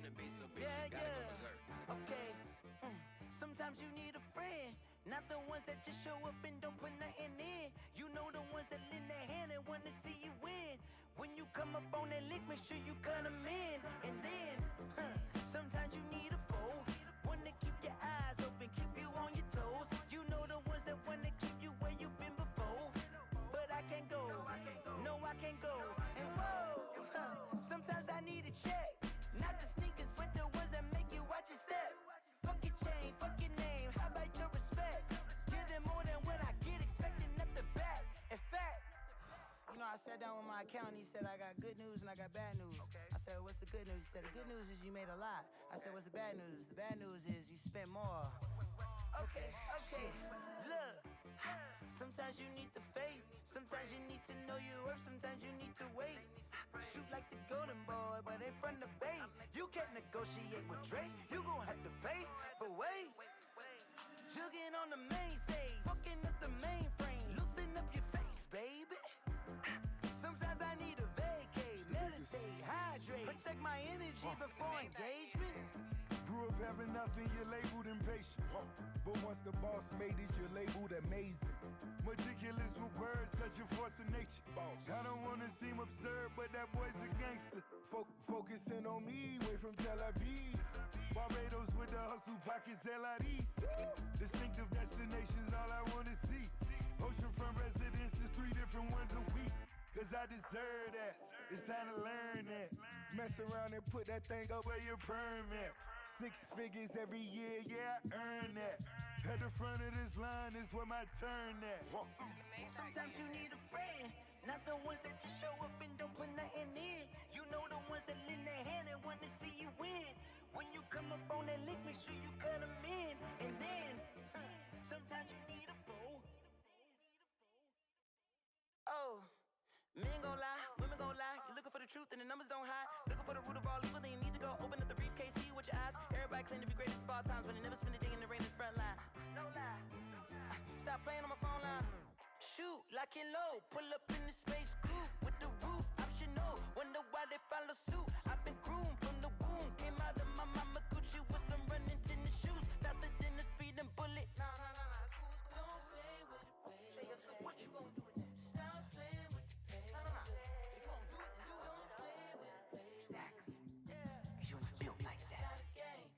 run the beat, so bitch, you gotta go berserk. Okay. Sometimes you need a friend, not the ones that just show up and don't put nothing in. You know the ones that lend their hand and wanna see you win. When you come up on that lick, make sure you cut them in. And then, sometimes you need a foe, one to keep your eyes open, keep you on your toes. You know the ones that wanna keep you where you've been before. But I can't go, no I can't go. And whoa, sometimes I need a check, not the sneakers, but the ones that make you watch your step. Fuck your chain, fuck your name, how about your respect? Give them more than what I get, expecting up the back. In fact, you know, I sat down with my accountant, he said I got good news and I got bad news. I said, what's the good news? He said, the good news is you made a lot. I said, what's the bad news? The bad news is you spent more. Okay, look, sometimes you need the faith, sometimes you need to know your worth, sometimes you need to wait. Shoot like the golden boy, but in front of the bay. You can't negotiate with Drake, you gon' have to pay. But wait, jugging on the main stage, fucking up the mainframe, loosen up your face, baby. Sometimes I need a vacate, meditate, hydrate, protect my energy before engagement. Grew up having nothing, you're labeled impatient. But once the boss made it, you're labeled amazing. Meticulous with words, such a force of nature. Boss. I don't wanna seem absurd, but that boy's a gangster. Focusing on me, way from Tel Aviv. Barbados with the hustle pockets, LIDs. Distinctive destinations, all I wanna see. Oceanfront residences, 3 different ones a week. Cause I deserve that, it's time to learn that. Mess around and put that thing up where your permit. 6 figures every year, yeah, I earn that. At the front of this line is where my turn at. Sometimes you need a friend, not the ones that just show up and don't put nothing in. You know the ones that lend their hand and wanna see you win. When you come up on that lick, make sure you cut them in. And then, sometimes you need a foe. Oh. Men gon' lie, women gon' lie. You're looking for the truth and the numbers don't hide. Looking for the root of all evil, then you need to go open up the briefcase, see with your eyes. Everybody claim to be greatest of all times, but they never spend a day in the rain in the front line. No lie. Stop playing on my phone line. Shoot, lock and load. Pull up in the space coupe with the roof optional. Wonder why they follow suit. I've been groomed from the womb. Came out of my mama Gucci with some running tennis shoes. Faster than a speeding bullet. Nah, it's cool, it's cool. Don't play with it, baby. Say, so what you gon' do with it? Stop playing with it, baby. If you gon' do it, then you don't play with it, baby. Exactly. Yeah. Cause you ain't built like that. It's not a game.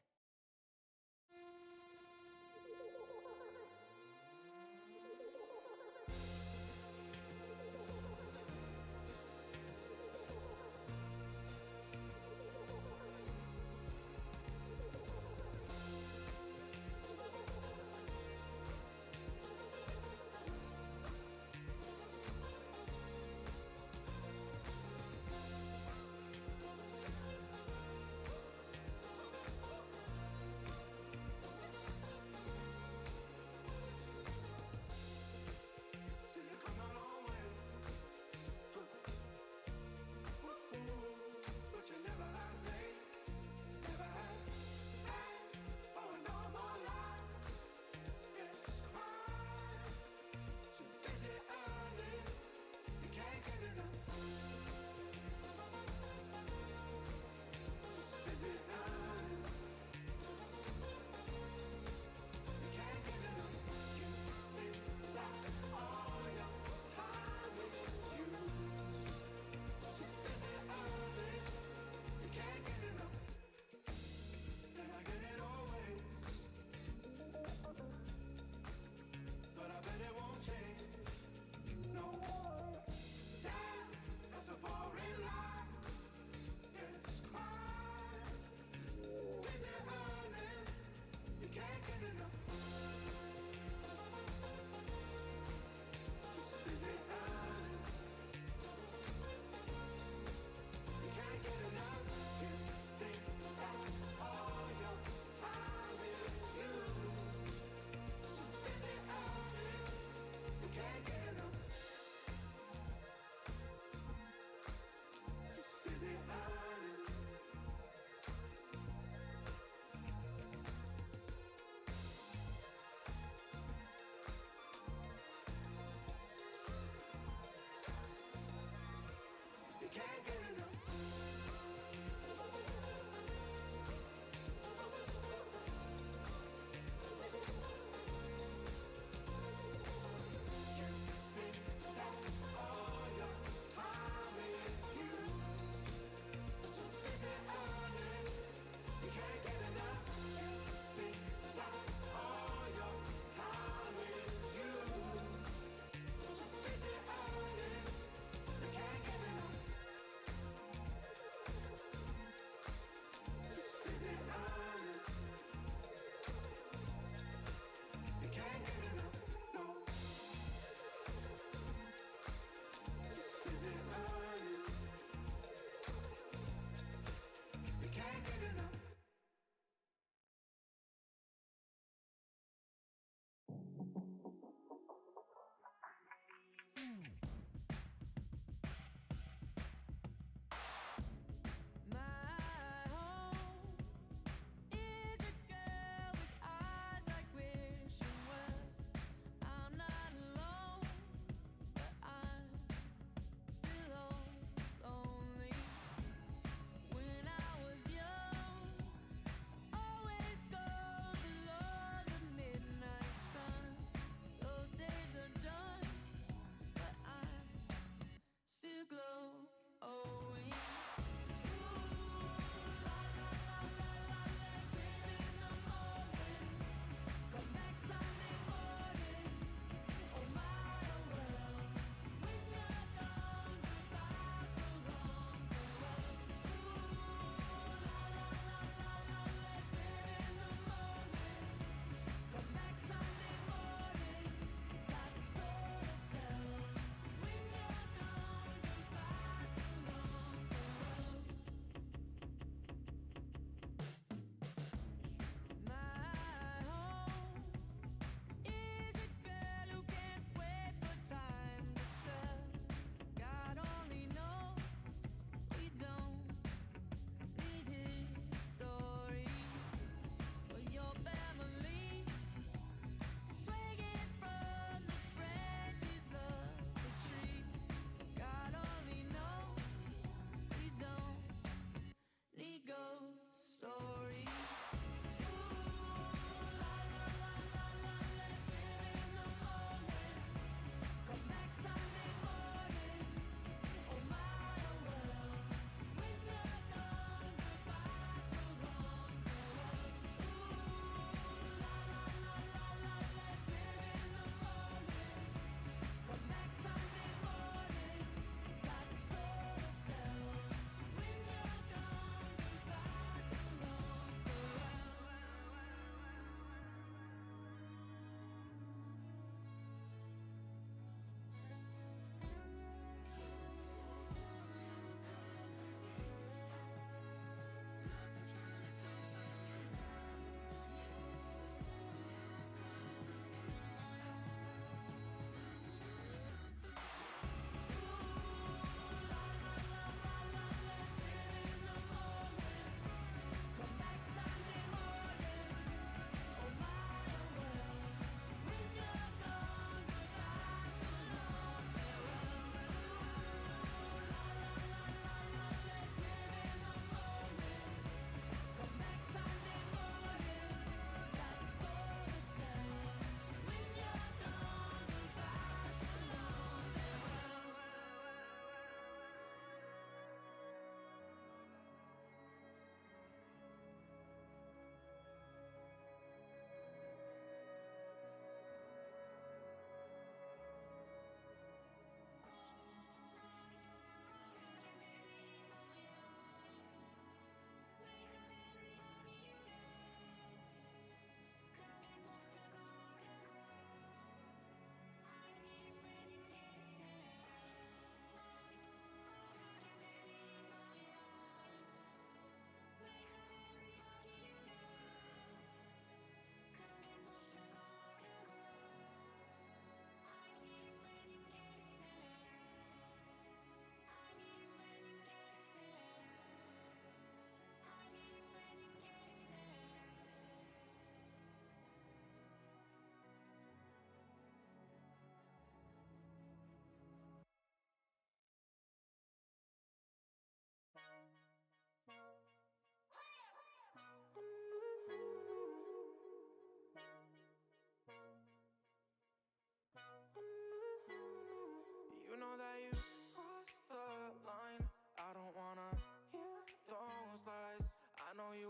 know you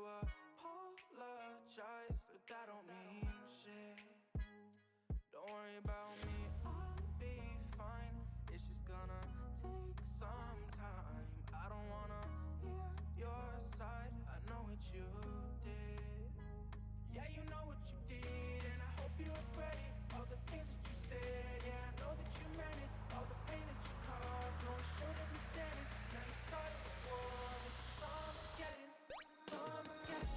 apologize, but that don't mean shit. Don't worry about me, I'll be fine. It's just gonna take some time. I don't wanna hear your side. I know what you did. Yeah, you know what you did, and I hope you regret it. All the things that you said, yeah, I know that you meant it. All the pain that you caused, no one should have been standing. Now you started the war, this is Armageddon, Armageddon.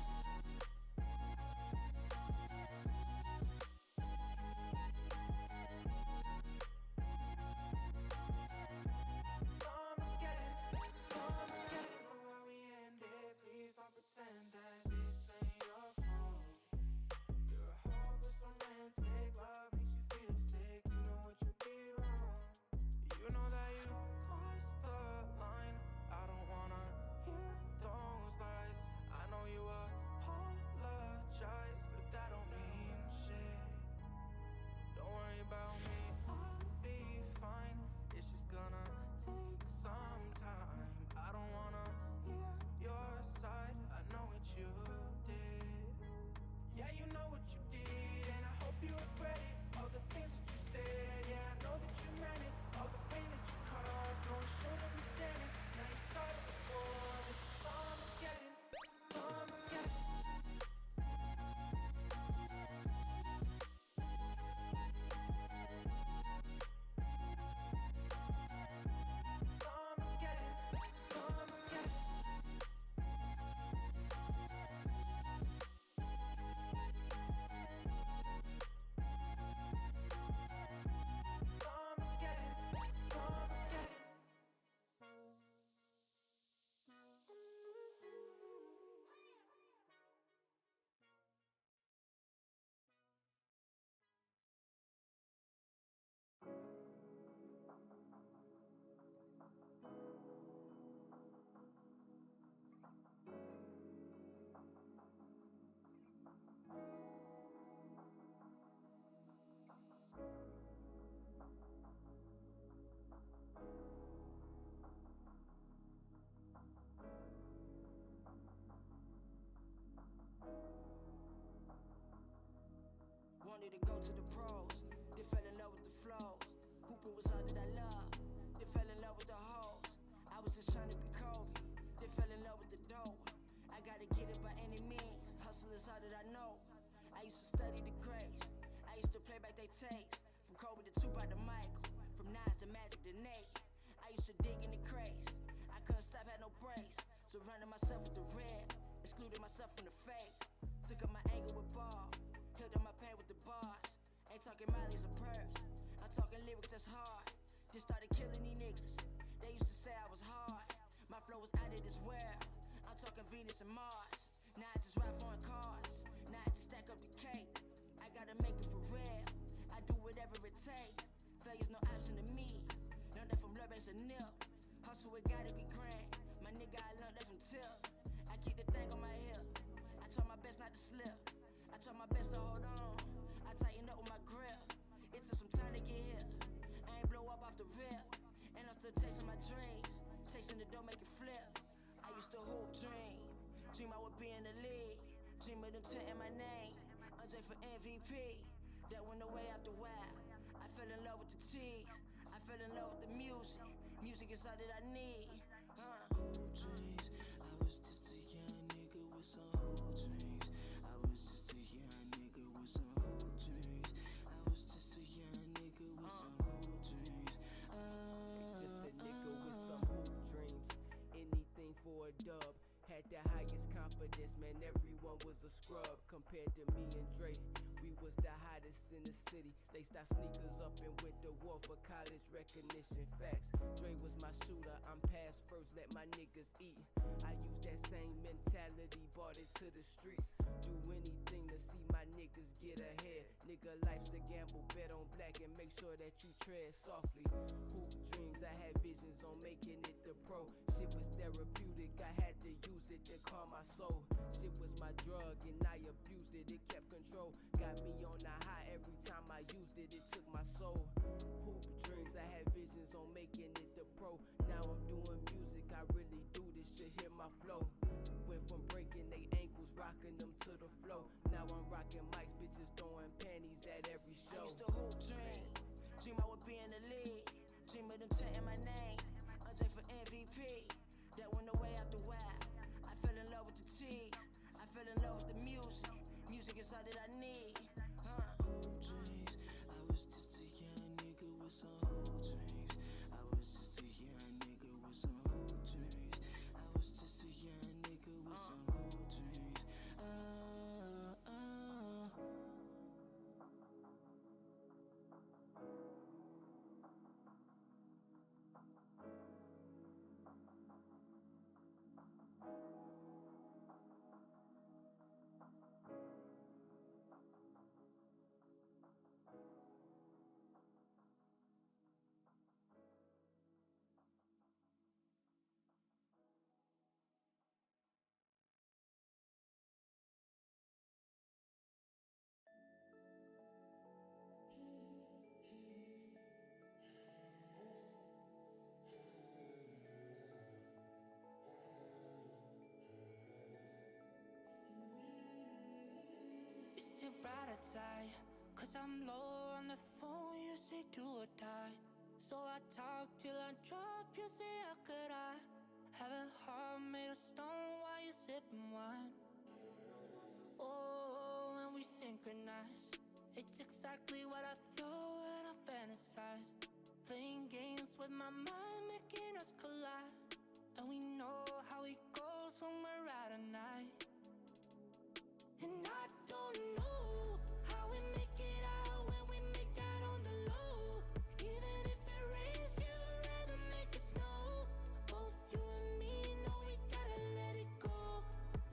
Wanted to go to the pros, they fell in love with the flows. Hooping was all that I love, they fell in love with the hoes. I was just trying to be Kobe, they fell in love with the dope. I gotta get it by any means, hustle is all that I know. I used to study the grades, I used to play back they tapes. From Kobe to Tupac to Michael, from Nas to Magic to Nate. I used to dig in the crates, I couldn't stop, had no brakes. Surrounded myself with the red, excluded myself from the fake. Took up my anger with ball, killed up my pain with the bars. Ain't talking Miley's a purse, I'm talking lyrics that's hard. Just started killing these niggas, they used to say I was hard. My flow was out of this world, I'm talking Venus and Mars. Now I just ride foreign cars, now I just stack up the cake. I gotta make it for real, I do whatever it takes. Failure's no option to me, learned that from Love Base and Nip. Hustle, it gotta be grand, my nigga, I learned that from Tip. I keep the thing on my hip, I try my best not to slip. I try my best to hold on, I tighten up with my grip. It took some time to get here, I ain't blow up off the rip. And I'm still chasing my dreams, chasing the dough, make it flip. I used to hoop, dream I would be in the league. Dream of them chanting my name, Andre for MVP. That went away after a while, I fell in love with the cheese. I fell in love with the music, music is all that I need. Hoop dreams, I was just a young nigga with some hoop dreams. I was just a young nigga with some hoop dreams. I was just a young nigga with some hoop dreams. Just a nigga with some hoop dreams. Anything for a dub. Had the highest confidence, man, everyone was a scrub. Compared to me and Dre, we was the hottest in the city. Laced our sneakers up and went to war for college recognition. Facts, Dre was my shooter, I'm pass first, let my niggas eat. I used that same mentality, brought it to the streets. Do anything to see my niggas get ahead. Nigga, life's a gamble, bet on black and make sure that you tread softly. Hoop dreams, I had visions on making it the pro. Shit was therapeutic, I had to use it to calm my soul. Shit was my drug and I abused it, it kept control. Got me on a high every time I used it, it took my soul. Hoop dreams, I had visions on making it the pro. Now I'm doing music, I really do this shit, hear my flow. Went from breaking they rocking them to the flow. Now I'm rocking mics, bitches throwing panties at every show. I used to hoop dream I would be in the league. Dream of them chanting my name, Andre for MVP. That went away after a while. I fell in love with the cheese. I fell in love with the music. Music is all that I need. Hoop dreams. I was just a young nigga with some hoop dreams. I was just a young nigga with some hoop dreams. I was just a young nigga with some hoop dreams. It's too bright outside, cause I'm low on the phone, you say do or die. So I talk till I drop, you say how could I have a heart made of stone while you sipping wine. Oh, when we synchronize, it's exactly what I thought and I fantasized. Playing games with my mind, making us collide. And we know how it goes when we're out at night. And I don't know how we make it out when we make out on the low. Even if it rains, you'd rather make it snow. Both you and me know we gotta let it go.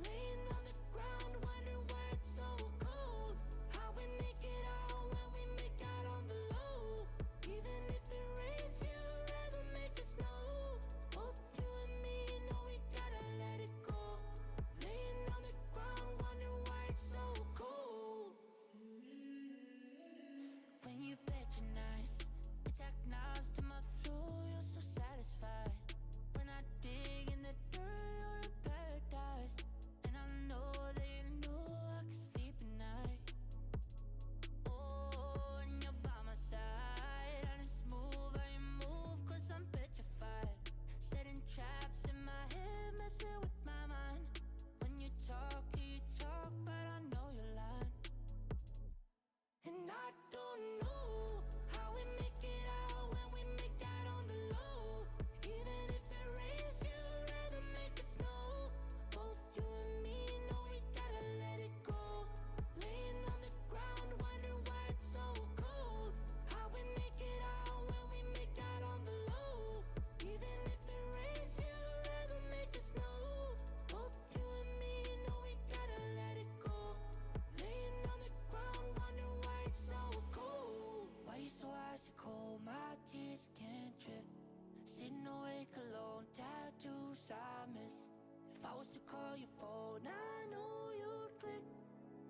Laying on the ground, wondering why it's so cold. How we make it out when we make out on the low. Even if it rains, you'd rather make it snow. Both you and me know we gotta let it go. Laying on the ground, wondering why it's so cold. When you patronize, it's like knives to my throat, you're so satisfied. When I dig in the dirt, you're in paradise. And I know that you know I can sleep at night. Oh, and you're by my side, and it's smooth how you move, cause I'm petrified. Setting traps in my head, messing with my mind. When you talk, but I know you're lying. And I don't know how we make it out when we make out on the low. Even if it rains, you'd rather make it snow. Both you and me know we gotta let it go. Laying on the ground, wondering why it's so cold. How we make it out when we make out on the low. Even if it rains, you'd rather make it snow. Both you and me know we gotta let it go. Laying on the ground, wondering why it's so cold. Why you so icy cold? My tears can't drip. Sitting awake alone, tattoos I miss. If I was to call your phone, I know you'd click.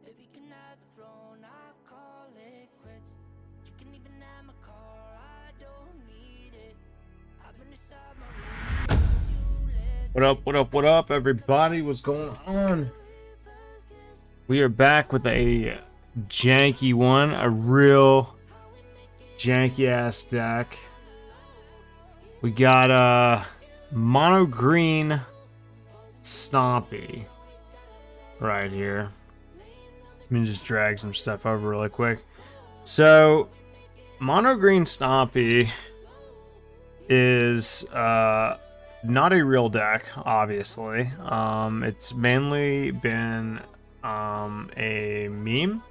Baby, can I have the throne? I call it quits. You can even have my car, I don't need it. I've been inside my room since you left. What up, what up, what up, everybody? What's going on? We are back with a janky one, a real janky ass deck. We got mono green Stompy right here. Let me just drag some stuff over really quick. So, mono green Stompy is not a real deck, obviously. It's mainly been a meme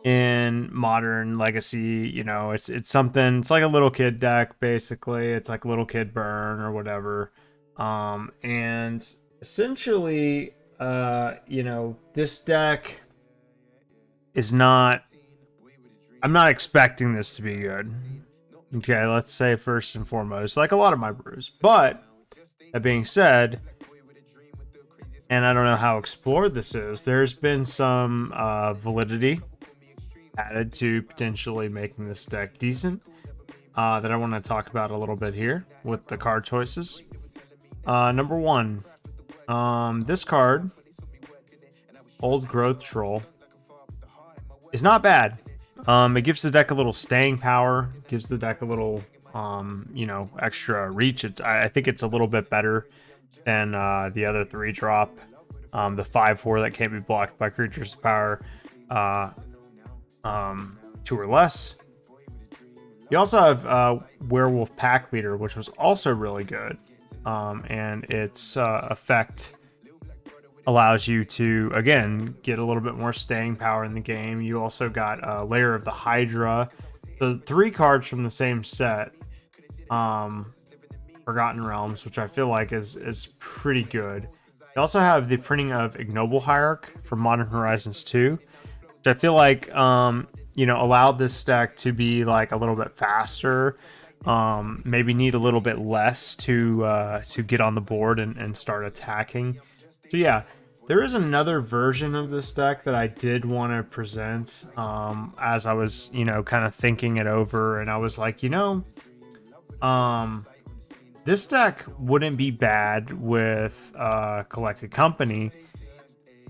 in Modern Legacy. You know, it's something, it's like a little kid deck, basically. It's like little kid burn or whatever. And essentially, you know, this deck is not, I'm not expecting this to be good. Okay, let's say first and foremost, like a lot of my brews. But that being said, and I don't know how explored this is, there's been some validity added to potentially making this deck decent that I want to talk about a little bit here with the card choices. Number one, this card Old Growth Troll is not bad. It gives the deck a little staying power, gives the deck a little, you know, extra reach. I think it's a little bit better than the other 3-drop, the 5/4 that can't be blocked by creatures of power, 2 or less. You also have Werewolf Pack Leader, which was also really good, and its effect allows you to, again, get a little bit more staying power in the game. You also got Lair of the Hydra, the 3 cards from the same set, Forgotten Realms, which I feel like is pretty good. You also have the printing of Ignoble Hierarch from Modern Horizons 2, which I feel like you know, allowed this deck to be like a little bit faster, maybe need a little bit less to get on the board and start attacking. So yeah, there is another version of this deck that I did want to present as I was, you know, kind of thinking it over, and I was like, you know, this deck wouldn't be bad with Collected Company,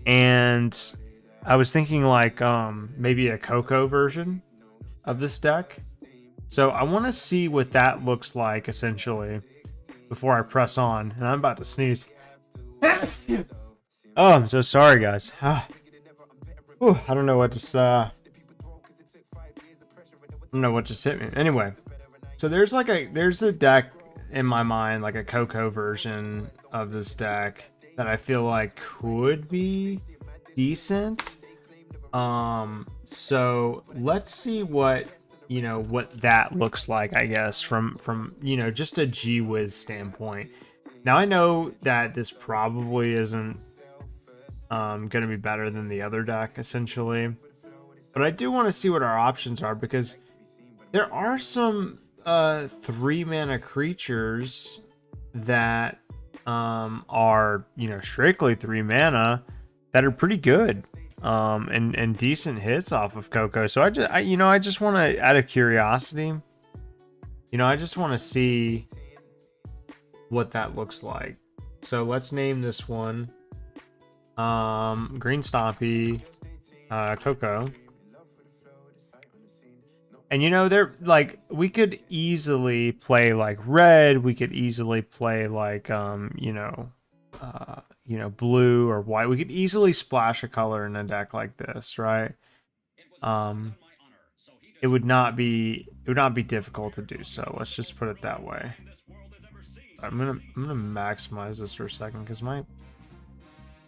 and I was thinking like maybe a Coco version of this deck. So I want to see what that looks like essentially before I press on, and I'm about to sneeze. Oh, I'm so sorry, guys. Whew, I don't know what just I don't know what just hit me. Anyway, so there's a deck in my mind, like a Coco version of this deck that I feel like could be decent. So let's see what, you know, what that looks like, I guess, from you know, just a Gee Whiz standpoint. Now I know that this probably isn't going to be better than the other deck, essentially, but I do want to see what our options are, because there are some 3-mana creatures that are, you know, strictly 3 mana that are pretty good, and decent hits off of Coco. So I just want to, out of curiosity, you know, I just want to see what that looks like. So let's name this one Green Stompy Coco. And you know, they're like, we could easily play like red, we could easily play like you know, blue or white. We could easily splash a color in a deck like this, right? It would not be difficult to do so. Let's just put it that way. I'm gonna maximize this for a second because my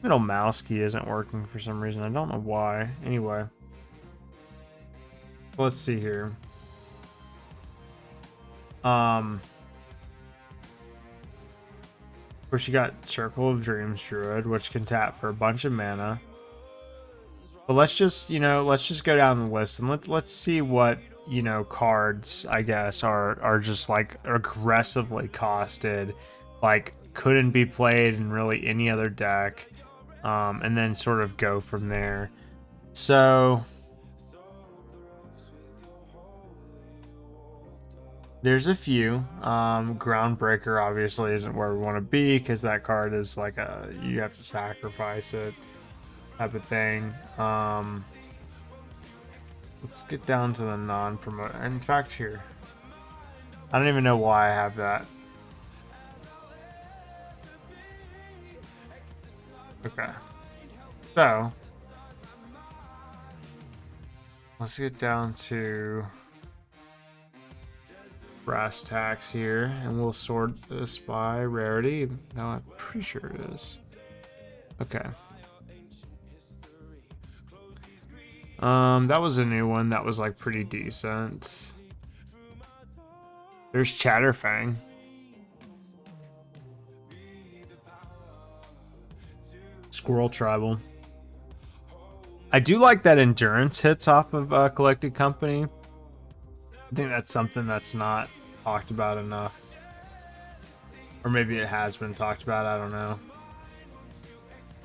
middle mouse key isn't working for some reason. I don't know why. Anyway, let's see here. Of course, you got Circle of Dreams Druid, which can tap for a bunch of mana. But let's just go down the list and let's see what, you know, cards, I guess, are just like aggressively costed, like couldn't be played in really any other deck, and then sort of go from there. So there's a few. Groundbreaker obviously isn't where we want to be, because that card is like you have to sacrifice it type of thing. Let's get down to the non-promote. In fact, here, I don't even know why I have that. Okay, so let's get down to brass tacks here, and we'll sort this by rarity. No, I'm pretty sure it is. Okay. That was a new one that was like pretty decent. There's Chatterfang. Squirrel Tribal. I do like that endurance hits off of Collected Company. I think that's something that's not talked about enough. Or maybe it has been talked about, I don't know.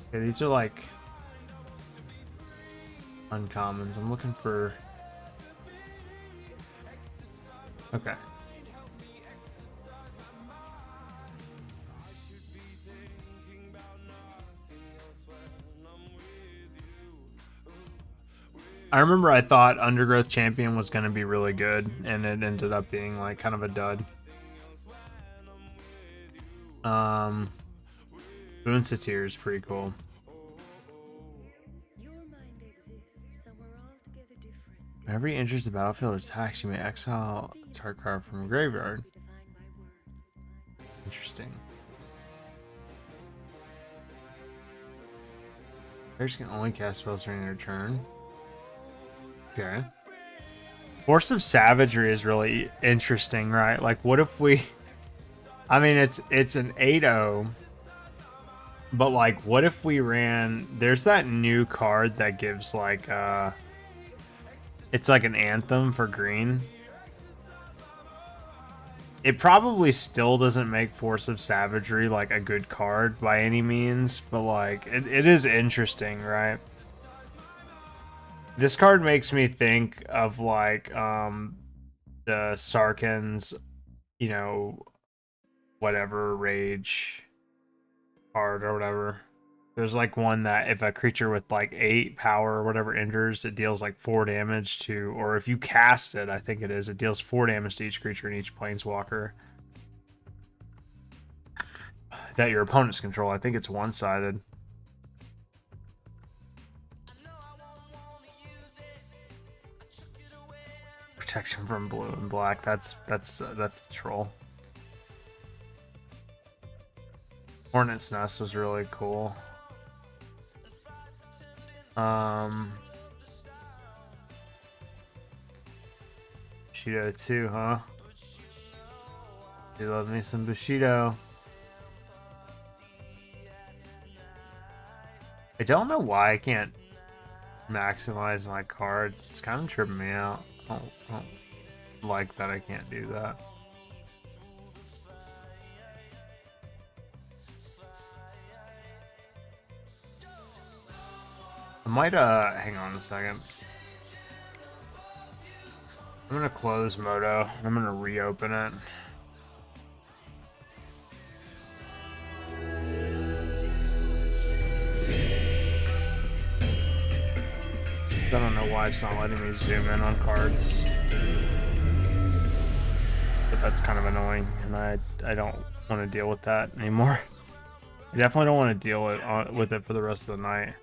Okay, these are like uncommons. I'm looking for... Okay. I remember I thought Undergrowth Champion was going to be really good, and it ended up being like kind of a dud. Boon Satir is pretty cool. Whenever he enters the battlefield or attacks, you may exile a target card from a graveyard. Interesting. Players can only cast spells during their turn. Okay. Force of Savagery is really interesting, right? Like, what if we... I mean, it's an 8-0. But, like, what if we ran... There's that new card that gives, like, it's like an anthem for green. It probably still doesn't make Force of Savagery, like, a good card by any means. But, like, it is interesting, right? This card makes me think of, like, the Sarkhan's, you know, whatever, rage card or whatever. There's like one that if a creature with like 8 power or whatever enters, it deals like 4 damage to, or if you cast it, I think it deals 4 damage to each creature and each planeswalker that your opponents control. I think it's one-sided. Protection from blue and black. That's a troll. Hornet's Nest was really cool. Bushido too, huh? You love me some Bushido. I don't know why I can't maximize my cards. It's kind of tripping me out. I don't like that I can't do that. I might, hang on a second. I'm gonna close Moto. I'm gonna reopen it. I don't know why it's not letting me zoom in on cards. But that's kind of annoying, and I don't want to deal with that anymore. I definitely don't want to deal with it for the rest of the night.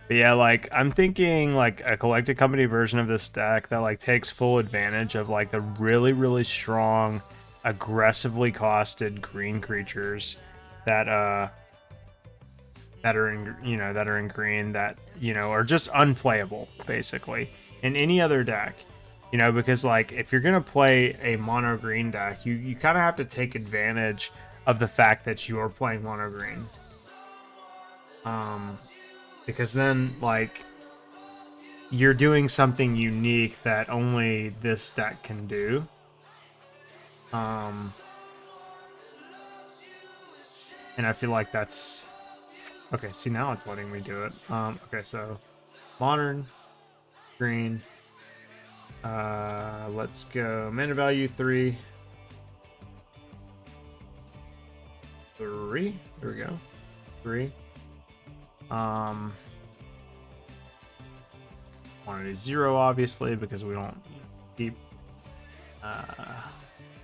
But yeah, like, I'm thinking, like, a collected company version of this deck that, like, takes full advantage of, like, the really, really strong, aggressively costed green creatures that are in, you know, that are in green that, you know, are just unplayable, basically, in any other deck. You know, because, like, if you're going to play a mono green deck, you kind of have to take advantage of the fact that you are playing mono green. Because then, like, you're doing something unique that only this deck can do. And I feel like that's... Okay, see, now it's letting me do it. Okay, so modern, green. Let's go mana value 3. 3. There we go. 3. Quantity 0, obviously, because we don't keep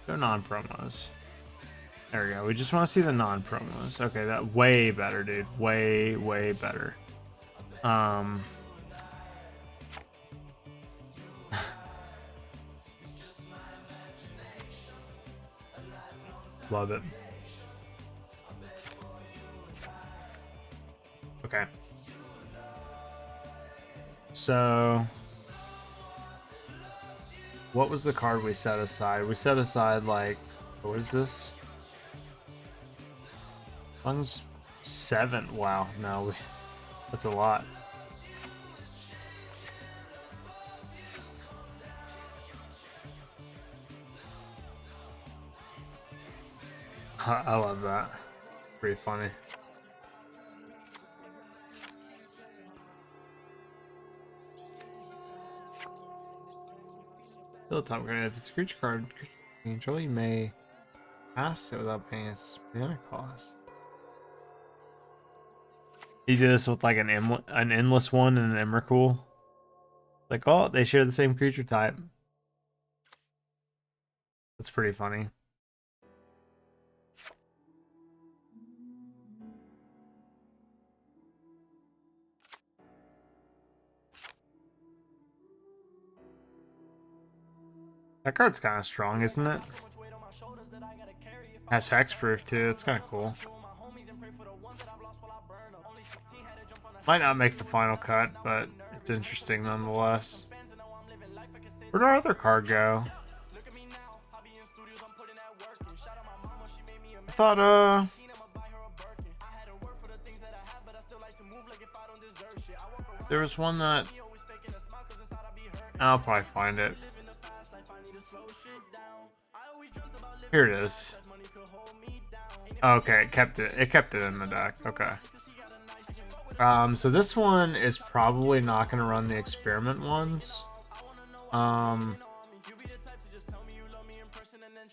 go non-promos. There we go. We just want to see the non-promos. Okay, that way better, dude. Way, way better. Love it. Okay. So, what was the card we set aside? We set aside, like, what is this? One's 7. Wow, no, that's a lot. I love that. Pretty funny. Fill the top card. If it's a creature card you control, you may Cast it without paying its mana cost. You do this with like an endless one and an Emrakul. Like, oh, they share the same creature type. That's pretty funny. That card's kind of strong, isn't it? Has hexproof too. It's kind of cool. Might not make the final cut, but it's interesting nonetheless. Where'd our other card go? I thought, there was one that... I'll probably find it. Here it is. Okay, it kept it in the deck. Okay. So this one is probably not going to run the experiment ones.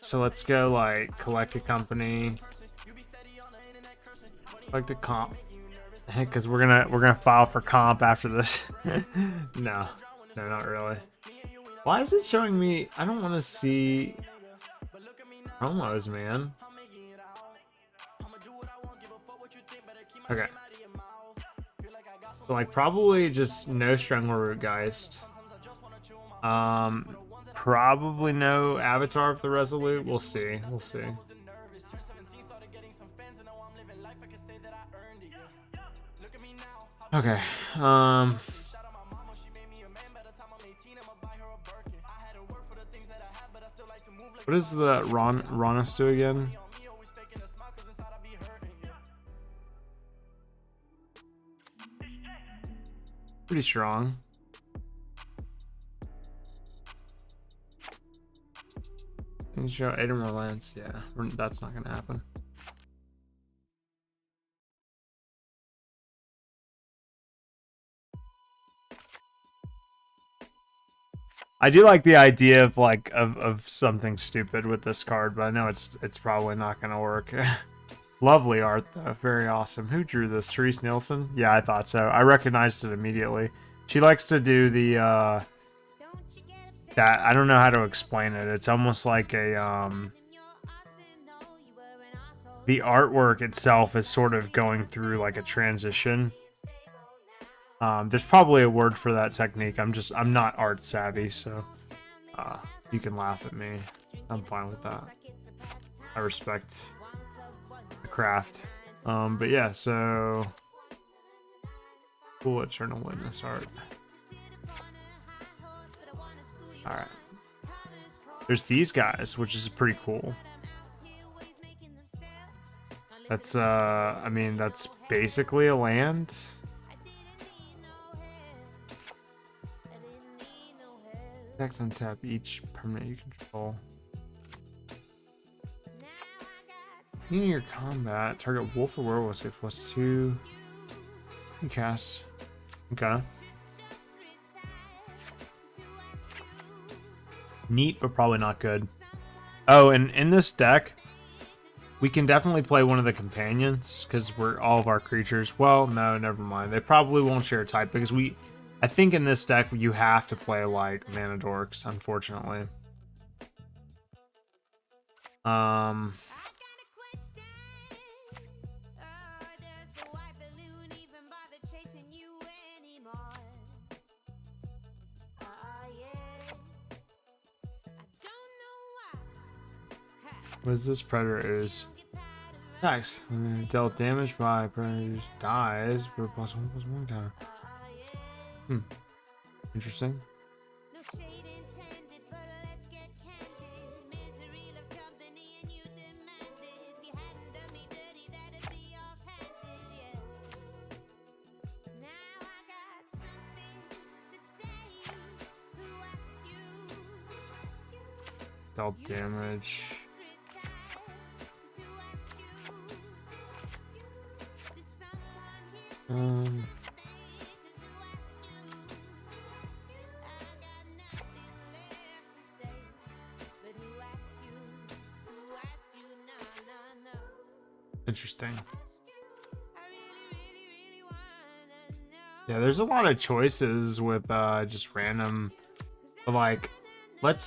So let's go like collect a company, collect a comp, because we're gonna file for comp after this. No, not really. Why is it showing me? I don't want to see promos, man. Okay. So like probably just no Strangler Rootgeist. Probably no Avatar of the Resolute. We'll see. We'll see. Okay. What does the Ronis do again? Pretty strong. Can you show 8 or more lands? Yeah, that's not gonna happen. I do like the idea of like of something stupid with this card, but I know it's probably not gonna work. Lovely art though, very awesome. Who drew this? Therese Nielsen? Yeah, I thought so. I recognized it immediately. She likes to do the that, I don't know how to explain it. It's almost like a the artwork itself is sort of going through like a transition. There's probably a word for that technique. I'm not art savvy, so you can laugh at me. I'm fine with that. I respect the craft. But yeah, so cool Eternal Witness art. Alright. There's these guys, which is pretty cool. That's I mean that's basically a land. Next untap each permanent you control. In your combat, target wolf or werewolf get +2. You cast. Okay. Neat, but probably not good. Oh, and in this deck, we can definitely play one of the companions because we're all of our creatures. Well, no, never mind. They probably won't share a type because I think in this deck you have to play like mana dorks, unfortunately. What is this? Predator is nice. Dealt damage by predators dies, but +1/+1 counter. Interesting. Dealt damage. Interesting. Yeah, there's a lot of choices with just random, like,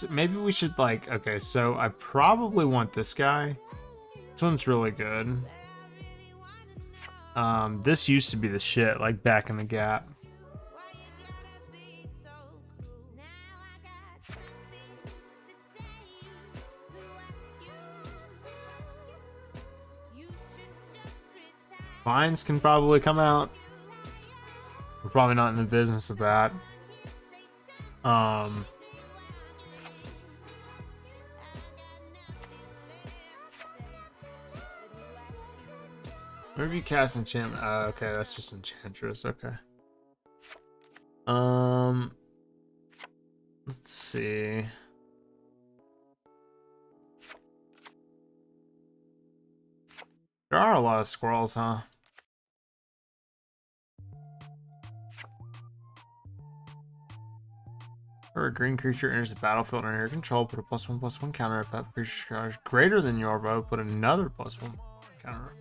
maybe we should, like, okay, so I probably want this guy. This one's really good. This used to be the shit, like back in the gap. Vines can probably come out. We're probably not in the business of that. Maybe cast enchantment. Okay, that's just enchantress. Okay. Let's see. There are a lot of squirrels, huh? Or a green creature enters the battlefield under your control, put a +1/+1 counter. If that creature is greater than your bow, put another +1 counter.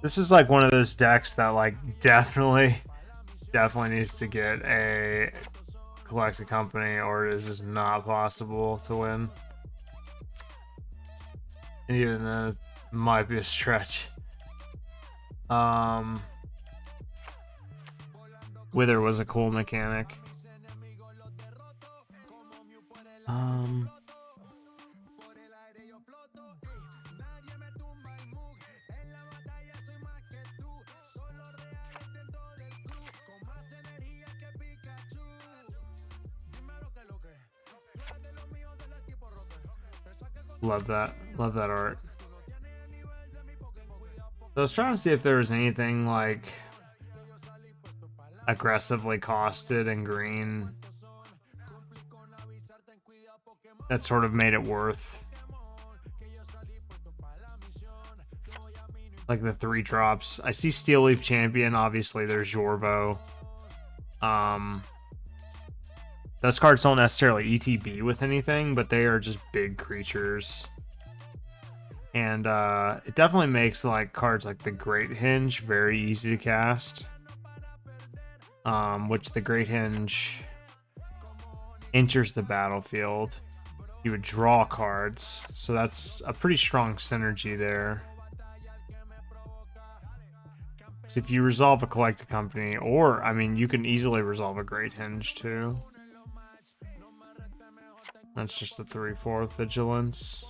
This is like one of those decks that like definitely needs to get a collected company, or it is just not possible to win. And even then, it might be a stretch. Wither was a cool mechanic. Love that. Love that art. So I was trying to see if there was anything like aggressively costed in green that sort of made it worth, like the 3 drops. I see Steel Leaf Champion. Obviously, there's Yorvo. Those cards don't necessarily ETB with anything, but they are just big creatures. And it definitely makes like cards like the Great Hinge very easy to cast. Which the Great Hinge enters the battlefield. You would draw cards, so that's a pretty strong synergy there. So if you resolve a collected company, or I mean, you can easily resolve a Great Hinge too. That's just the 3/4 vigilance.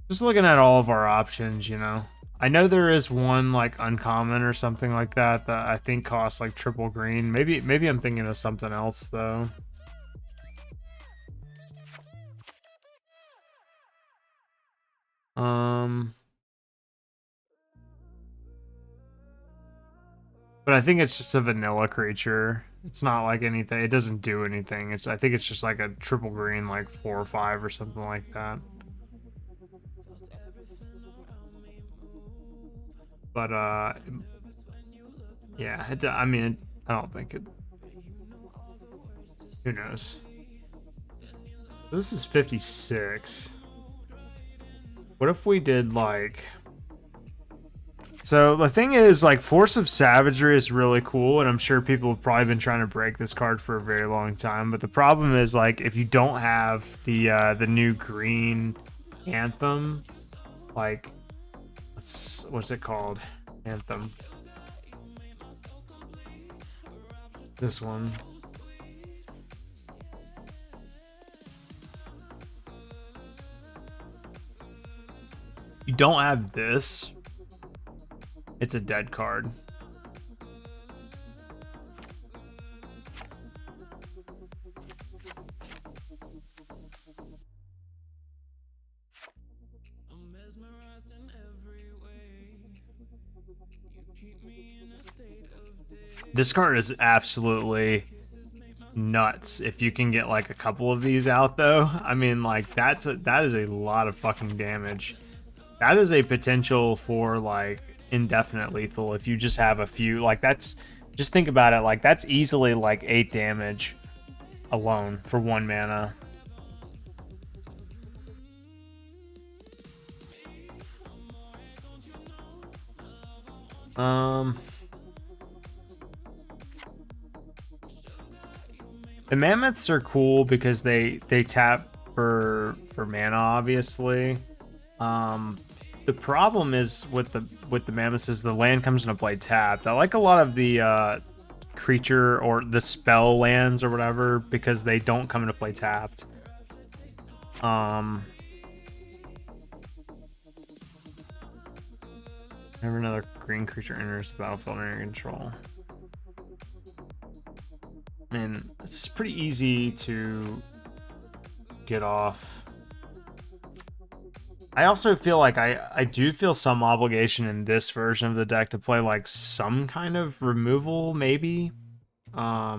Just looking at all of our options, you know. I know there is one like uncommon or something like that that I think costs like triple green. Maybe I'm thinking of something else though. But I think it's just a vanilla creature. It's not like anything. It doesn't do anything. I think it's just like a triple green, like 4 or 5 or something like that. But yeah. I mean, I don't think it. Who knows? This is 56. What if we did like? So the thing is, like, Force of Savagery is really cool, and I'm sure people have probably been trying to break this card for a very long time. But the problem is, like, if you don't have the new green Anthem, like, what's it called? Anthem. This one. You don't have this. It's a dead card. I'm mesmerized in every way. You keep me in a state of day. This card is absolutely nuts. If you can get like a couple of these out, though, I mean, like that is a lot of fucking damage. That is a potential for like indefinite lethal if you just have a few. Like that's, just think about it. Like that's easily like 8 damage alone for 1 mana. The mammoths are cool because they tap for mana, obviously. The problem is with the mammoths is the land comes into play tapped. I like a lot of the creature or the spell lands or whatever because they don't come into play tapped. Whenever another green creature enters the battlefield under your control. I mean, it's pretty easy to get off. I also feel like I do feel some obligation in this version of the deck to play like some kind of removal, maybe. I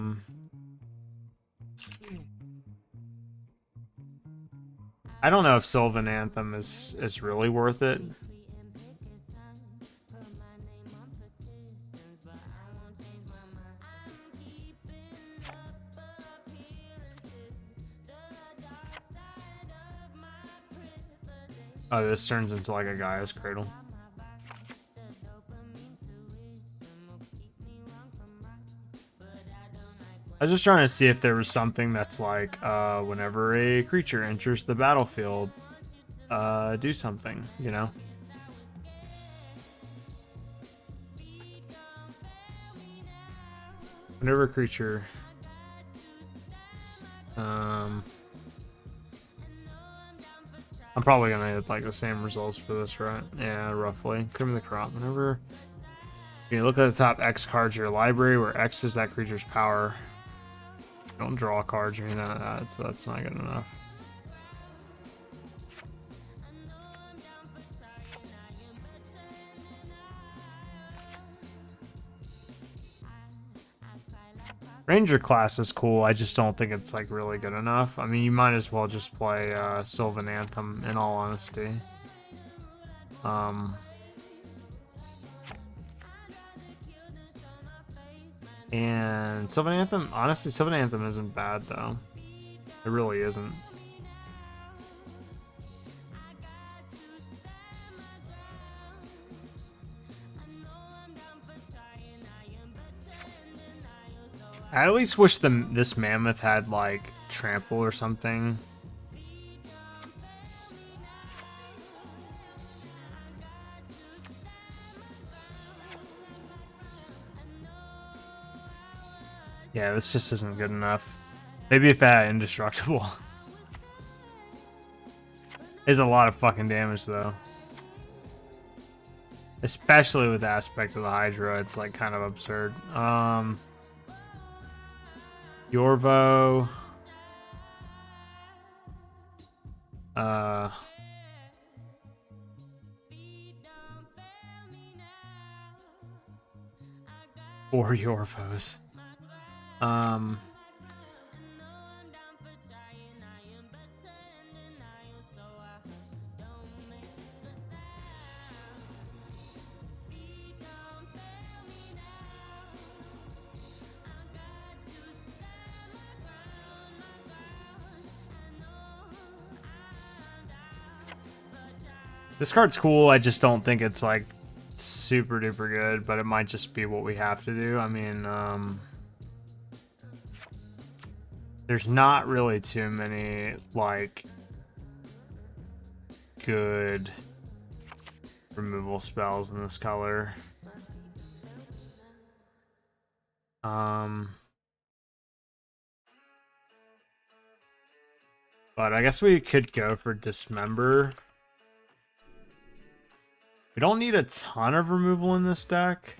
don't know if Sylvan Anthem is really worth it. Oh, this turns into like a Gaia's Cradle. I was just trying to see if there was something that's like, whenever a creature enters the battlefield, do something, you know? Whenever a creature... I'm probably gonna hit like the same results for this, right? Yeah, roughly. Cream of the crop. Whenever you look at the top X cards of your library, where X is that creature's power. Don't draw cards or anything like that, so that's not good enough. Ranger class is cool. I just don't think it's like really good enough. I mean, you might as well just play Sylvan Anthem in all honesty. And Sylvan Anthem, honestly, Sylvan Anthem isn't bad though. It really isn't. I at least wish this mammoth had like trample or something. Yeah, this just isn't good enough. Maybe if I had indestructible. Is a lot of fucking damage though. Especially with the aspect of the Hydra, it's like kind of absurd. Yorvo. Or Yorvos. This card's cool, I just don't think it's like super duper good, but it might just be what we have to do. I mean, there's not really too many like good removal spells in this color. But I guess we could go for Dismember. We don't need a ton of removal in this deck.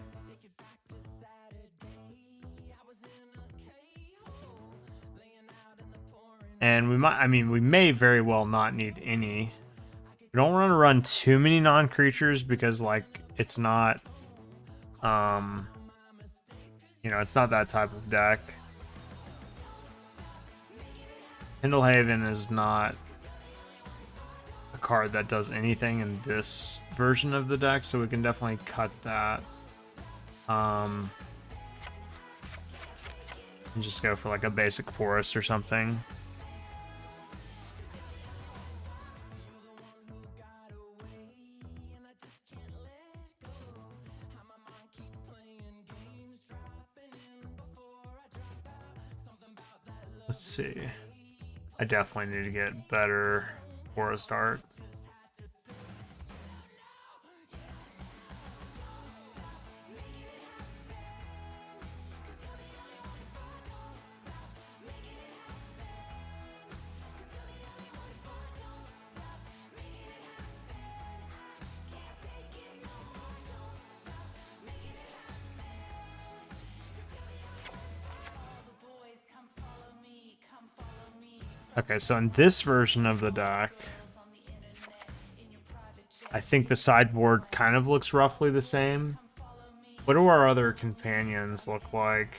And we might, I mean, we may very well not need any. We don't want to run too many non-creatures because, like, it's not, you You know, it's not that type of deck. Kindlehaven is not a card that does anything in this version of the deck, so we can definitely cut that. And just go for like a basic forest or something. Let's see. I definitely need to get better forest art. Okay, so in this version of the deck, I think the sideboard kind of looks roughly the same. What do our other companions look like?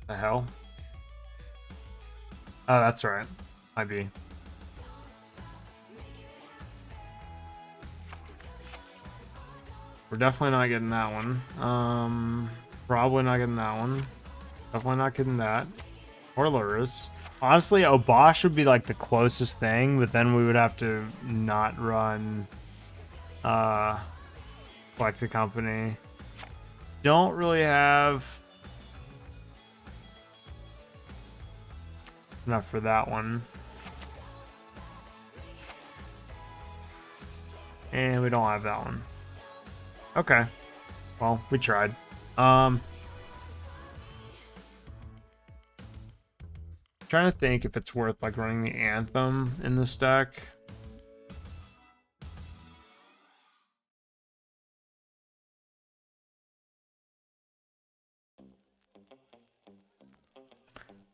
The hell? Oh, that's right. IB. We're definitely not getting that one. Probably not getting that one. Definitely not getting that. Or Lurus. Honestly, Obosh would be like the closest thing, but then we would have to not run Collected Company. Don't really have enough for that one. And we don't have that one. Okay. Well, we tried. Trying to think if it's worth like running the Anthem in this deck.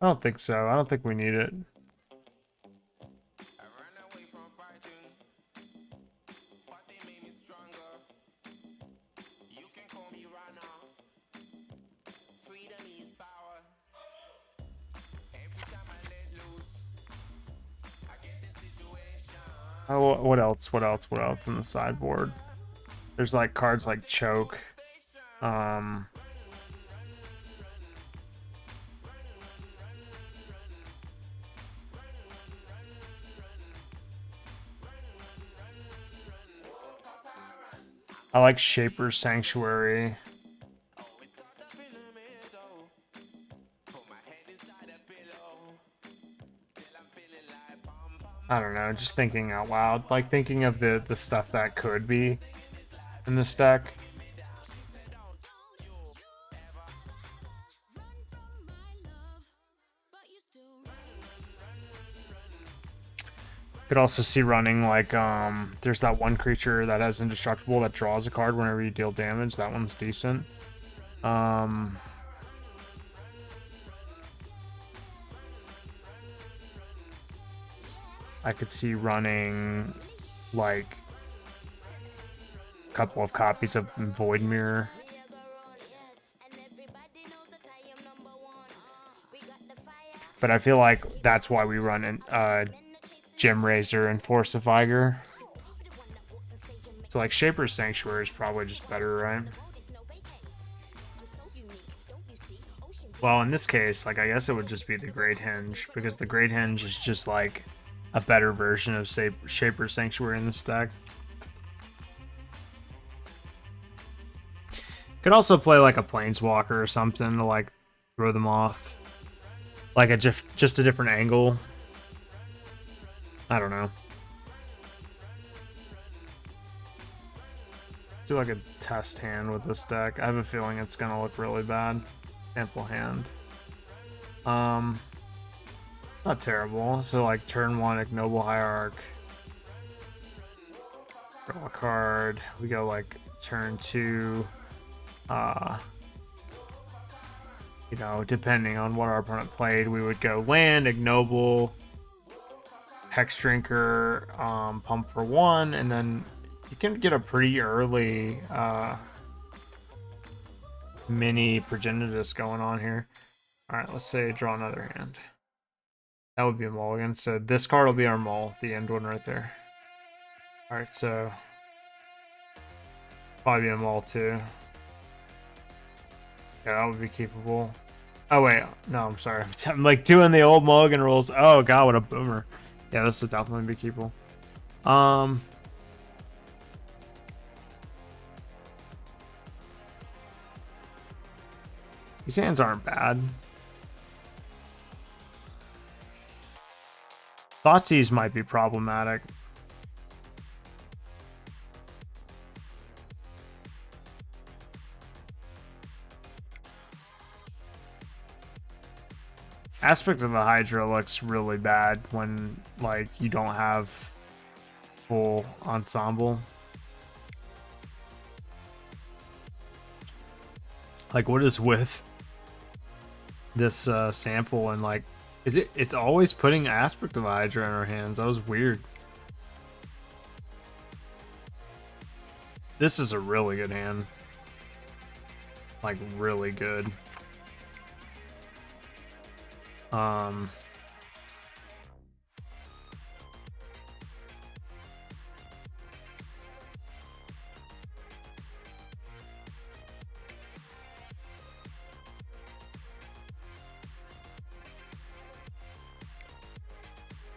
I don't think so. I don't think we need it. Oh, what else? What else? What else in the sideboard? There's like cards like Choke. I like Shaper's Sanctuary. I don't know, just thinking out loud. Like thinking of the stuff that could be in this deck. Could also see running like there's that one creature that has indestructible that draws a card whenever you deal damage. That one's decent. I could see running like a couple of copies of Void Mirror. But I feel like that's why we run Gem Razor and Force of Vigor. So like Shaper's Sanctuary is probably just better, right? Well, in this case, like I guess it would just be the Great Henge, because the Great Henge is just like a better version of Shaper's Sanctuary in this deck. Could also play like a Planeswalker or something to like throw them off. Like just a different angle. I don't know. Let's do like a test hand with this deck. I have a feeling it's gonna look really bad. Sample hand. Not terrible. So like turn 1 Ignoble Hierarch. Draw a card. We go like turn 2. You know, depending on what our opponent played, we would go land, ignoble, hex drinker, pump for 1, and then you can get a pretty early mini progenitus going on here. All right, let's say draw another hand. That would be a mulligan. So this card will be our mull, the end one right there. All right, so probably a mull too. Yeah, that would be keepable. Oh wait, no, I'm sorry. I'm like doing the old mulligan rules. Oh god, what a boomer. Yeah, this would definitely be keepable. These hands aren't bad. Thoughtseize might be problematic. Aspect of the Hydra looks really bad when like you don't have full ensemble. Like what is with this sample and like it's always putting Aspect of the Hydra in our hands. That was weird. This is a really good hand. Like really good.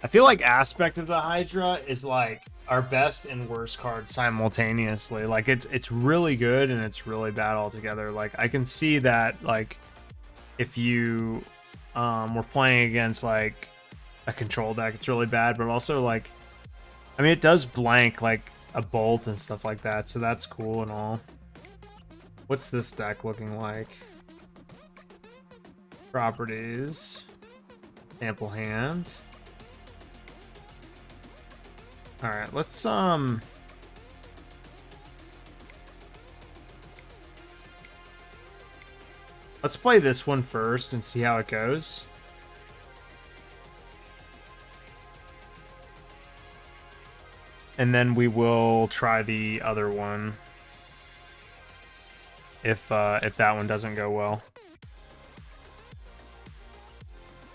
I feel like Aspect of the Hydra is like our best and worst card simultaneously. Like it's really good and it's really bad altogether. Like I can see that like if you were playing against like a control deck, it's really bad, but also like I mean it does blank like a bolt and stuff like that, so that's cool and all. What's this deck looking like? Properties. Sample hand. All right, let's play this one first and see how it goes. And then we will try the other one if that one doesn't go well.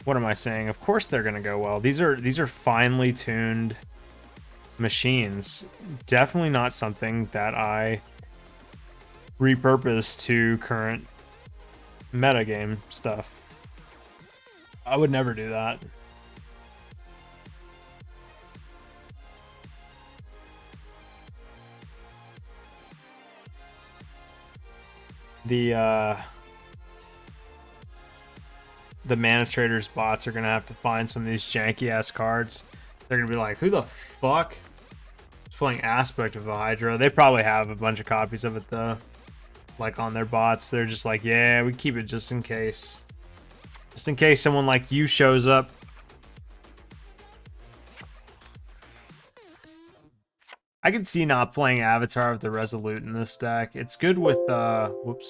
What am I saying? Of course they're gonna go well. These are finely tuned machines. Definitely not something that I repurpose to current metagame stuff. I would never do that. The Mana Traders bots are gonna have to find some of these janky ass cards. They're gonna be like, who the fuck is playing Aspect of the Hydra? They probably have a bunch of copies of it though. Like on their bots. They're just like, yeah, we keep it just in case. Just in case someone like you shows up. I can see not playing Avatar of the Resolute in this deck. It's good with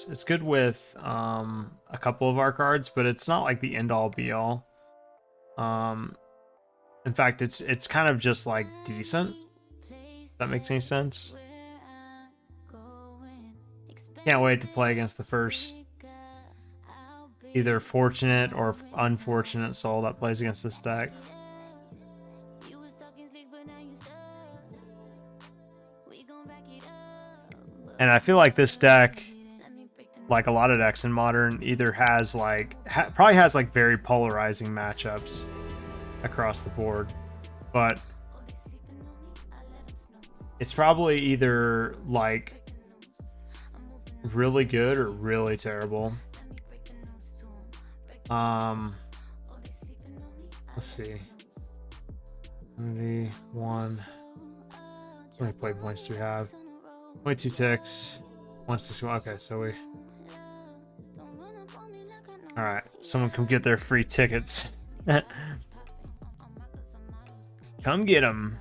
it's good with a couple of our cards, but it's not like the end all be all. In fact, it's kind of just like decent. If that makes any sense. Can't wait to play against the first either fortunate or unfortunate soul that plays against this deck. And I feel like this deck, like a lot of decks in Modern, either has like probably has like very polarizing matchups across the board, but it's probably either like really good or really terrible. Let's see. 1. How many play points do we have? 22 ticks. 161. Okay, so we. All right, someone come get their free tickets. Come get them.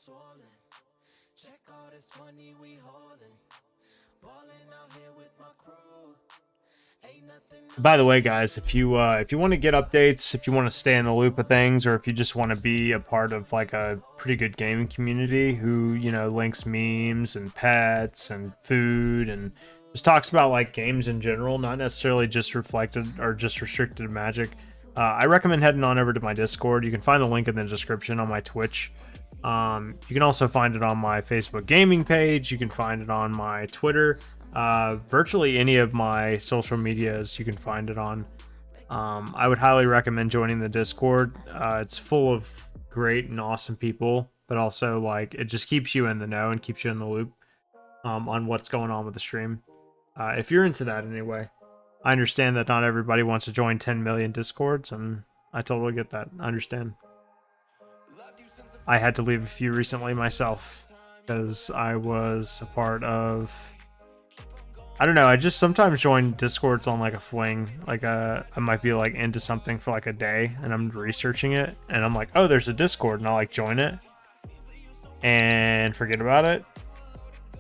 swollen. Check all this money we holding. Ballin' out here with my crew. Ain't nothing. By the way, guys, if you want to get updates, if you want to stay in the loop of things, or if you just want to be a part of like a pretty good gaming community who, you know, links memes and pets and food and just talks about like games in general, not necessarily just reflected or just restricted to Magic, I recommend heading on over to my Discord. You can find the link in the description on my Twitch. You can also find it on my Facebook gaming page. You can find it on my Twitter. Virtually any of my social medias you can find it on. I would highly recommend joining the Discord. It's full of great and awesome people, but also like it just keeps you in the know and keeps you in the loop on what's going on with the stream. If you're into that anyway. I understand that not everybody wants to join 10 million Discords, and I totally get that. I understand. I had to leave a few recently myself because I was a part of, I don't know, I just sometimes join Discords on like a fling. Like I might be like into something for like a day and I'm researching it and I'm like, oh, there's a Discord, and I'll like join it and forget about it.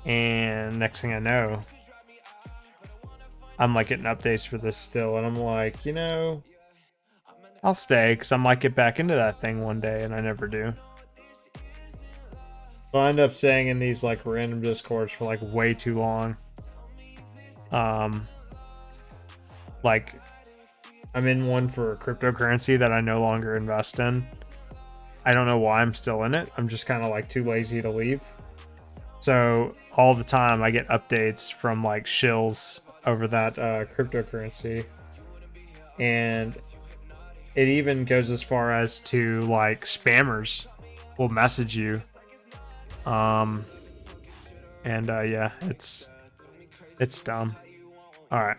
And next thing I know, I'm like getting updates for this still, and I'm like, you know, I'll stay because I might get back into that thing one day, and I never do. So I end up staying in these like random Discords for like way too long. Like I'm in one for cryptocurrency that I no longer invest in. I don't know why I'm still in it. I'm just kind of like too lazy to leave. So all the time I get updates from like shills over that cryptocurrency, and it even goes as far as to like spammers will message you, and yeah, it's dumb. All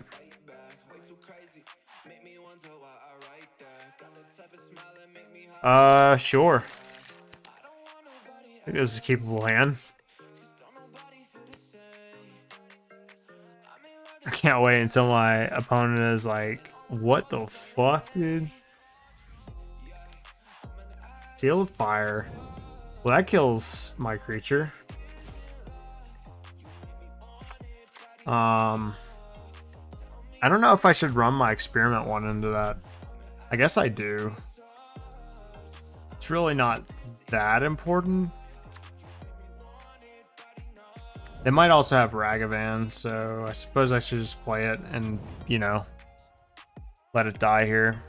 right, sure, I think this is a keepable hand. I can't wait until my opponent is like, what the fuck, dude? Seal of Fire. Well, that kills my creature. I don't know if I should run my experiment one into that. I guess I do. It's really not that important. They might also have Ragavan, so I suppose I should just play it and, you know, let it die here.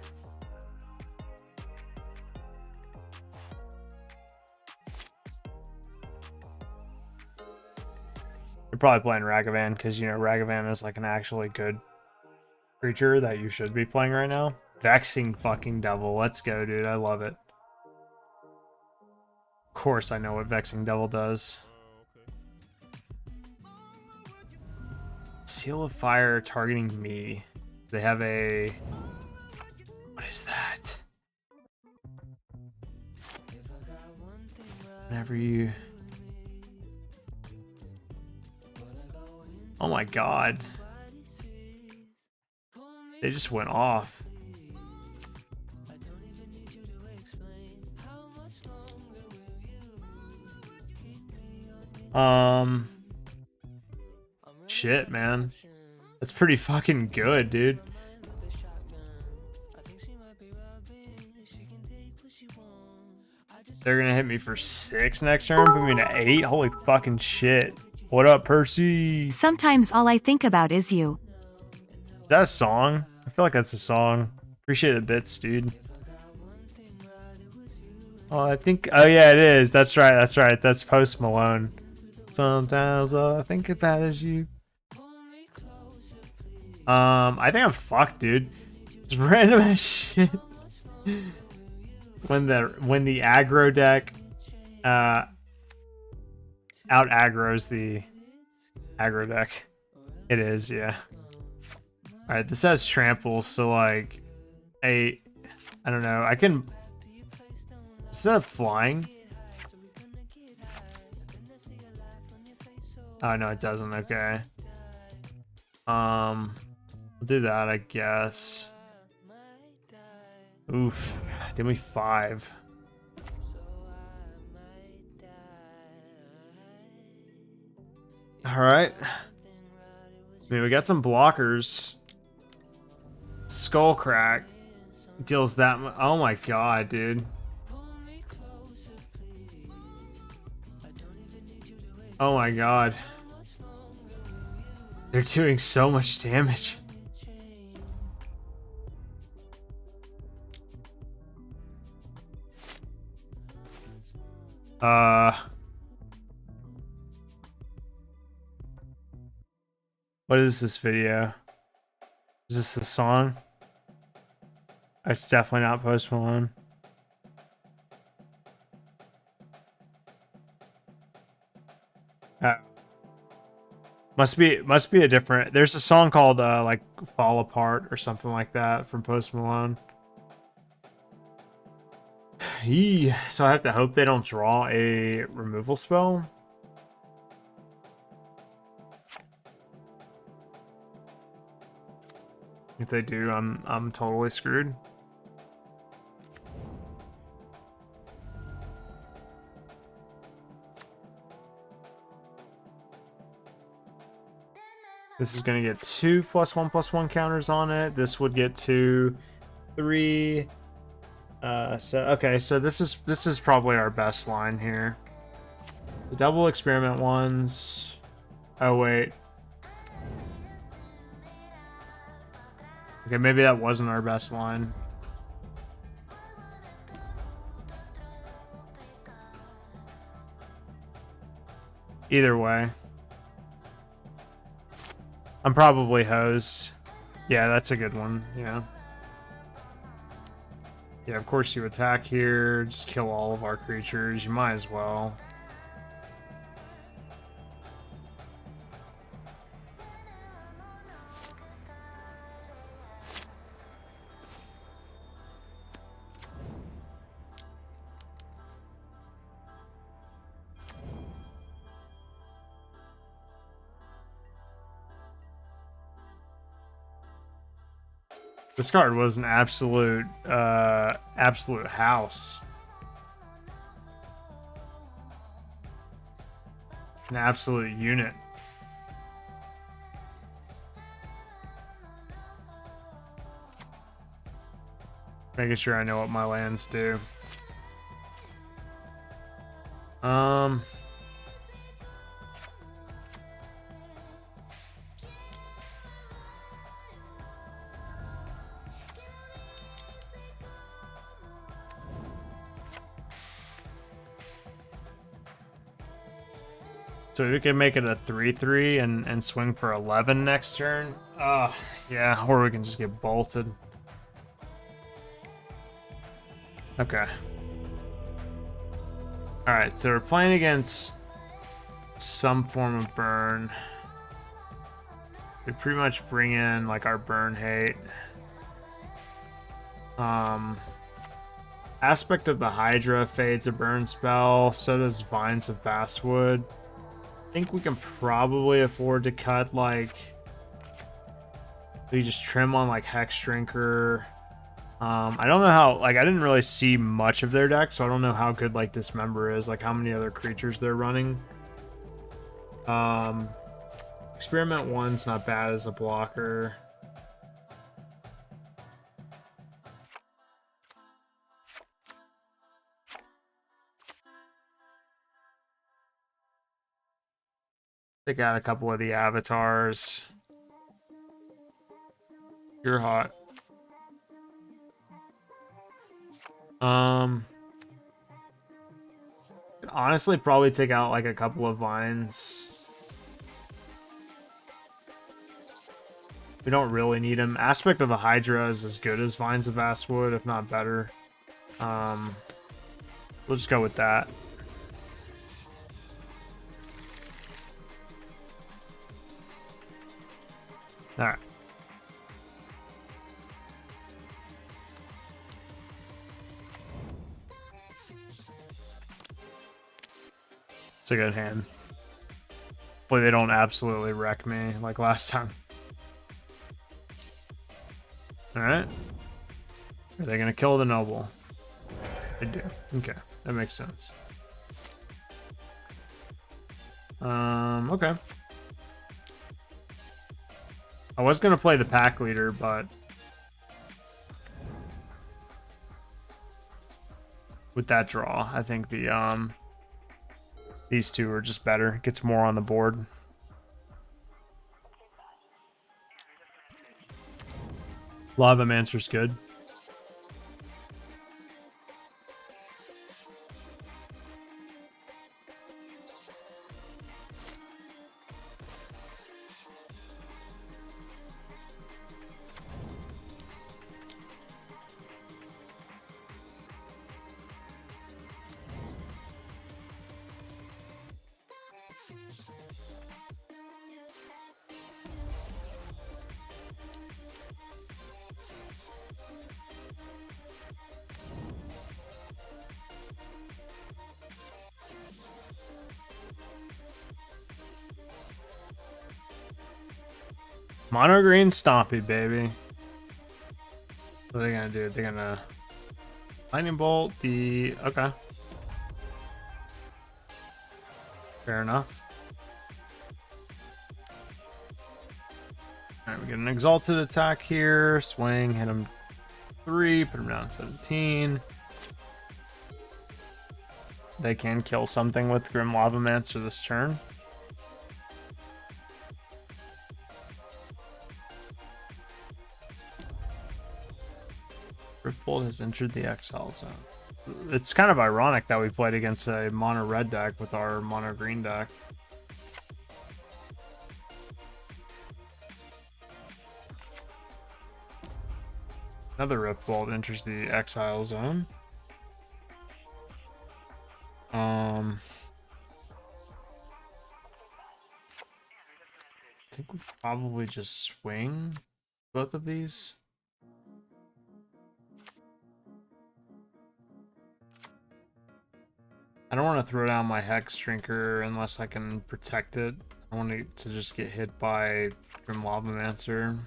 You're probably playing Ragavan because, you know, Ragavan is like an actually good creature that you should be playing right now. Vexing fucking Devil. Let's go, dude. I love it. Of course I know what Vexing Devil does. Seal of Fire targeting me. They have a... What is that? Whenever you... Oh my god. They just went off. Shit, man. That's pretty fucking good, dude. They're gonna hit me for 6 next turn, put me to 8. Holy fucking shit. What up, Percy? Sometimes all I think about is you. Is that a song? I feel like that's a song. Appreciate the bits, dude. Oh, I think... Oh, yeah, it is. That's right, that's right. That's Post Malone. Sometimes all I think about is you. I think I'm fucked, dude. It's random as shit. When the aggro deck out aggro's the aggro deck. It is, yeah. Alright, this has trample, so like I don't know, I can, instead of flying. Oh no, it doesn't, okay. We'll do that, I guess. Oof. Give me 5. Alright. I mean, we got some blockers. Skull crack deals that much. Oh my god, dude. Oh my god. They're doing so much damage. What is this video? Is this the song? It's definitely not Post Malone. Must be a different. There's a song called like Fall Apart or something like that from Post Malone. So I have to hope they don't draw a removal spell. If they do, I'm totally screwed. This is gonna get 2 +1/+1 counters on it. This would get 2, 3. So this is probably our best line here. The double experiment ones. Oh wait. Okay, maybe that wasn't our best line. Either way. I'm probably hosed. Yeah, that's a good one. Yeah. Yeah, of course you attack here. Just kill all of our creatures. You might as well. This card was an absolute house. An absolute unit. Making sure I know what my lands do. So we can make it a 3/3 and swing for 11 next turn. Yeah, or we can just get bolted. Okay. Alright, so we're playing against some form of burn. We pretty much bring in like our burn hate. Aspect of the Hydra fades a burn spell, so does Vines of Basswood. I think we can probably afford to cut like we just trim on like Hex Drinker. I don't know how, like, I didn't really see much of their deck, so I don't know how good like Dismember is, like how many other creatures they're running. Experiment 1's not bad as a blocker. They got a couple of the avatars. You're hot. Honestly, probably take out like a couple of Vines. We don't really need them. Aspect of the Hydra is as good as Vines of Basswood, if not better. We'll just go with that. Alright. It's a good hand. Boy, they don't absolutely wreck me like last time. Alright. Are they gonna kill the noble? They do. Okay, that makes sense. Okay. I was gonna play the pack leader, but with that draw, I think the these two are just better. Gets more on the board. Lava Mancer's good. Mono green Stompy, baby. What are they gonna do? They're gonna lightning bolt the... Okay. Fair enough. Alright, we get an exalted attack here. Swing, hit him 3, put him down 17. They can kill something with Grim Lavamancer this turn. Riftbolt has entered the exile zone. It's kind of ironic that we played against a mono red deck with our mono green deck. Another Riftbolt enters the exile zone. I think we probably just swing both of these. I don't want to throw down my Hex Drinker unless I can protect it. I want it to just get hit by Grim Lavamancer.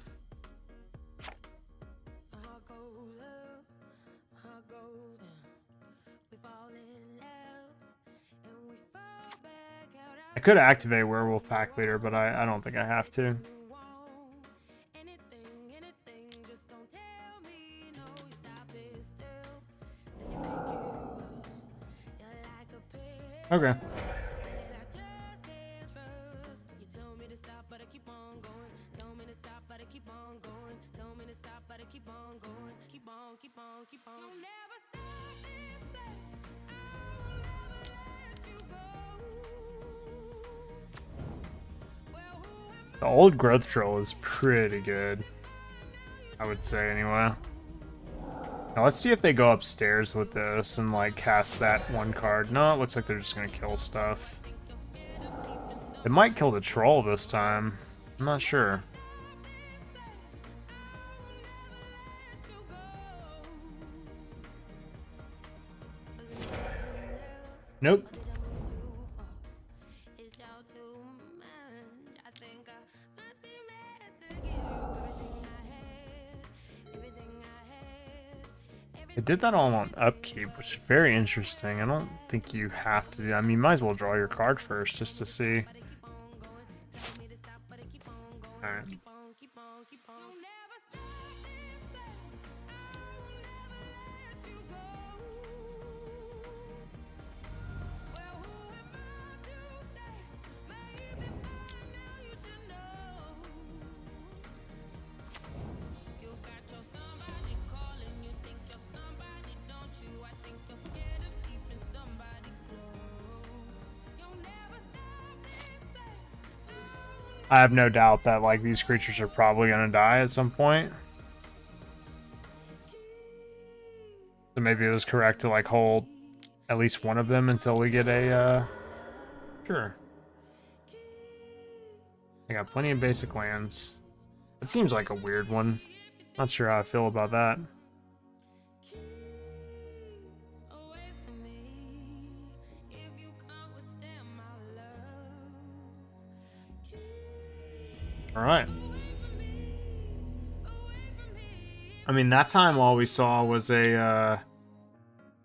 I could activate Werewolf Pack Leader, but I don't think I have to. Okay. The old growth troll is pretty good, I would say anyway. Now let's see if they go upstairs with this and like cast that one card. No, it looks like they're just gonna kill stuff. They might kill the troll this time. I'm not sure. Nope. They did that all on upkeep, which is very interesting. I don't think you have to do that. I mean, you might as well draw your card first just to see. Alright. I have no doubt that like these creatures are probably gonna die at some point. So maybe it was correct to like hold at least one of them until we get a sure. I got plenty of basic lands. It seems like a weird one. Not sure how I feel about that. All right. I mean, that time all we saw was a,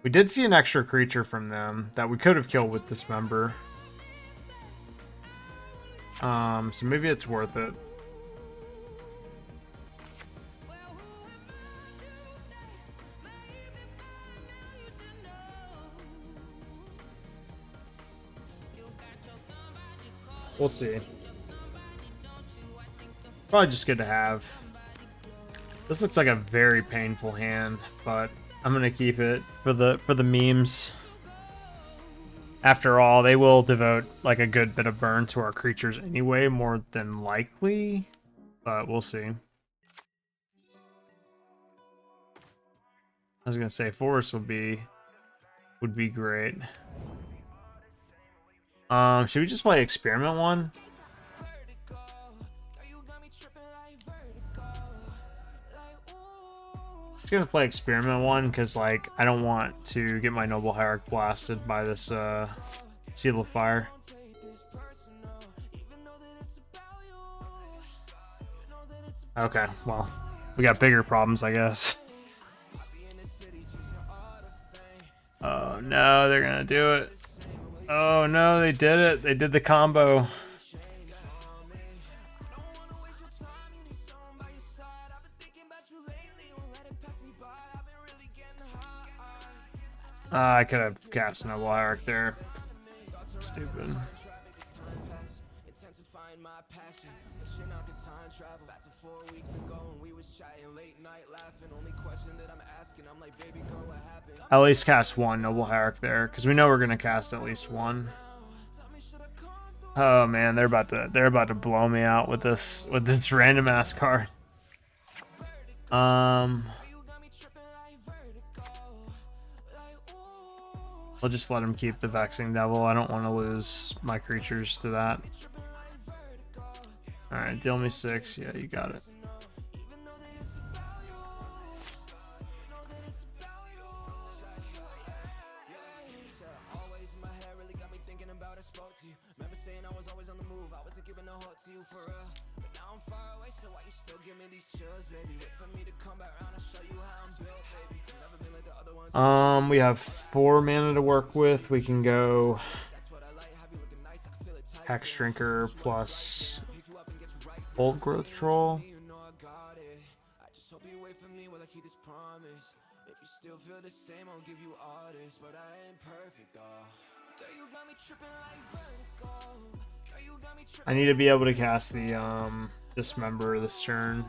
we did see an extra creature from them that we could have killed with Dismember. So maybe it's worth it. We'll see. Probably just good to have. This looks like a very painful hand, but I'm gonna keep it for the memes. After all, they will devote like a good bit of burn to our creatures anyway, more than likely. But we'll see. I was gonna say forest would be great. Should we just play experiment one? Just gonna play experiment one because like I don't want to get my noble hierarch blasted by this seal of fire. Okay, well, we got bigger problems, I guess. Oh no, they're gonna do it. Oh no, they did it. They did the combo. I could have cast Noble Hierarch there. Stupid. At least cast one Noble Hierarch there, because we know we're gonna cast at least one. Oh man, they're about to blow me out with this random ass card. We'll just let him keep the Vexing Devil. I don't want to lose my creatures to that. Alright, deal me 6. Yeah, you got it. We have 4 mana to work with. We can go Hex Drinker plus Old Growth Troll. I need to be able to cast the Dismember this turn.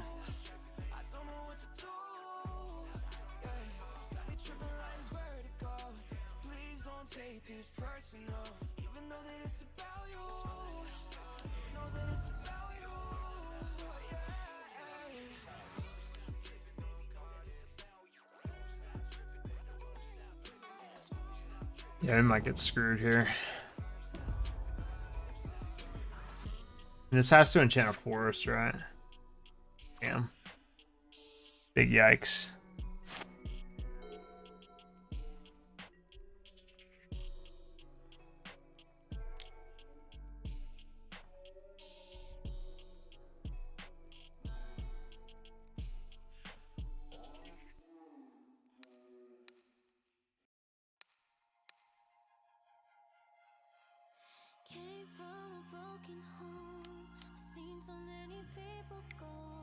Yeah, we might get screwed here. And this has to enchant a forest, right? Damn. Big yikes.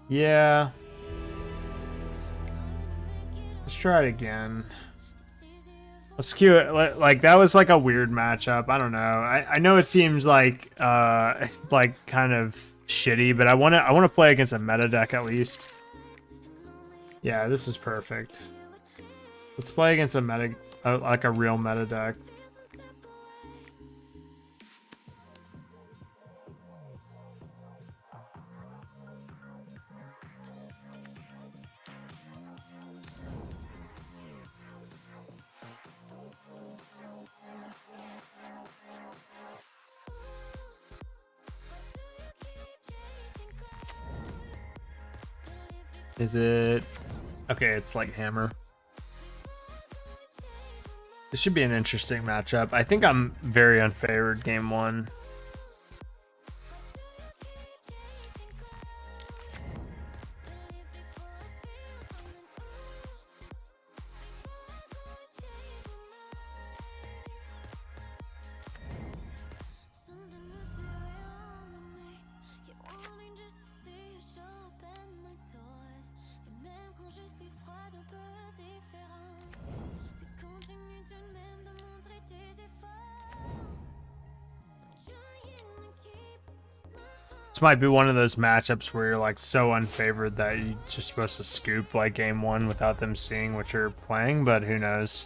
Yeah. Let's try it again. Let's cue it. Like that was like a weird matchup. I don't know. I know it seems like kind of shitty, but I wanna play against a meta deck at least. Yeah, this is perfect. Let's play against a meta, like a real meta deck. Is it... Okay, it's like Hammer. This should be an interesting matchup. I think I'm very unfavored game 1. This might be one of those matchups where you're like so unfavored that you're just supposed to scoop like game one without them seeing what you're playing, but who knows.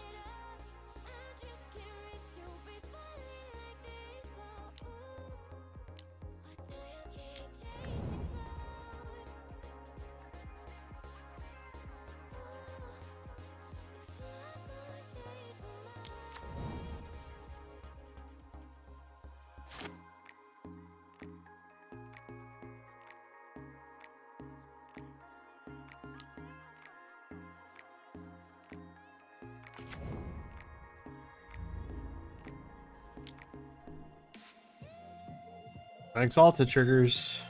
Exalted triggers.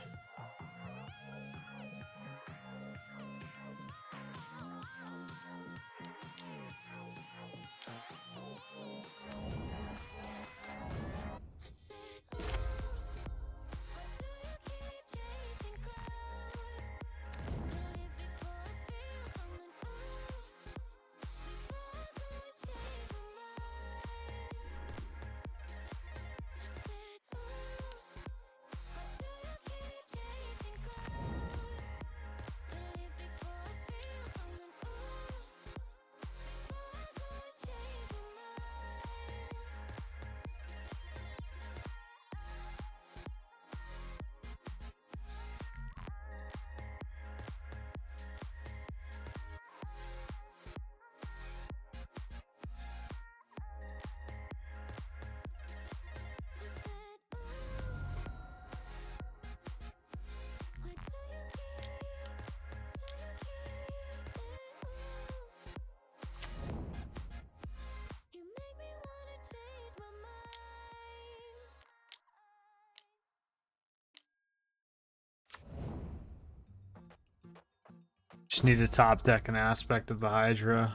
Just need a top deck and aspect of the Hydra.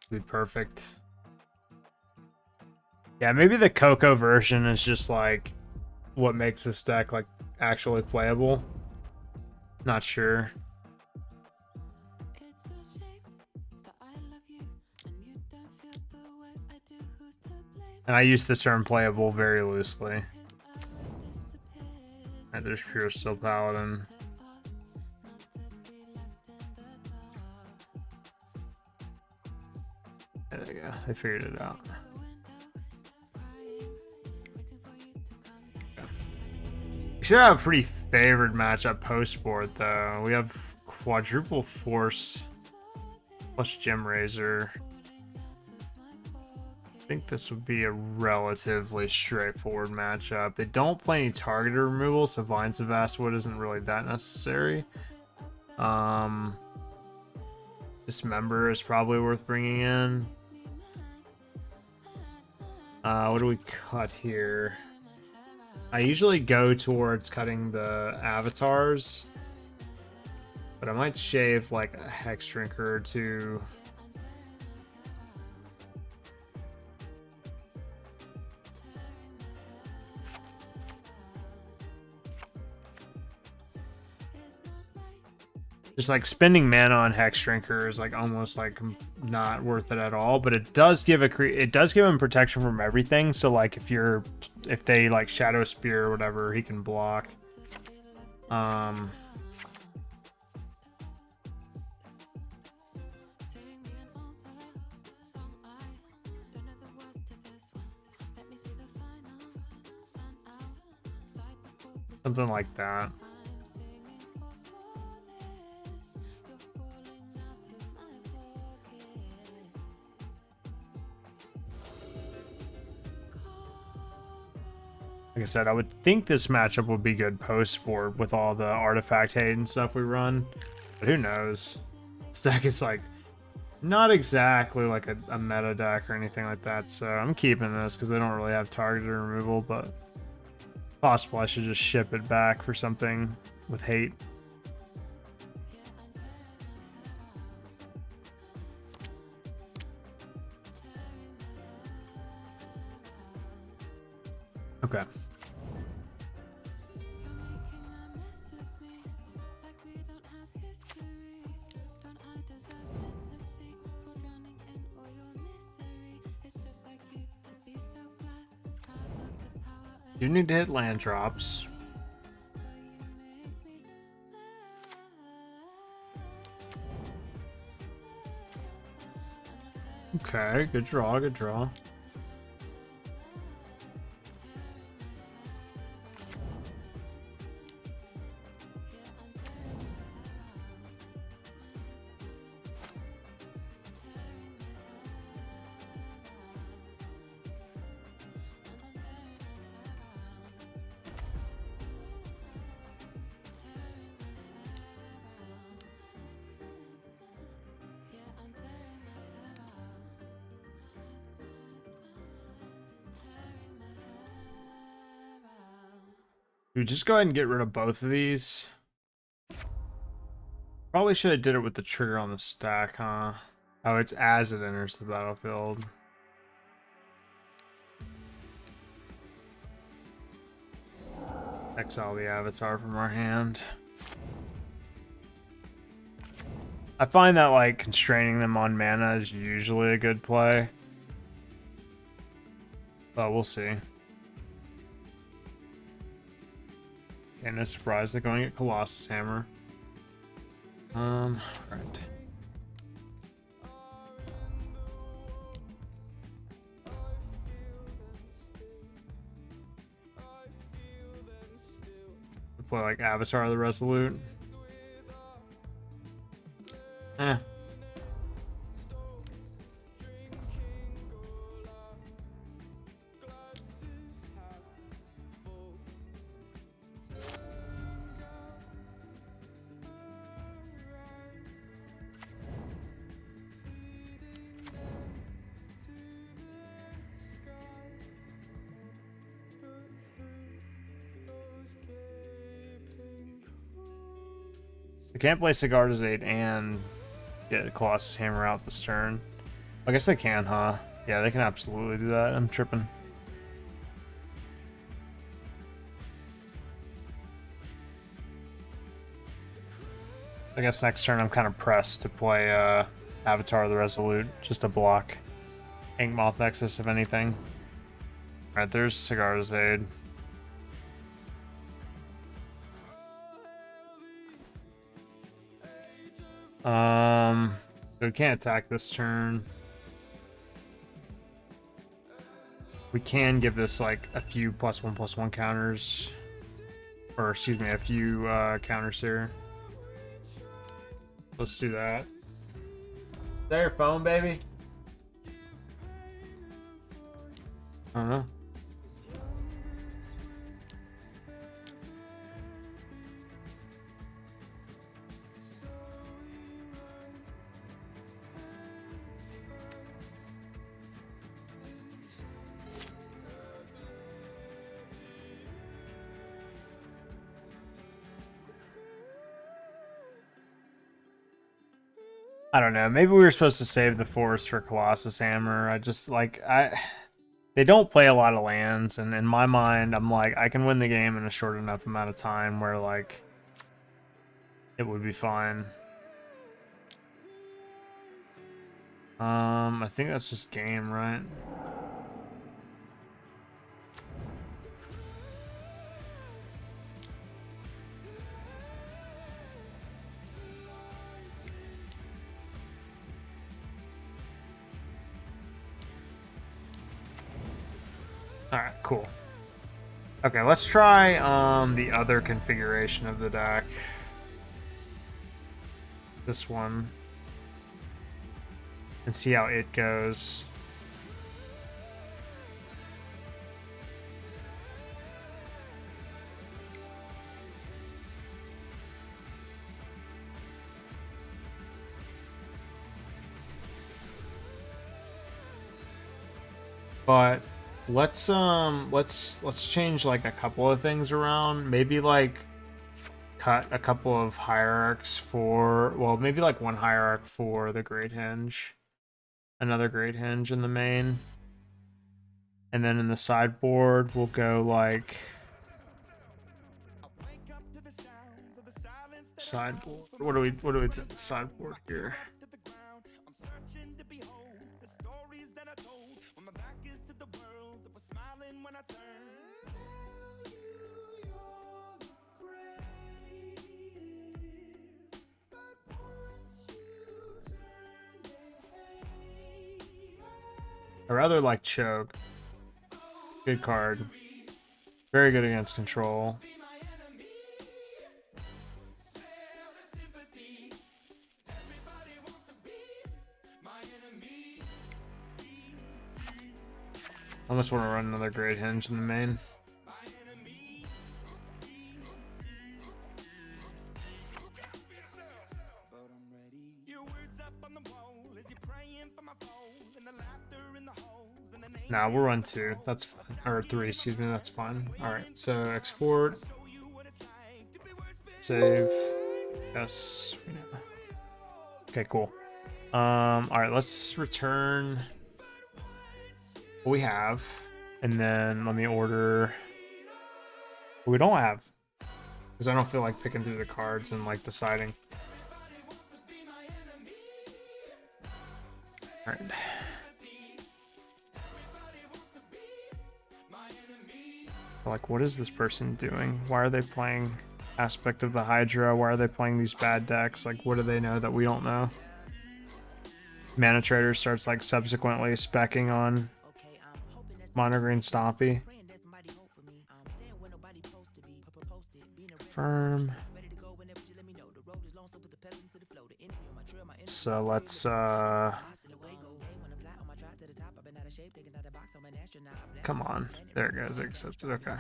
Be perfect. Yeah, maybe the Coco version is just like what makes this deck like actually playable. Not sure. And I use the term playable very loosely. And there's Pure Steel Paladin. There they go. They figured it out. We should have a pretty favored matchup post board though. We have Quadruple Force plus Gem Razor. I think this would be a relatively straightforward matchup. They don't play any targeted removal, so Vines of Vastwood isn't really that necessary. Dismember is probably worth bringing in. What do we cut here? I usually go towards cutting the avatars, but I might shave like a Hex Drinker or two. Just like spending mana on Hex Drinker is like almost like not worth it at all, but it does give him protection from everything. So like if they like Shadow Spear or whatever, he can block. Something like that. Like I said, I would think this matchup would be good post board with all the artifact hate and stuff we run, but who knows? This deck is like not exactly like a meta deck or anything like that, so I'm keeping this because they don't really have targeted removal, but possible I should just ship it back for something with hate. Okay. You need to hit land drops. Okay, good draw, good draw. Dude, just go ahead and get rid of both of these. Probably should have did it with the trigger on the stack, huh? Oh, it's as it enters the battlefield. Exile the avatar from our hand. I find that like constraining them on mana is usually a good play. But we'll see. Okay, no surprise they're going to get Colossus Hammer. Right. Play like Avatar the Resolute. Eh. I can't play Sigarda's 8 and get a Colossus Hammer out the stern. I guess they can, huh? Yeah, they can absolutely do that. I'm tripping. I guess next turn I'm kind of pressed to play Avatar the Resolute, just to block Inkmoth Nexus, if anything. Alright, there's Sigarda's Aid. So we can't attack this turn. We can give this like a few +1/+1 counters. Or excuse me, a few counters here. Let's do that. Is that your phone, baby? I don't know. I don't know. Maybe we were supposed to save the forest for Colossus Hammer. I just like they don't play a lot of lands, and in my mind, I'm like I can win the game in a short enough amount of time where like it would be fine. I think that's just game, right? Alright, cool. Okay, let's try the other configuration of the deck. This one. And see how it goes. But let's change like a couple of things around. Maybe like cut a couple of hierarchs for, well, maybe like one hierarch for the Great Henge. Another Great Henge in the main. And then in the sideboard we'll go like sideboard. What do we do in the sideboard here? I rather like choke. Good card. Very good against control. I almost want to run another Great Hinge in the main. Nah, we'll run 2. That's fine. Or 3, excuse me. That's fine. Alright, so export. Save. Yes. Okay, cool. Alright, let's return what we have. And then let me order what we don't have. Because I don't feel like picking through the cards and like deciding. Alright. Like, what is this person doing? Why are they playing Aspect of the Hydra? Why are they playing these bad decks? Like, what do they know that we don't know? Mana Trader starts like subsequently specking on Mono Green Stompy. Confirm. So let's come on. There it goes. Accepted. Okay. All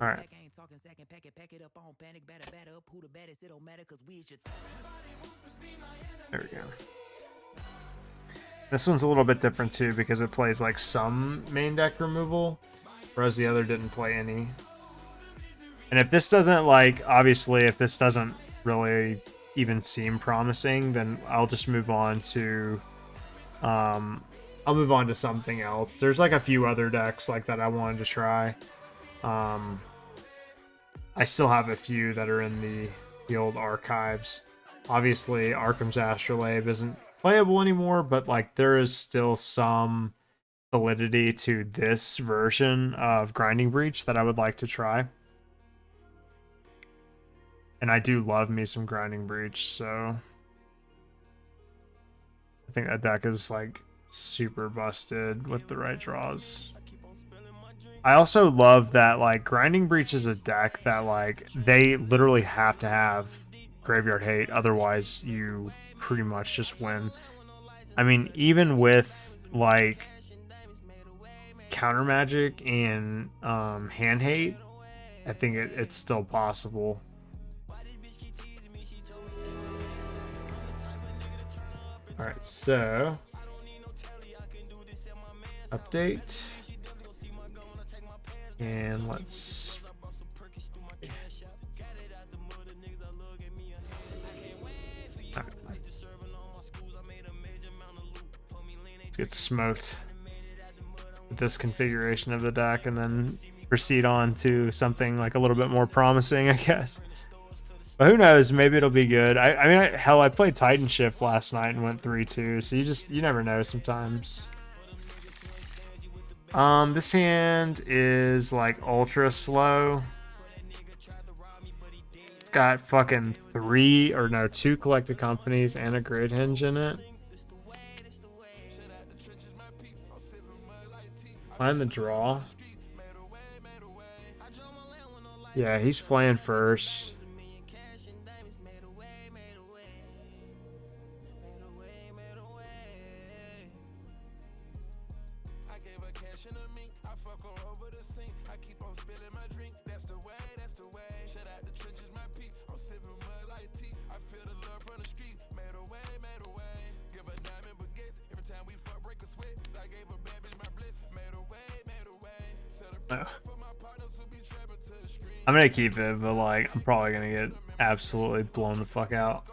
right. There we go. This one's a little bit different too because it plays like some main deck removal, whereas the other didn't play any. And if this doesn't like, obviously, if this doesn't really even seem promising, then I'll just move on to, I'll move on to something else. There's like a few other decks like that I wanted to try. I still have a few that are in the old archives. Obviously, Arkham's Astrolabe isn't playable anymore, but like there is still some validity to this version of Grinding Breach that I would like to try. And I do love me some Grinding Breach, so I think that deck is like super busted with the right draws. I also love that like Grinding Breach is a deck that like they literally have to have Graveyard Hate, otherwise you pretty much just win. I mean, even with like Counter Magic and Hand Hate, I think it's still possible. Alright, so update. And let's get smoked with this configuration of the deck and then proceed on to something like a little bit more promising, I guess. But who knows, maybe it'll be good. I mean, hell, I played Titan Shift last night and went 3-2, so you never know sometimes. This hand is like ultra slow. It's got fucking 2 Collected Companies and a Great Hinge in it. Find the draw. Yeah, he's playing first. I'm gonna keep it, but like I'm probably gonna get absolutely blown the fuck out.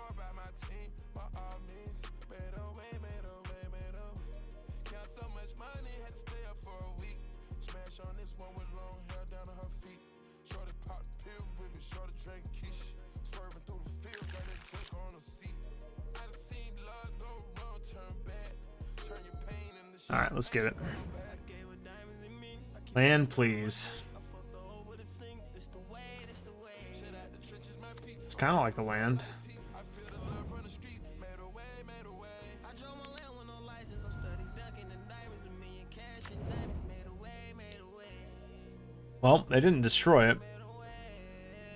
All right, let's get it. Land, please. It's kind of like a land. Well, they didn't destroy it.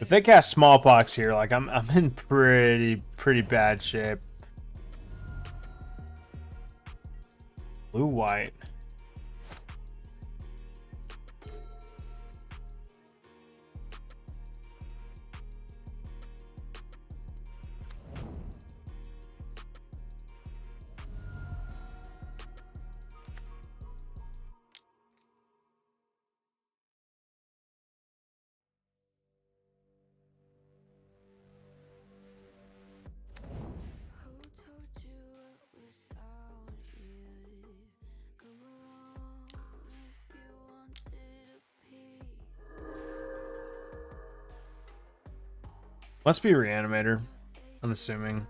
If they cast smallpox here, like I'm in pretty bad shape. Blue white. Must be a reanimator, I'm assuming.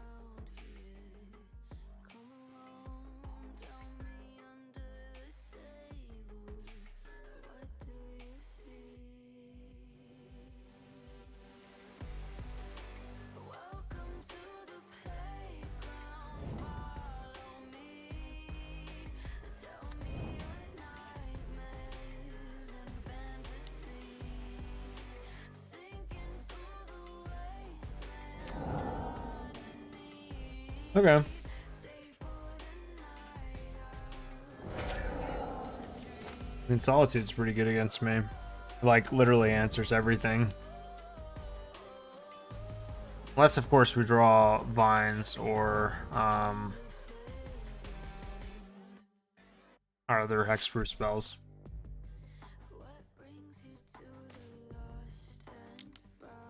Okay. I mean, Solitude's pretty good against me. Like, literally answers everything. Unless, of course, we draw Vines or our other Hexproof spells.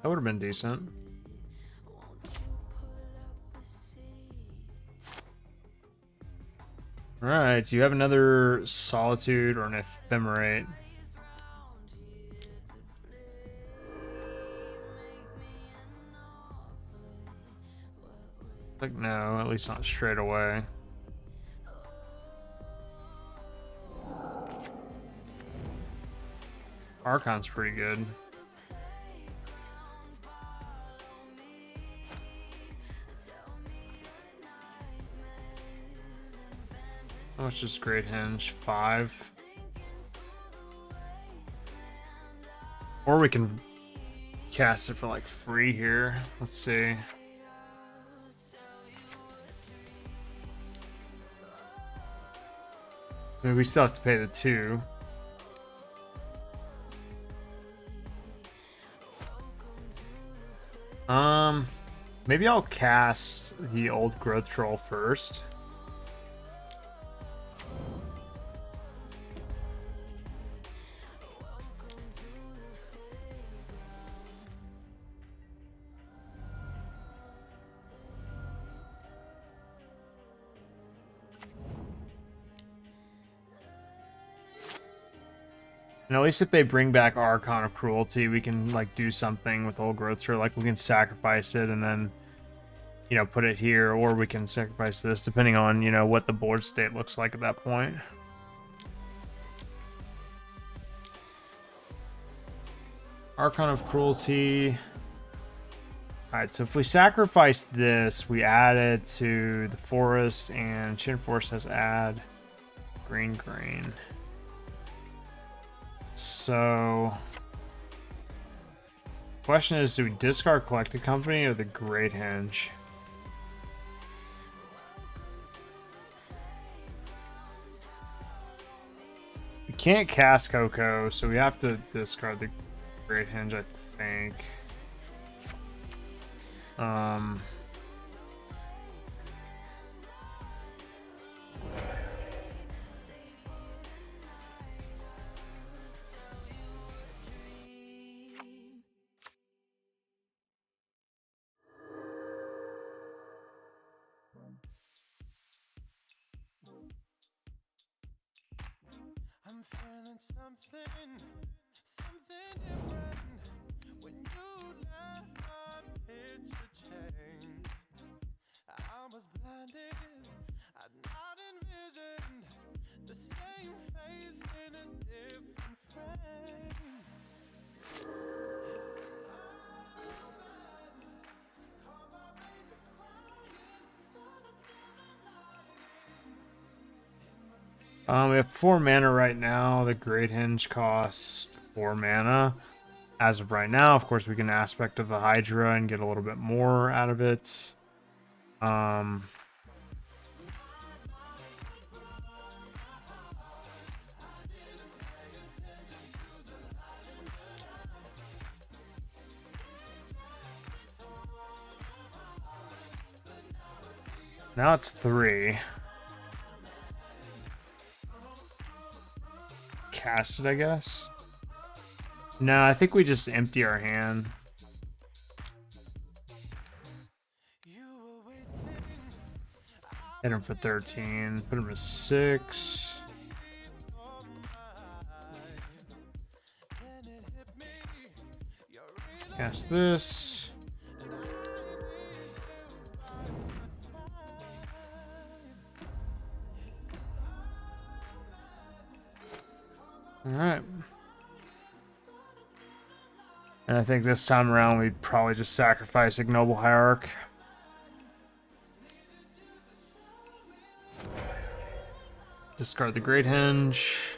That would have been decent. Alright, so you have another Solitude or an Ephemerate. Like, no, at least not straight away. Archon's pretty good. How much is Great Hinge? 5. Or we can cast it for like free here. Let's see. I mean, we still have to pay the 2. Maybe I'll cast the Old Growth Troll first. And at least if they bring back Archon of Cruelty, we can like do something with Old Growth Troll. Like we can sacrifice it and then, you know, put it here, or we can sacrifice this, depending on, you know, what the board state looks like at that point. Archon of Cruelty. Alright, so if we sacrifice this, we add it to the forest, and Chin Forest has add green. So, question is, do we discard Collected Company or the Great Hinge? We can't cast Coco, so we have to discard the Great Hinge, I think. I'm feeling something different. When you left, my picture changed. I was blinded, I'd not envisioned the same face in a different frame. We have 4 mana right now. The Great Hinge costs 4 mana as of right now. Of course, we can aspect of the Hydra and get a little bit more out of it. Now it's 3. Cast it, I guess. No, I think we just empty our hand. Hit him for 13. Put him to 6. Cast this. Alright. And I think this time around we'd probably just sacrifice Ignoble Hierarch. Discard the Great Henge.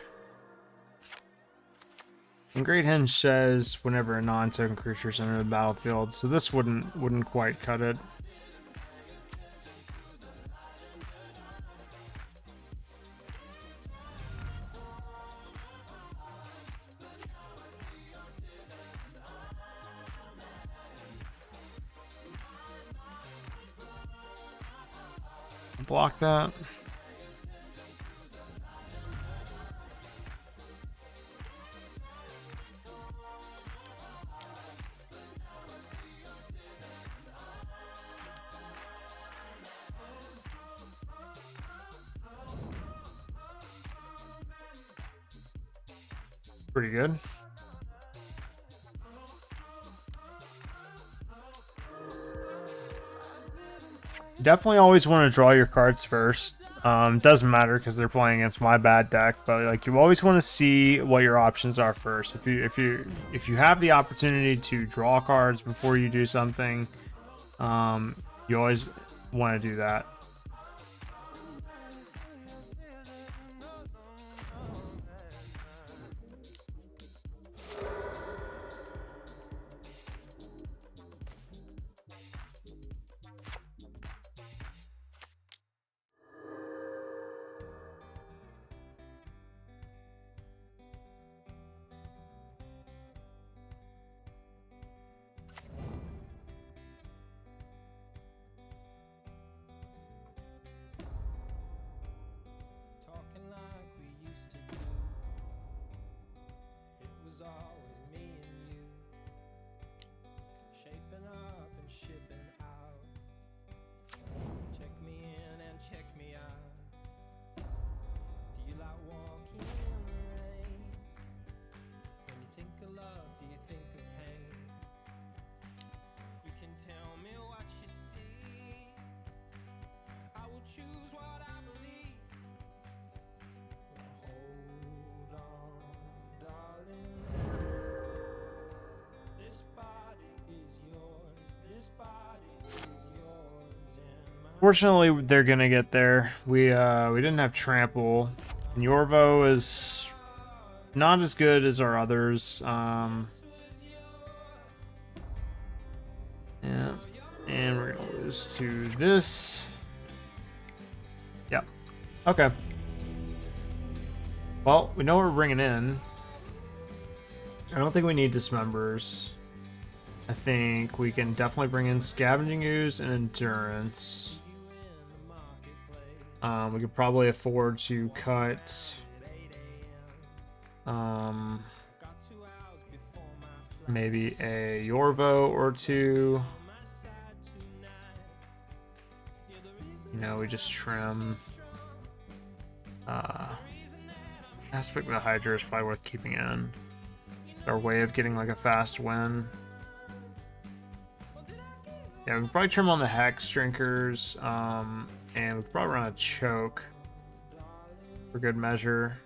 And Great Henge says whenever a non-token creature is entered the battlefield, so this wouldn't quite cut it. Block that. Pretty good. Definitely always want to draw your cards first. Doesn't matter because they're playing against my bad deck, but like you always want to see what your options are first. If you have the opportunity to draw cards before you do something, you always want to do that. Fortunately, they're gonna get there. We didn't have trample. And Yorvo is not as good as our others. Yeah, and we're gonna lose to this. Yep. Okay. Well, we know what we're bringing in. I don't think we need dismembers. I think we can definitely bring in Scavenging Ooze and Endurance. We could probably afford to cut maybe a Yorvo or two. You know, we just trim. Aspect of the Hydra is probably worth keeping in. Our way of getting like a fast win. Yeah, we could probably trim on the Hex Drinkers, and we could probably run a Choke for good measure.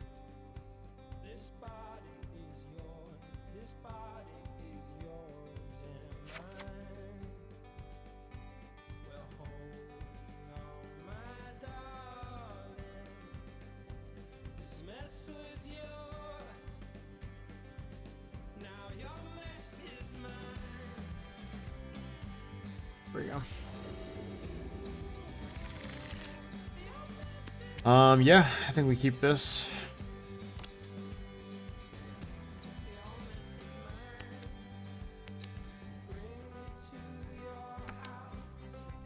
go. Yeah, I think we keep this.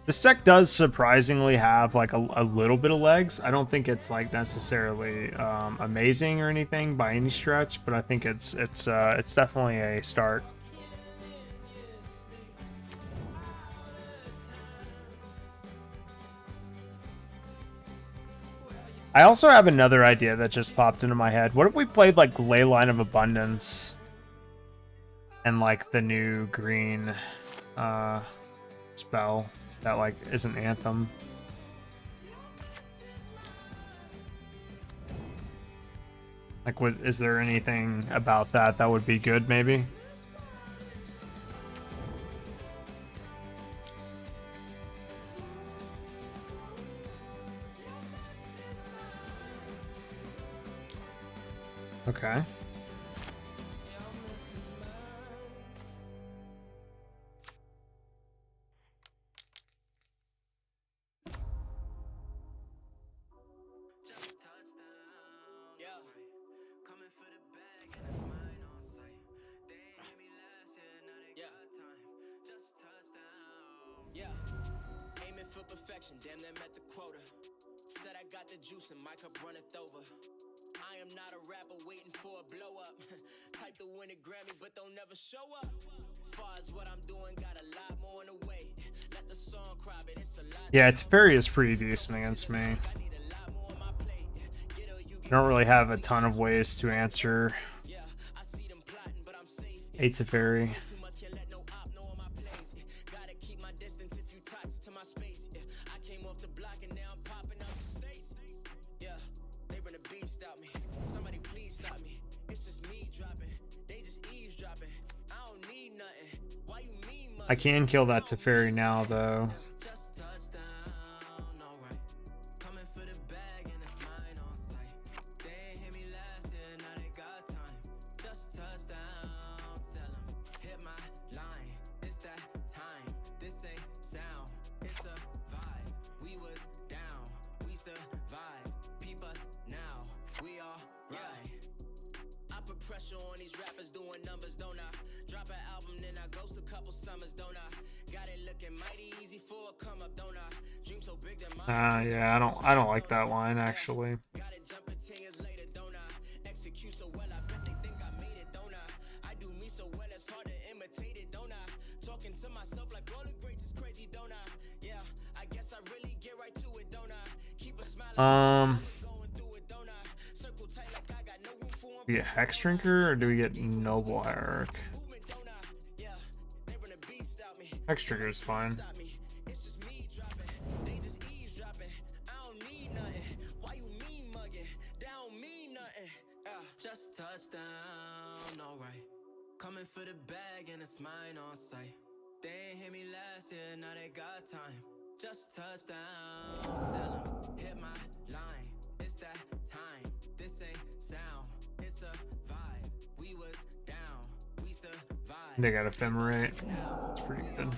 This deck does surprisingly have like a little bit of legs. I don't think it's like necessarily amazing or anything by any stretch, but I think it's definitely a start. I also have another idea that just popped into my head. What if we played like Leyline of Abundance and like the new green spell that like is an Anthem? Like, what is there anything about that would be good? Maybe. Okay. For perfection, damn them at the quota. Said I got the juice and my cup runneth over. I am not a rapper waiting for a blow up. Type to win a Grammy, but don't never show up. Far as what I'm doing, got a lot more in the way. Let the song cry, but it's a lot. Yeah, Teferi is pretty decent against me. I don't really have a ton of ways to answer a Teferi. I can kill that Teferi now, though. Pressure on these rappers doing numbers, don't I? Drop an album, then I ghost a couple summers, don't I? Got it looking mighty easy for a come up, don't I? Dream so big that Yeah, I don't like that line actually. Got it jumping 10 years later, don't I? Execute so well, I bet they think I made it, don't I? I do me so well, it's hard to imitate it, don't I? Talking to myself like all the greats is crazy, don't I? Yeah, I guess I really get right to it, don't I? Keep a smile. We get Hex Drinker or do we get Noble Hierarch? Hex Drinker is fine. Just touchdown, alright. Coming for the bag and it's mine on sight. They ain't hit me last year, now they got time. Just touchdown, tell them, hit my line. It's that time, this ain't sound. It's a vibe. We was down. We survived. They got Ephemerate. It's pretty good.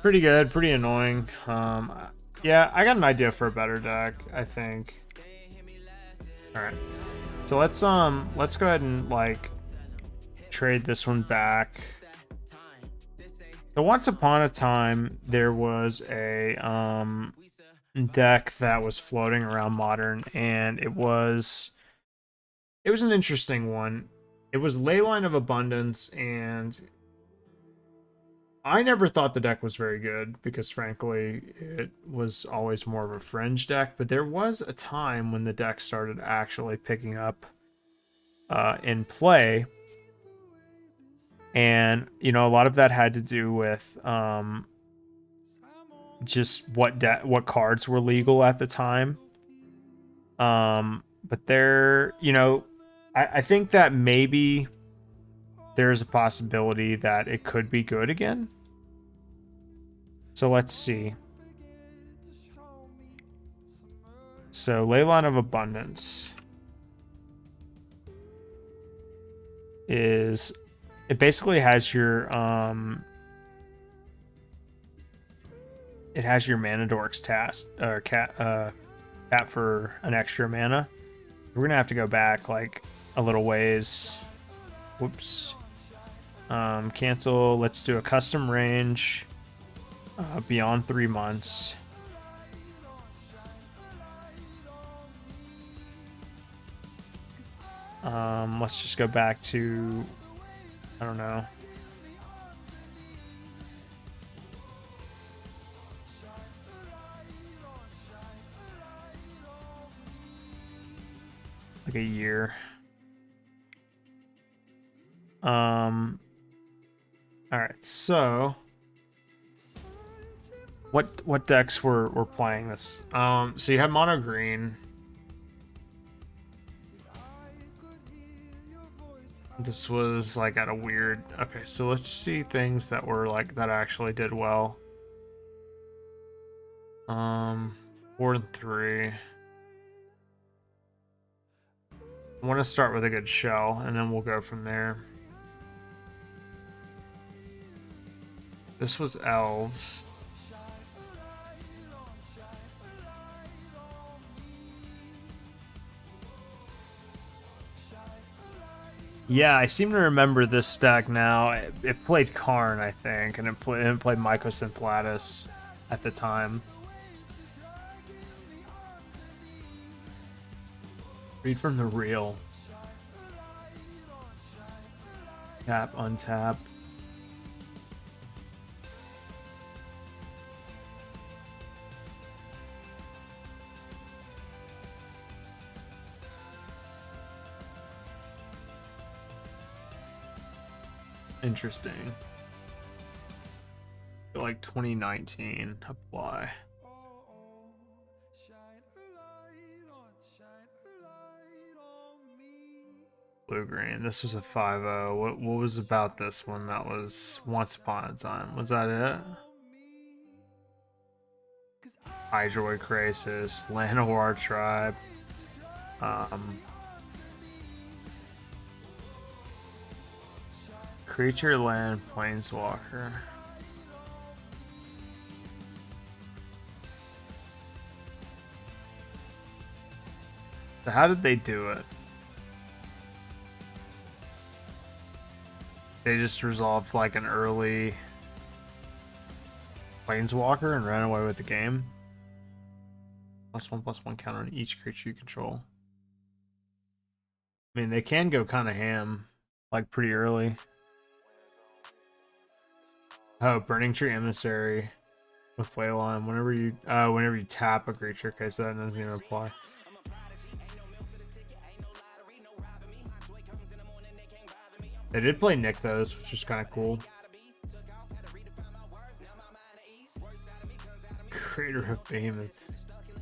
Pretty good. Pretty annoying. Yeah, I got an idea for a better deck, I think. Alright. So let's go ahead and like trade this one back. So once upon a time there was a deck that was floating around Modern, and it was an interesting one. It was Leyline of Abundance, and I never thought the deck was very good because, frankly, it was always more of a fringe deck. But there was a time when the deck started actually picking up in play. And, you know, a lot of that had to do with just what cards were legal at the time. But there, you know, I think that maybe there's a possibility that it could be good again. So let's see. So Leyline of Abundance it basically has your it has your mana dorks task or tap for an extra mana. We're gonna have to go back like a little ways. Whoops. Cancel. Let's do a custom range beyond 3 months. Let's just go back to, I don't know. Like a year. All right, so what decks were playing this? So you had mono green. This was like at a weird. Okay, so let's see things that were like that actually did well. 4 and 3. I want to start with a good shell, and then we'll go from there. This was elves. Yeah, I seem to remember this deck now. It played Karn, I think, and it played Mycos and Platus at the time. Read from the reel. Tap, untap. Interesting. Like 2019, apply. Blue green. This was a 5-0. What was about this one? That was Once Upon a Time. Was that it? Hydroid Crisis, Llanowar Tribe. Creature, land, planeswalker. So how did they do it? They just resolved like an early planeswalker and ran away with the game. +1/+1 counter on each creature you control. I mean, they can go kind of ham, like pretty early. Oh, Burning Tree Emissary with Leyline. Whenever you tap a creature, okay, so that doesn't even apply. They did play Nykthos, which is kind of cool. Crater of Behemoth.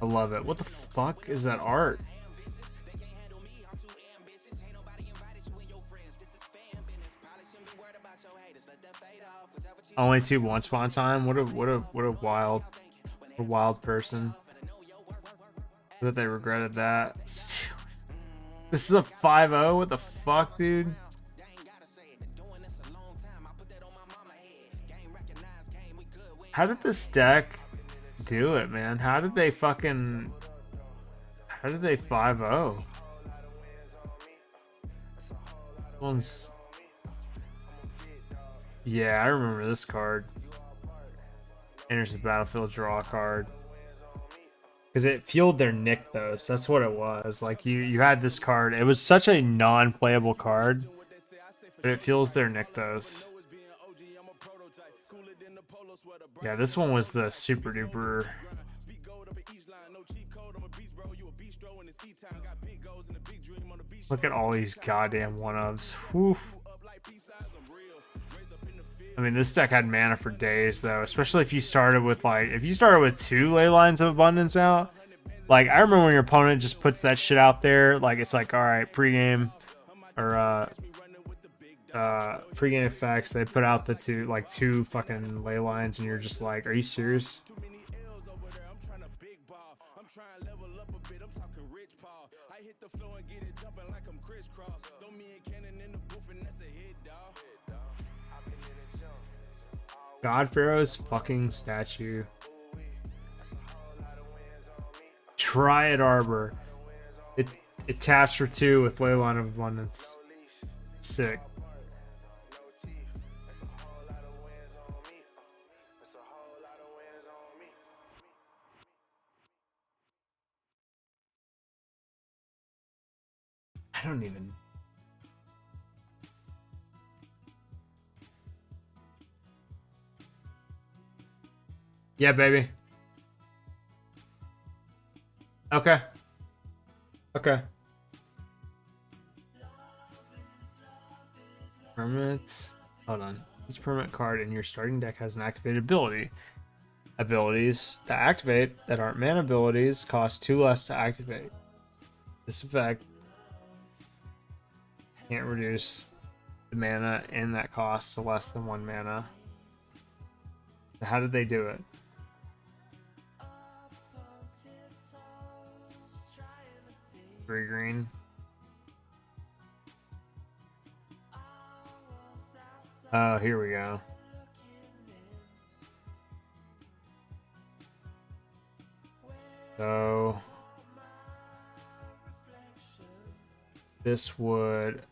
I love it. What the fuck is that art? Only 2 Once Upon a Time. What a wild person. I bet they regretted that. This is a 5-0. What the fuck, dude? How did this deck do it, man? How did they 5-0? Yeah, I remember this card. Enters the battlefield, draw a card. Because it fueled their Nykthos. That's what it was. Like, you had this card. It was such a non-playable card, but it fuels their Nykthos. Yeah, this one was the super duper. Look at all these goddamn one-ofs. Woof. I mean, this deck had mana for days, though. Especially if you started with 2 Leylines of Abundance out. Like, I remember when your opponent just puts that shit out there. Like, it's like, all right, pregame or pregame effects. They put out the 2 fucking Leylines, and you're just like, are you serious? God Pharaoh's fucking statue. Triad Arbor. It taps for 2 with Leyline of Abundance. Sick. I don't even. Yeah, baby. Okay. Okay. Permanents. Hold on. Each permanent card in your starting deck has an activated ability. Abilities to activate that aren't mana abilities cost 2 less to activate. This effect can't reduce the mana in that cost to less than 1 mana. So how did they do it? Three green. Oh, here we go. So this would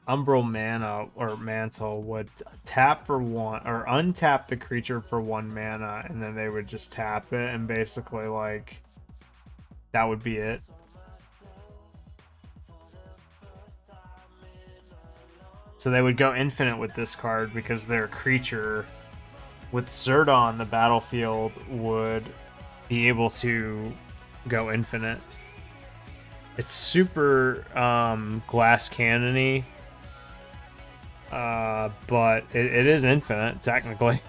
Umbral Mana or Mantle would tap for 1 or untap the creature for 1 mana, and then they would just tap it, and basically like that would be it. So they would go infinite with this card because their creature with Zerda on the battlefield would be able to go infinite. It's super glass cannon-y, but it is infinite technically.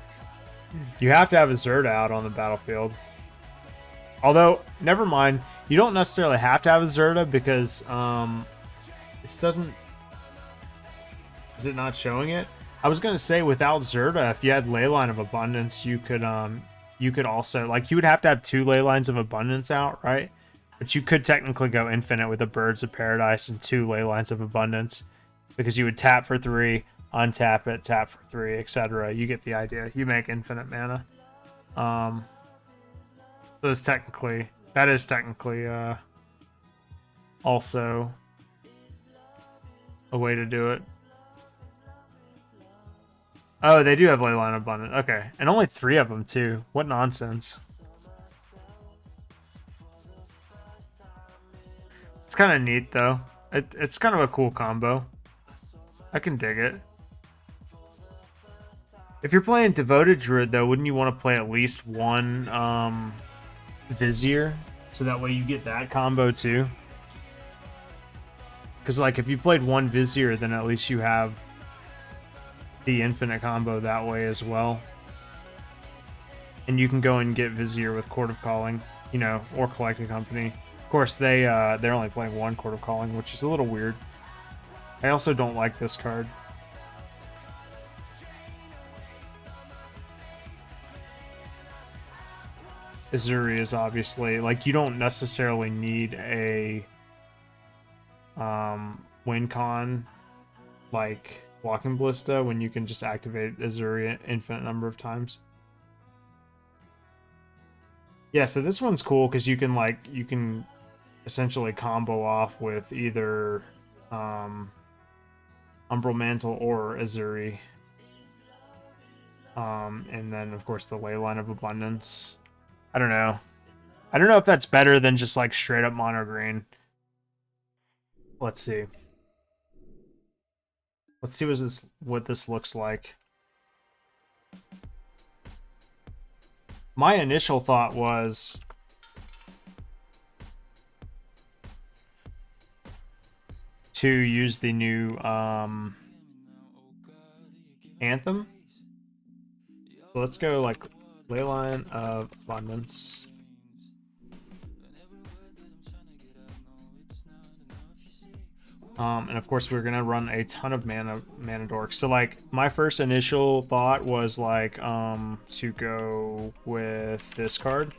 You have to have a Zerda out on the battlefield. Although, never mind, you don't necessarily have to have a Zerda because this doesn't. Is it not showing it? I was gonna say without Zerda, if you had Leyline of Abundance, you could also, like, you would have to have 2 Leylines of Abundance out, right? But you could technically go infinite with the Birds of Paradise and 2 Leylines of Abundance, because you would tap for 3, untap it, tap for 3, etc. You get the idea. You make infinite mana. So that is technically also a way to do it. Oh, they do have Leyline Abundant. Okay. And only 3 of them, too. What nonsense. It's kind of neat, though. It's kind of a cool combo. I can dig it. If you're playing Devoted Druid, though, wouldn't you want to play at least 1 Vizier? So that way you get that combo, too. Because, like, if you played 1 Vizier, then at least you have the infinite combo that way as well. And you can go and get Vizier with Court of Calling, you know, or Collecting Company. Of course, they're only playing 1 Court of Calling, which is a little weird. I also don't like this card. Azuri is obviously, like, you don't necessarily need a win con like Walking Ballista when you can just activate Azuri an infinite number of times. Yeah, so this one's cool because you can essentially combo off with either Umbral Mantle or Azuri. And then of course the Leyline of Abundance. I don't know if that's better than just like straight up mono green. Let's see. Let's see what this looks like. My initial thought was to use the new Anthem. So let's go like Leyline of Abundance. And of course we're gonna run a ton of mana dorks. So like my first initial thought was like to go with this card.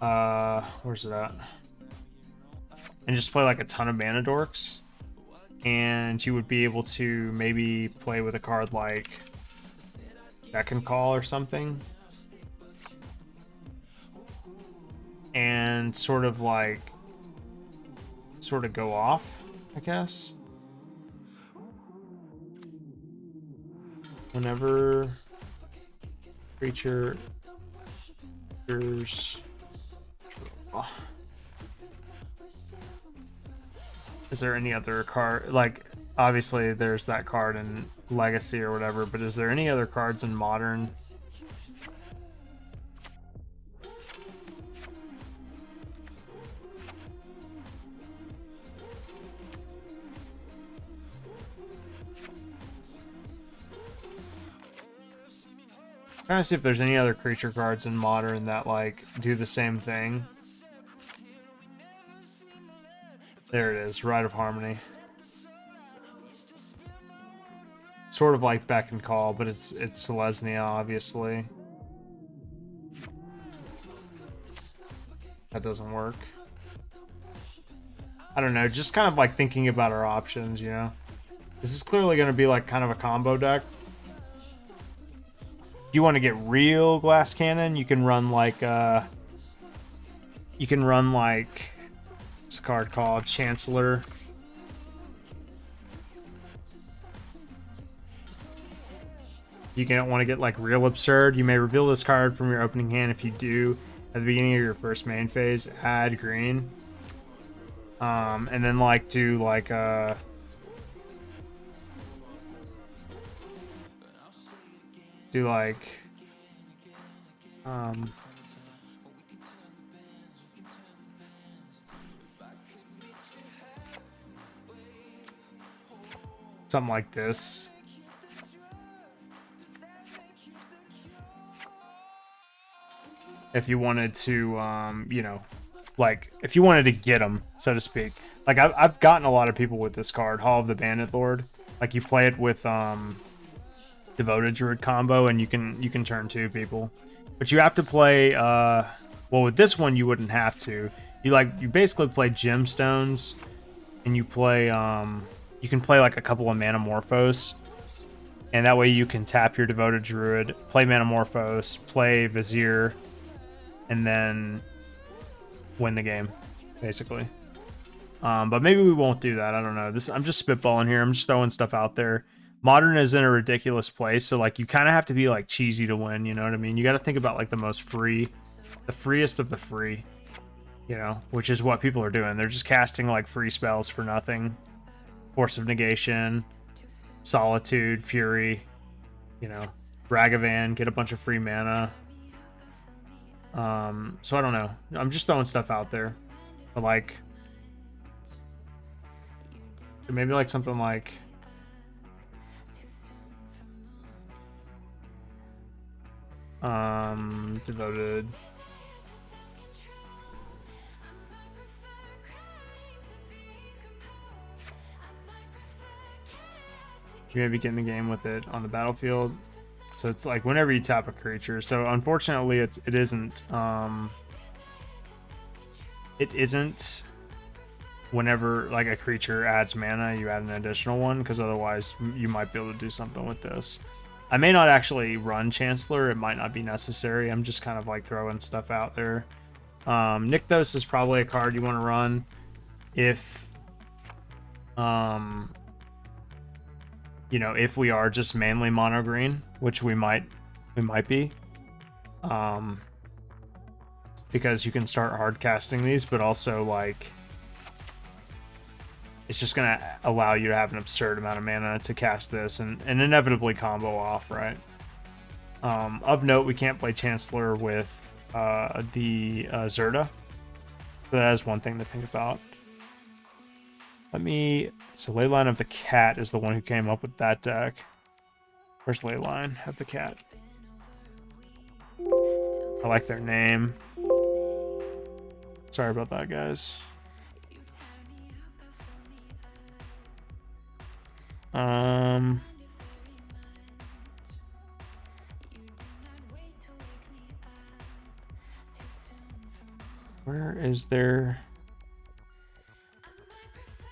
Where's it at? And just play like a ton of mana dorks. And you would be able to maybe play with a card like Beck and Call or something. and sort of go off, I guess. Whenever creature enters draw. Is there any other card? Like, obviously there's that card in Legacy or whatever, but is there any other cards in Modern? Trying to see if there's any other creature cards in Modern that like do the same thing. There it is, Rite of Harmony. Sort of like Beck and Call, but it's Selesnya, obviously. That doesn't work. I don't know, just kind of like thinking about our options, you know? This is clearly going to be like kind of a combo deck. If you want to get real glass cannon, you can run like what's the card called? Chancellor. You don't want to get like real absurd. You may reveal this card from your opening hand. If you do, at the beginning of your first main phase, add green. And then like do like something like this. If you wanted to, you know, like if you wanted to get them, so to speak. Like I've gotten a lot of people with this card, Hall of the Bandit Lord. Like you play it with Devoted Druid combo, and you can turn 2 people. But you have to play. Well, with this one you wouldn't have to. You basically play gemstones, and you play you can play like a couple of Manamorphose, and that way you can tap your Devoted Druid, play Manamorphose, play Vizier, and then win the game, basically. But maybe we won't do that. I don't know. I'm just spitballing here. I'm just throwing stuff out there. Modern is in a ridiculous place, so like you kind of have to be like cheesy to win. You know what I mean? You got to think about like the freest of the free. You know, which is what people are doing. They're just casting like free spells for nothing. Force of Negation, Solitude, Fury. You know, Ragavan, get a bunch of free mana. So I don't know. I'm just throwing stuff out there. But like maybe like something like Devoted. You may begin the game with it on the battlefield. So it's like whenever you tap a creature. So unfortunately it isn't whenever like a creature adds mana, you add an additional one, because otherwise you might be able to do something with this. I may not actually run Chancellor. It might not be necessary. I'm just kind of like throwing stuff out there. Nykthos is probably a card you want to run if you know, if we are just mainly mono green, which we might be, because you can start hard casting these, but also like it's just gonna allow you to have an absurd amount of mana to cast this and inevitably combo off, right? Of note, we can't play Chancellor with the Zerta. So that is one thing to think about. So Leyline of the Cat is the one who came up with that deck. Where's Leyline of the Cat? I like their name. Sorry about that, guys. Where is their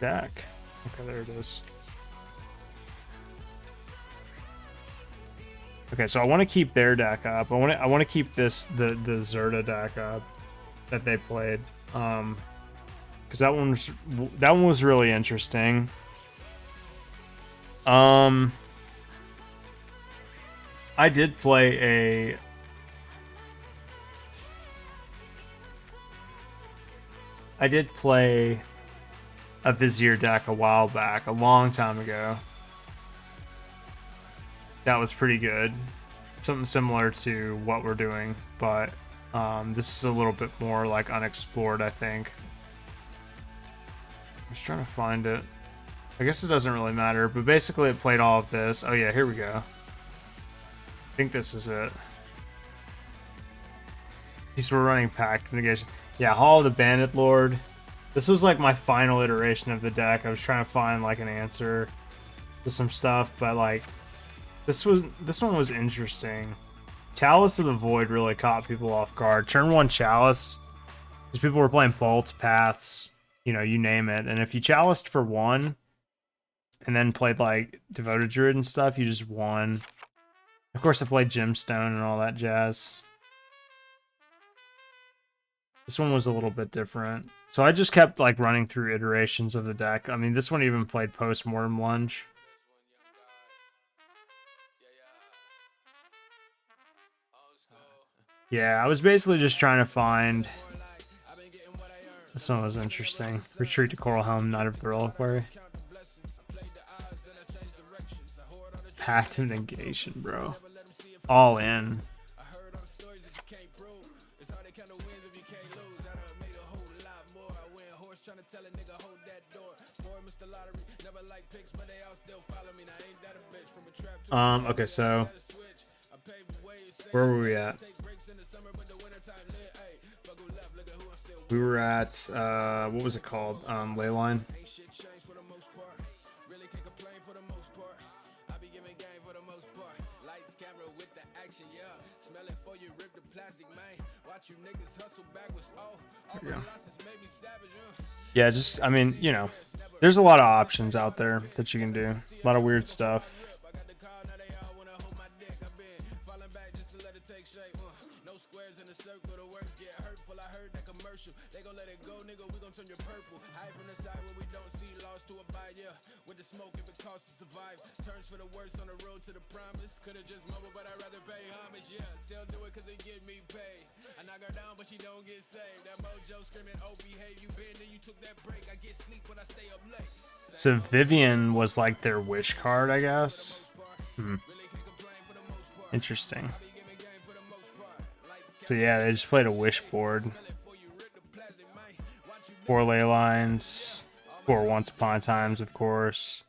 deck? Okay, there it is. Okay, so I want to keep their deck up. I want to keep the Zerta deck up. that they played. Because that one was really interesting. I did play a Vizier deck a while back, a long time ago. That was pretty good. Something similar to what we're doing, but this is a little bit more like unexplored, I think. I'm just trying to find it. I guess it doesn't really matter, but basically it played all of this. Oh yeah, here we go. I think this is it. These were running Pact Negation. Yeah, Hall of the Bandit Lord. This was like my final iteration of the deck. I was trying to find like an answer to some stuff, but like this one was interesting. Chalice of the Void really caught people off guard. Turn 1 Chalice, because people were playing Bolts, Paths, you know, you name it. And if you Chaliced for 1 and then played like Devoted Druid and stuff, you just won. Of course, I played Gemstone and all that jazz. This one was a little bit different. So I just kept like running through iterations of the deck. I mean, this one even played Postmortem Lunge. Yeah, I was basically just trying to find... This one was interesting. Retreat to Coral Helm, Knight of the Reliquary. Pact of Negation, bro. All in. Okay, so where were we at? We were at what was it called? Leyline. Yeah, just, I mean, you know, there's a lot of options out there that you can do. A lot of weird stuff. So Vivian was like their wish card, I guess. Interesting. So yeah, they just played a wish board. 4 ley lines, 4 Once Upon a Times, of course.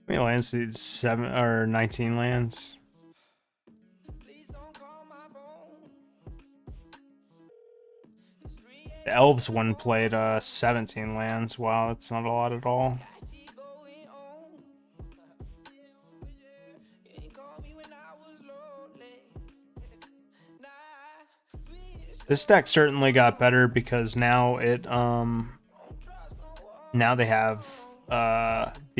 How many lands did 7 or 19 lands? The Elves one played 17 lands. Wow, that's not a lot at all. This deck certainly got better because now it now they have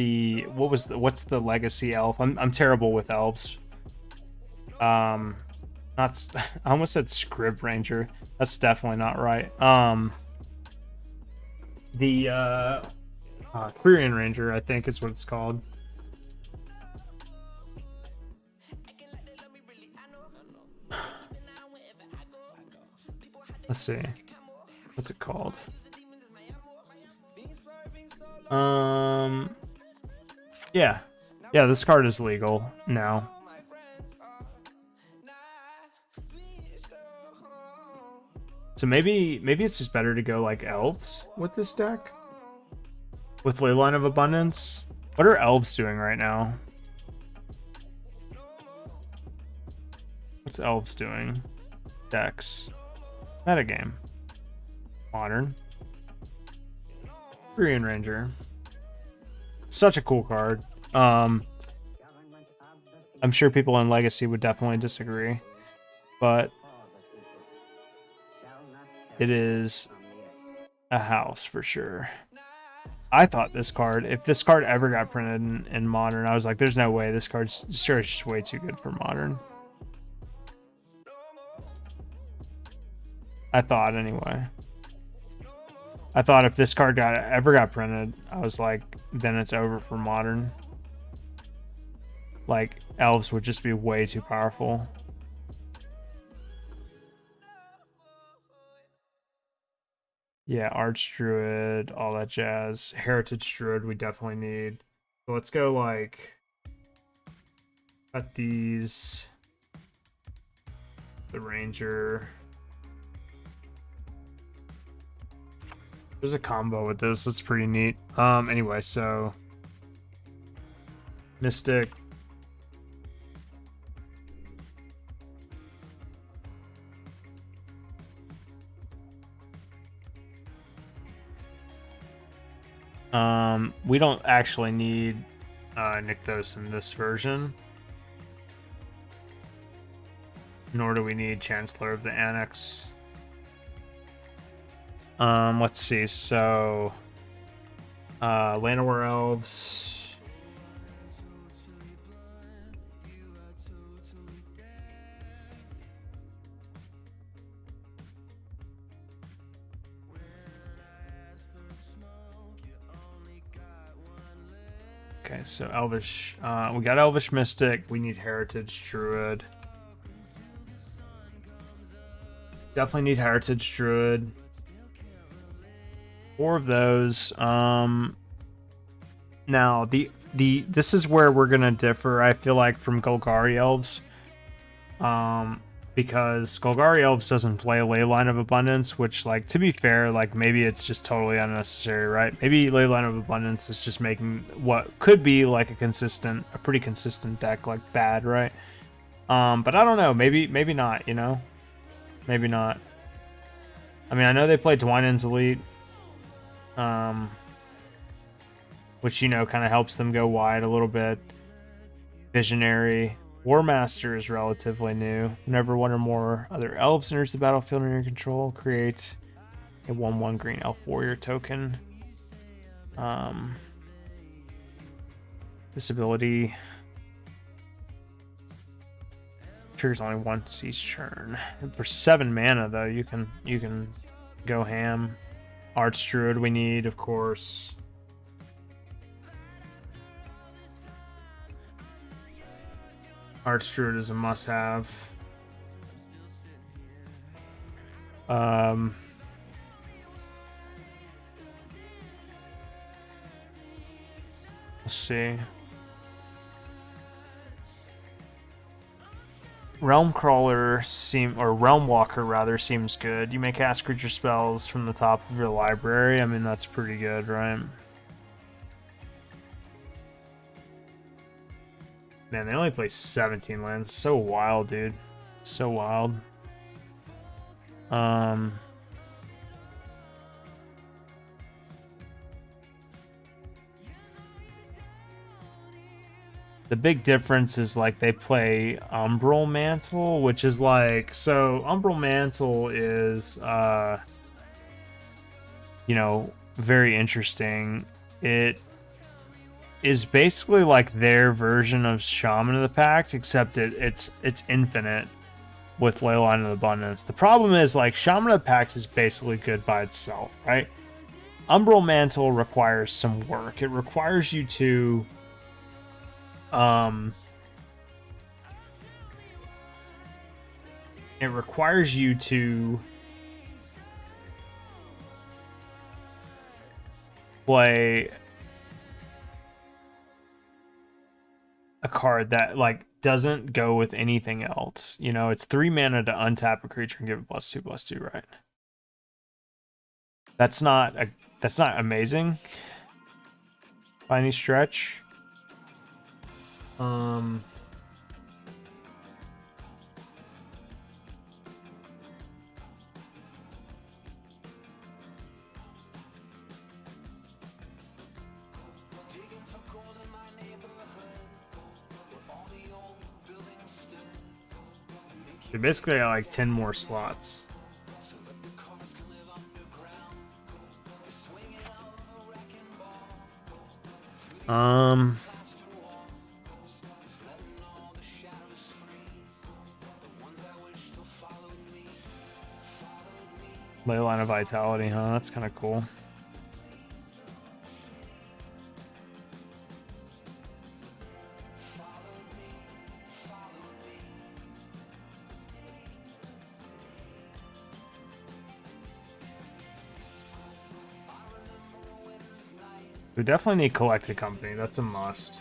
what's the legacy elf? I'm terrible with elves. I almost said Scrib Ranger. That's definitely not right. The Quirion Ranger, I think is what it's called. Let's see. What's it called? Yeah. Yeah, this card is legal now. So maybe it's just better to go like elves with this deck. With Leyline of Abundance. What are elves doing right now? What's elves doing? Decks. Metagame. Modern. Quirion Ranger. Such a cool card. I'm sure people in Legacy would definitely disagree, but it is a house for sure. I thought this card, if this card ever got printed in Modern, I was like, there's no way. This card's sure it's just way too good for Modern. I thought anyway. I thought if this card ever got printed, I was like, then it's over for Modern. Like, elves would just be way too powerful. Yeah, Archdruid, all that jazz. Heritage Druid we definitely need. So let's go like cut these. The Ranger. There's a combo with this. That's pretty neat. Anyway, so Mystic. We don't actually need Nykthos in this version. Nor do we need Chancellor of the Annex. Let's see. So, Land of Werewolves. Okay, so Elvish. We got Elvish Mystic. We need Heritage Druid. Definitely need Heritage Druid. 4 of those. Now this is where we're gonna differ, I feel like, from Golgari Elves. Because Golgari Elves doesn't play Leyline of Abundance, which, like, to be fair, like, maybe it's just totally unnecessary, right? Maybe Leyline of Abundance is just making what could be like a pretty consistent deck like bad, right? But I don't know, maybe not, you know? Maybe not. I mean, I know they play Dwynen's Elite, which, you know, kind of helps them go wide a little bit. Visionary. War Master is relatively new. Whenever one or more other elves enters the battlefield under your control, create a 1/1 green elf warrior token. This ability triggers only once each turn. And for 7 mana, though, you can go ham. Archdruid we need, of course. Archdruid is a must-have. Let's see. Realm Crawler Realm Walker rather seems good. You may cast creature spells from the top of your library. I mean, that's pretty good, right? Man, they only play 17 lands. So wild, dude. So wild. The big difference is, like, they play Umbral Mantle, which is like, so Umbral Mantle is, you know, very interesting. It is basically like their version of Shaman of the Pact, except it's infinite with Leyline of Abundance. The problem is, like, Shaman of the Pact is basically good by itself, right? Umbral Mantle requires some work. It requires you to play a card that, like, doesn't go with anything else. You know, it's 3 mana to untap a creature and give it +2/+2, right? That's not amazing by any stretch. So basically I got like 10 more slots. Ley line of vitality, huh? That's kind of cool. We definitely need collected company. That's a must.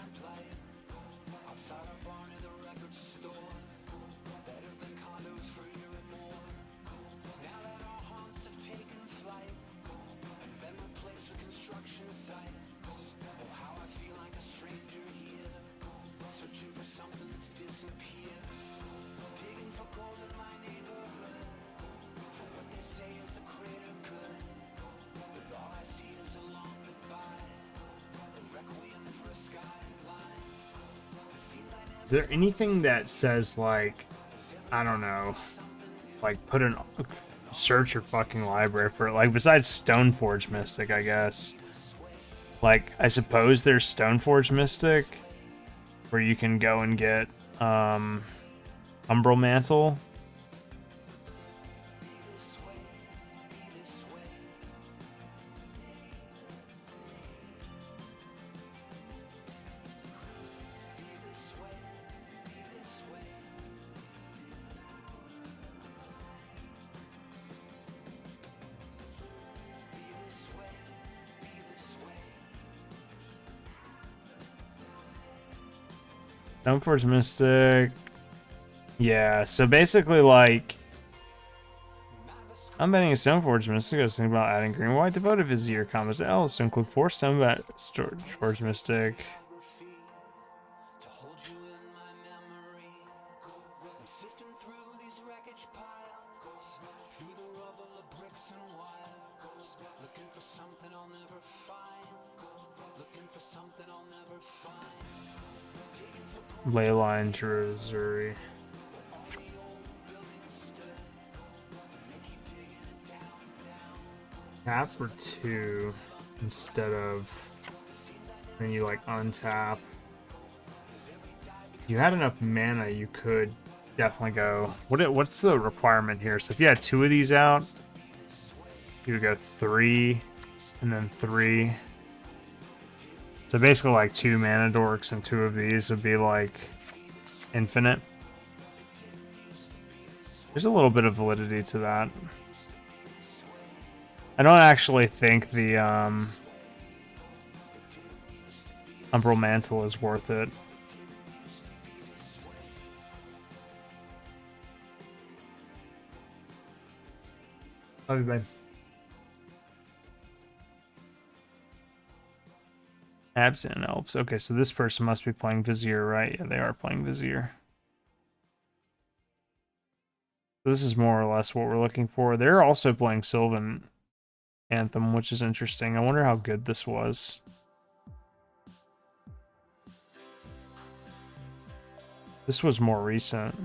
Is there anything that says, like, I don't know, like put an search your fucking library for it, like besides Stoneforge Mystic, I guess. Like, I suppose there's Stoneforge Mystic where you can go and get Umbral Mantle. Stoneforge Mystic. Yeah, so basically, like, I'm betting a Stoneforge Mystic. I was thinking about adding green white devoted vizier combos to Elves to include 4 Stoneforge Mystic. Leyline Missouri. Tap for 2 instead of, then you like untap. If you had enough mana, you could definitely go. What's the requirement here? So if you had 2 of these out, you would go 3 and then 3. So basically like 2 mana dorks and 2 of these would be like infinite. There's a little bit of validity to that. I don't actually think the Umbral Mantle is worth it. Love you, babe. Absent Elves. Okay, so this person must be playing Vizier, right? Yeah, they are playing Vizier. This is more or less what we're looking for. They're also playing Sylvan Anthem, which is interesting. I wonder how good this was. This was more recent.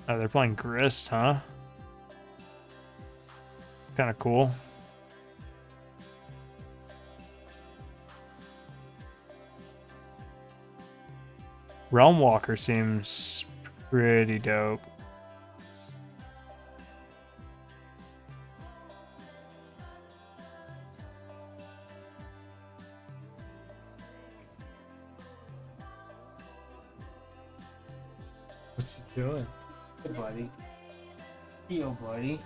Oh, they're playing Grist, huh? Kind of cool. Realm Walker seems pretty dope. What's he doing? Hey, buddy. Yo, buddy.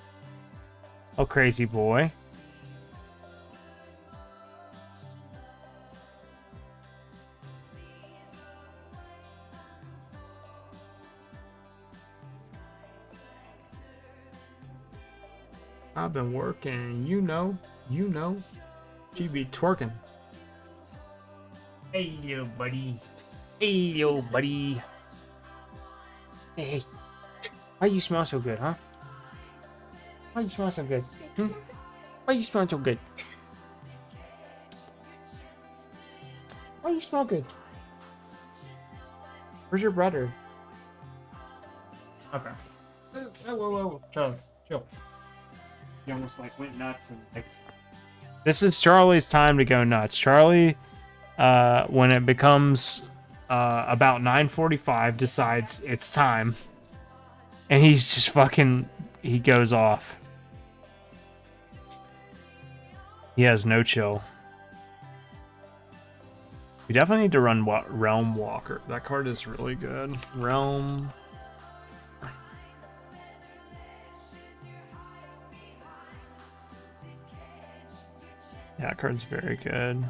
Oh, crazy boy. I've been working, you know. She be twerking. Hey, little buddy. Hey, little buddy. Hey, why you smell so good, huh? Why you smell so good? Why you smell so good? Why you smell good? Where's your brother? Okay. Whoa, Charlie, chill. You almost like went nuts and like. This is Charlie's time to go nuts. Charlie, when it becomes about 9:45, decides it's time, and he's just fucking. He goes off. He has no chill. We definitely need to run Realm Walker. That card is really good. Realm. Yeah, that card's very good.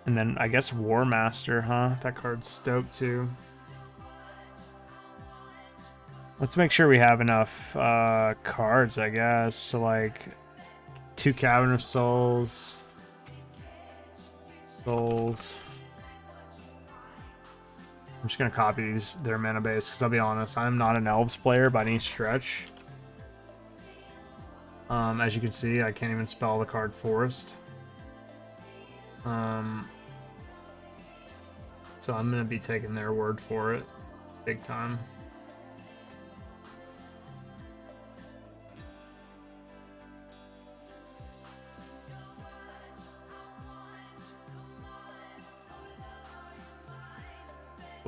And then I guess War Master, huh? That card's stoked too. Let's make sure we have enough cards, I guess. So like 2 Cavern of Souls. I'm just gonna copy their mana base because I'll be honest, I'm not an Elves player by any stretch. As you can see, I can't even spell the card Forest. So I'm gonna be taking their word for it, big time.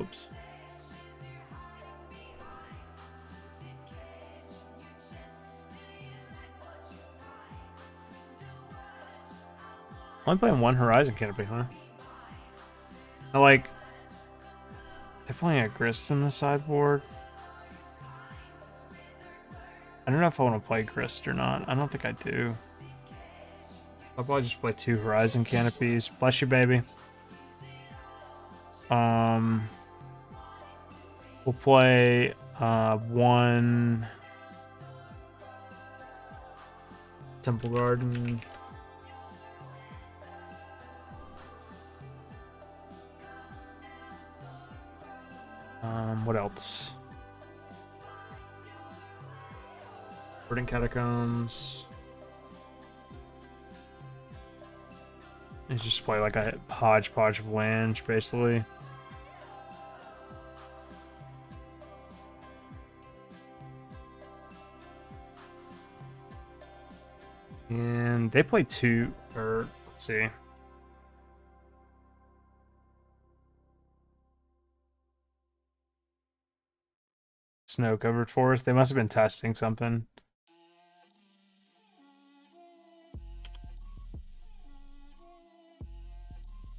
Oops. I'm playing one Horizon Canopy, huh? I like... They're playing a Grist in the sideboard. I don't know if I want to play Grist or not. I don't think I do. I'll probably just play 2 Horizon Canopies. Bless you, baby. We'll play 1 Temple Garden. What else? Burning Catacombs. And just play like a hodgepodge of lands, basically. And they play 2, or let's see. Snow-covered forest. They must have been testing something.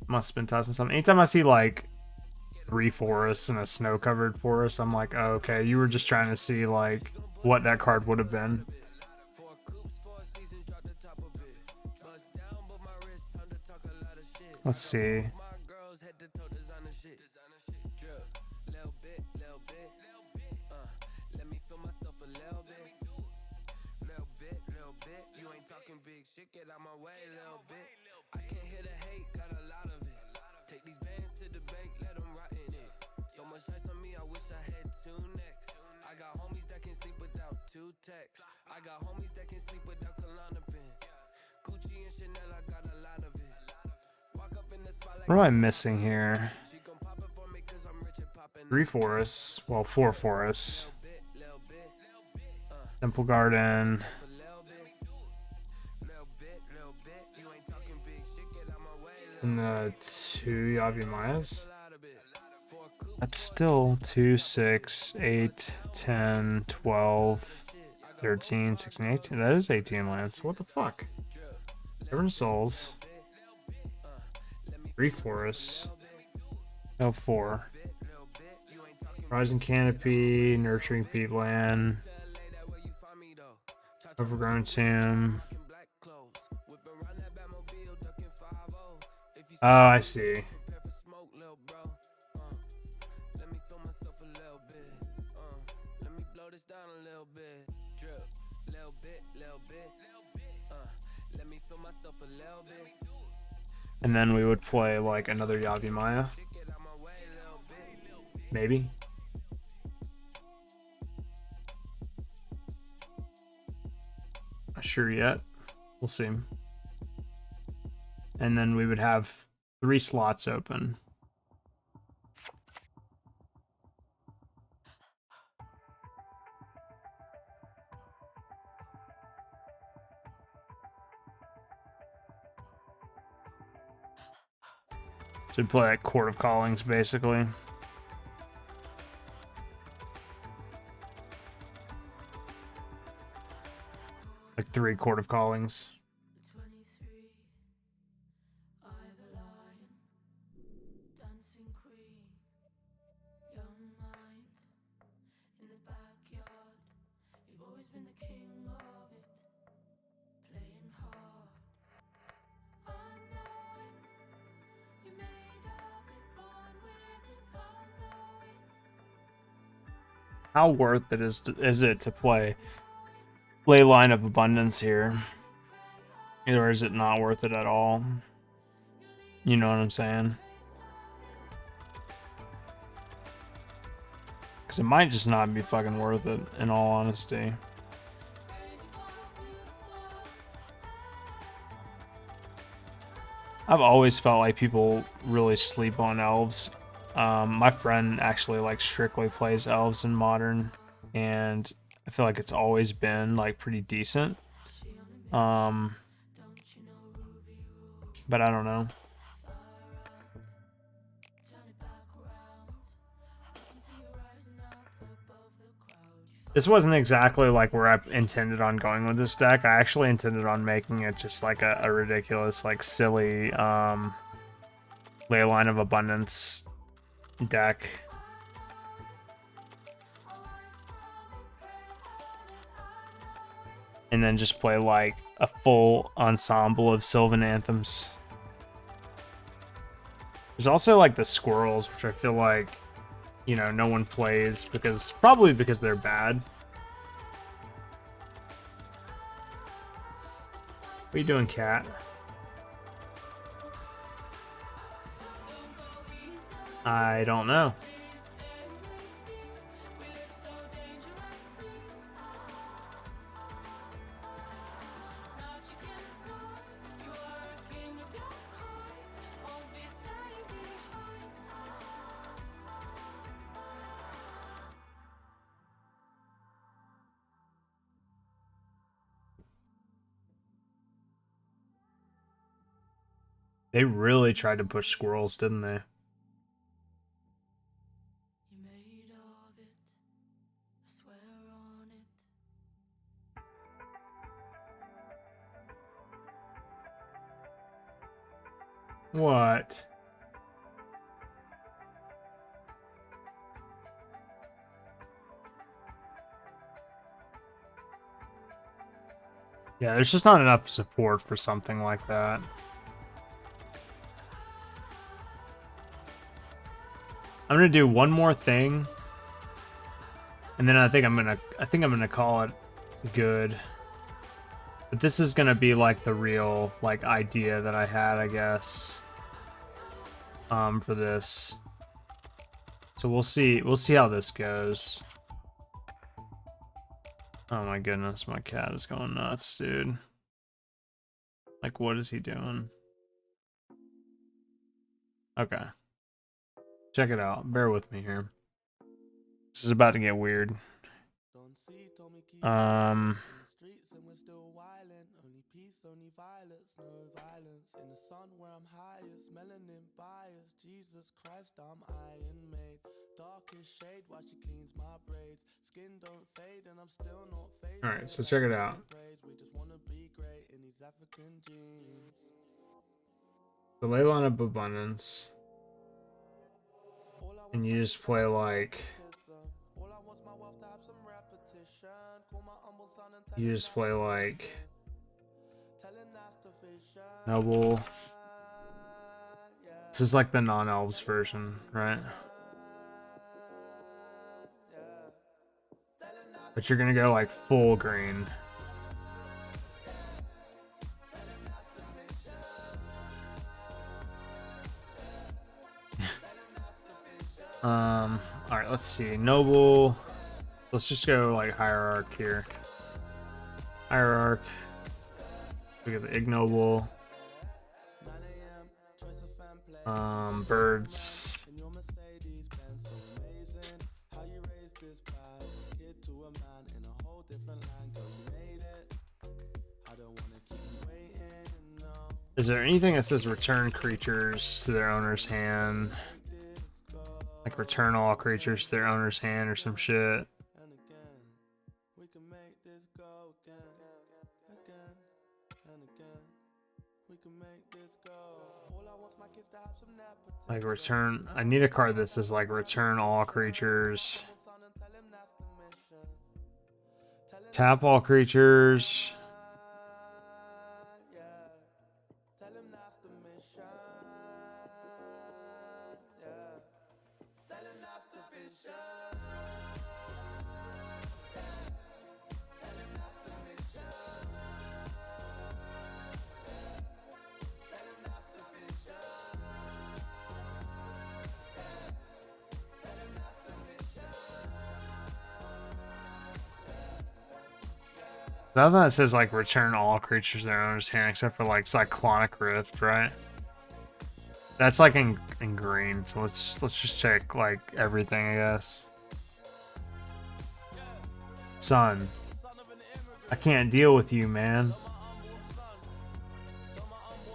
Must have been testing something. Anytime I see like 3 forests and a snow-covered forest, I'm like, oh, okay, you were just trying to see like what that card would have been. Let's see. What am I missing here? 3 forests. Well, 4 forests. Temple Garden. And the 2 Yavimayas. That's still 2, 6, 8, 10, 12, 13, 16, 18. That is 18 lands. What the fuck? Cavern of Souls. 3 forests. No, 4. Horizon Canopy, Nurturing Peatland, Overgrown Tomb. Oh, I see. And then we would play like another Yavimaya. Maybe. Not sure yet. We'll see. And then we would have 3 slots open. Should play like Court of Callings, basically. Like 3 Court of Callings. How worth it is it to play Leyline of Abundance here? Or is it not worth it at all? You know what I'm saying? Because it might just not be fucking worth it, in all honesty. I've always felt like people really sleep on elves. My friend actually like strictly plays elves in Modern, and I feel like it's always been like pretty decent. But I don't know. This wasn't exactly like where I intended on going with this deck. I actually intended on making it just like a ridiculous, like silly Leyline of Abundance deck. And then just play like a full ensemble of Sylvan Anthems. There's also like the Squirrels, which I feel like, you know, no one plays probably because they're bad. What are you doing, cat? I don't know. They really tried to push Squirrels, didn't they? What? Yeah, there's just not enough support for something like that. I'm gonna do one more thing, and then I think I'm gonna call it good. But this is gonna be like the real like idea that I had, I guess. For this. So we'll see how this goes. Oh my goodness, my cat is going nuts, dude. Like, what is he doing? Okay. Check it out. Bear with me here. This is about to get weird. Alright, so check it out. The Leyline of Abundance. And you just play like... You just play like... Noble. This is like the non-elves version, right? But you're gonna go like full green. Alright, let's see. Noble. Let's just go like Hierarch here. Hierarch. We got the Ignoble. Birds. Is there anything that says return creatures to their owner's hand? Like return all creatures to their owner's hand or some shit. Like return, I need a card that says like return all creatures. Tap all creatures. Nothing that says like return all creatures to their owner's hand except for like Cyclonic Rift, right? That's like in green, so let's just check like everything, I guess. Sun. I can't deal with you, man.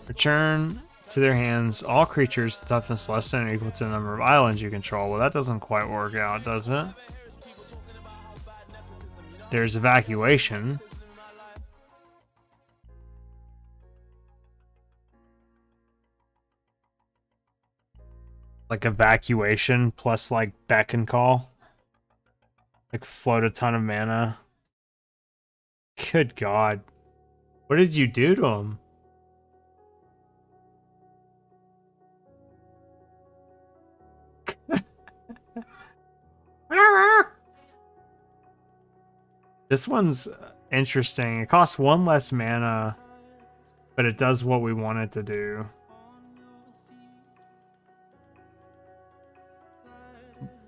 Return to their hands all creatures with toughness less than or equal to the number of islands you control. Well, that doesn't quite work out, does it? There's evacuation. Like evacuation plus like beck and call. Like float a ton of mana. Good God. What did you do to him? This one's interesting. It costs one less mana, but it does what we want it to do.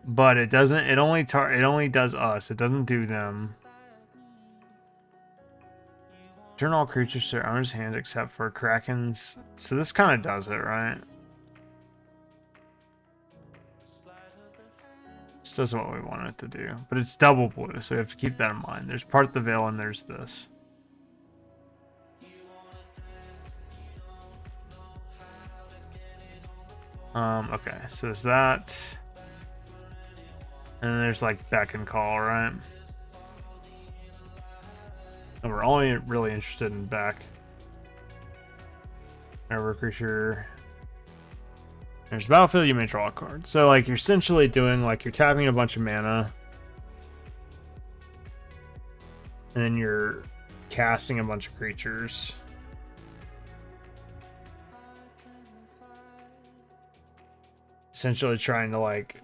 But it doesn't. It only does us. It doesn't do them. Turn all creatures to their owner's hand except for Krakens. So this kind of does it, right? This does what we want it to do. But it's double blue, so we have to keep that in mind. There's Part the Veil and there's this. Okay, so there's that. And then there's like beck and call, right? And we're only really interested in back. Whenever a creature. There's battlefield, you may draw a card. So like you're essentially doing like you're tapping a bunch of mana. And then you're casting a bunch of creatures. Essentially trying to like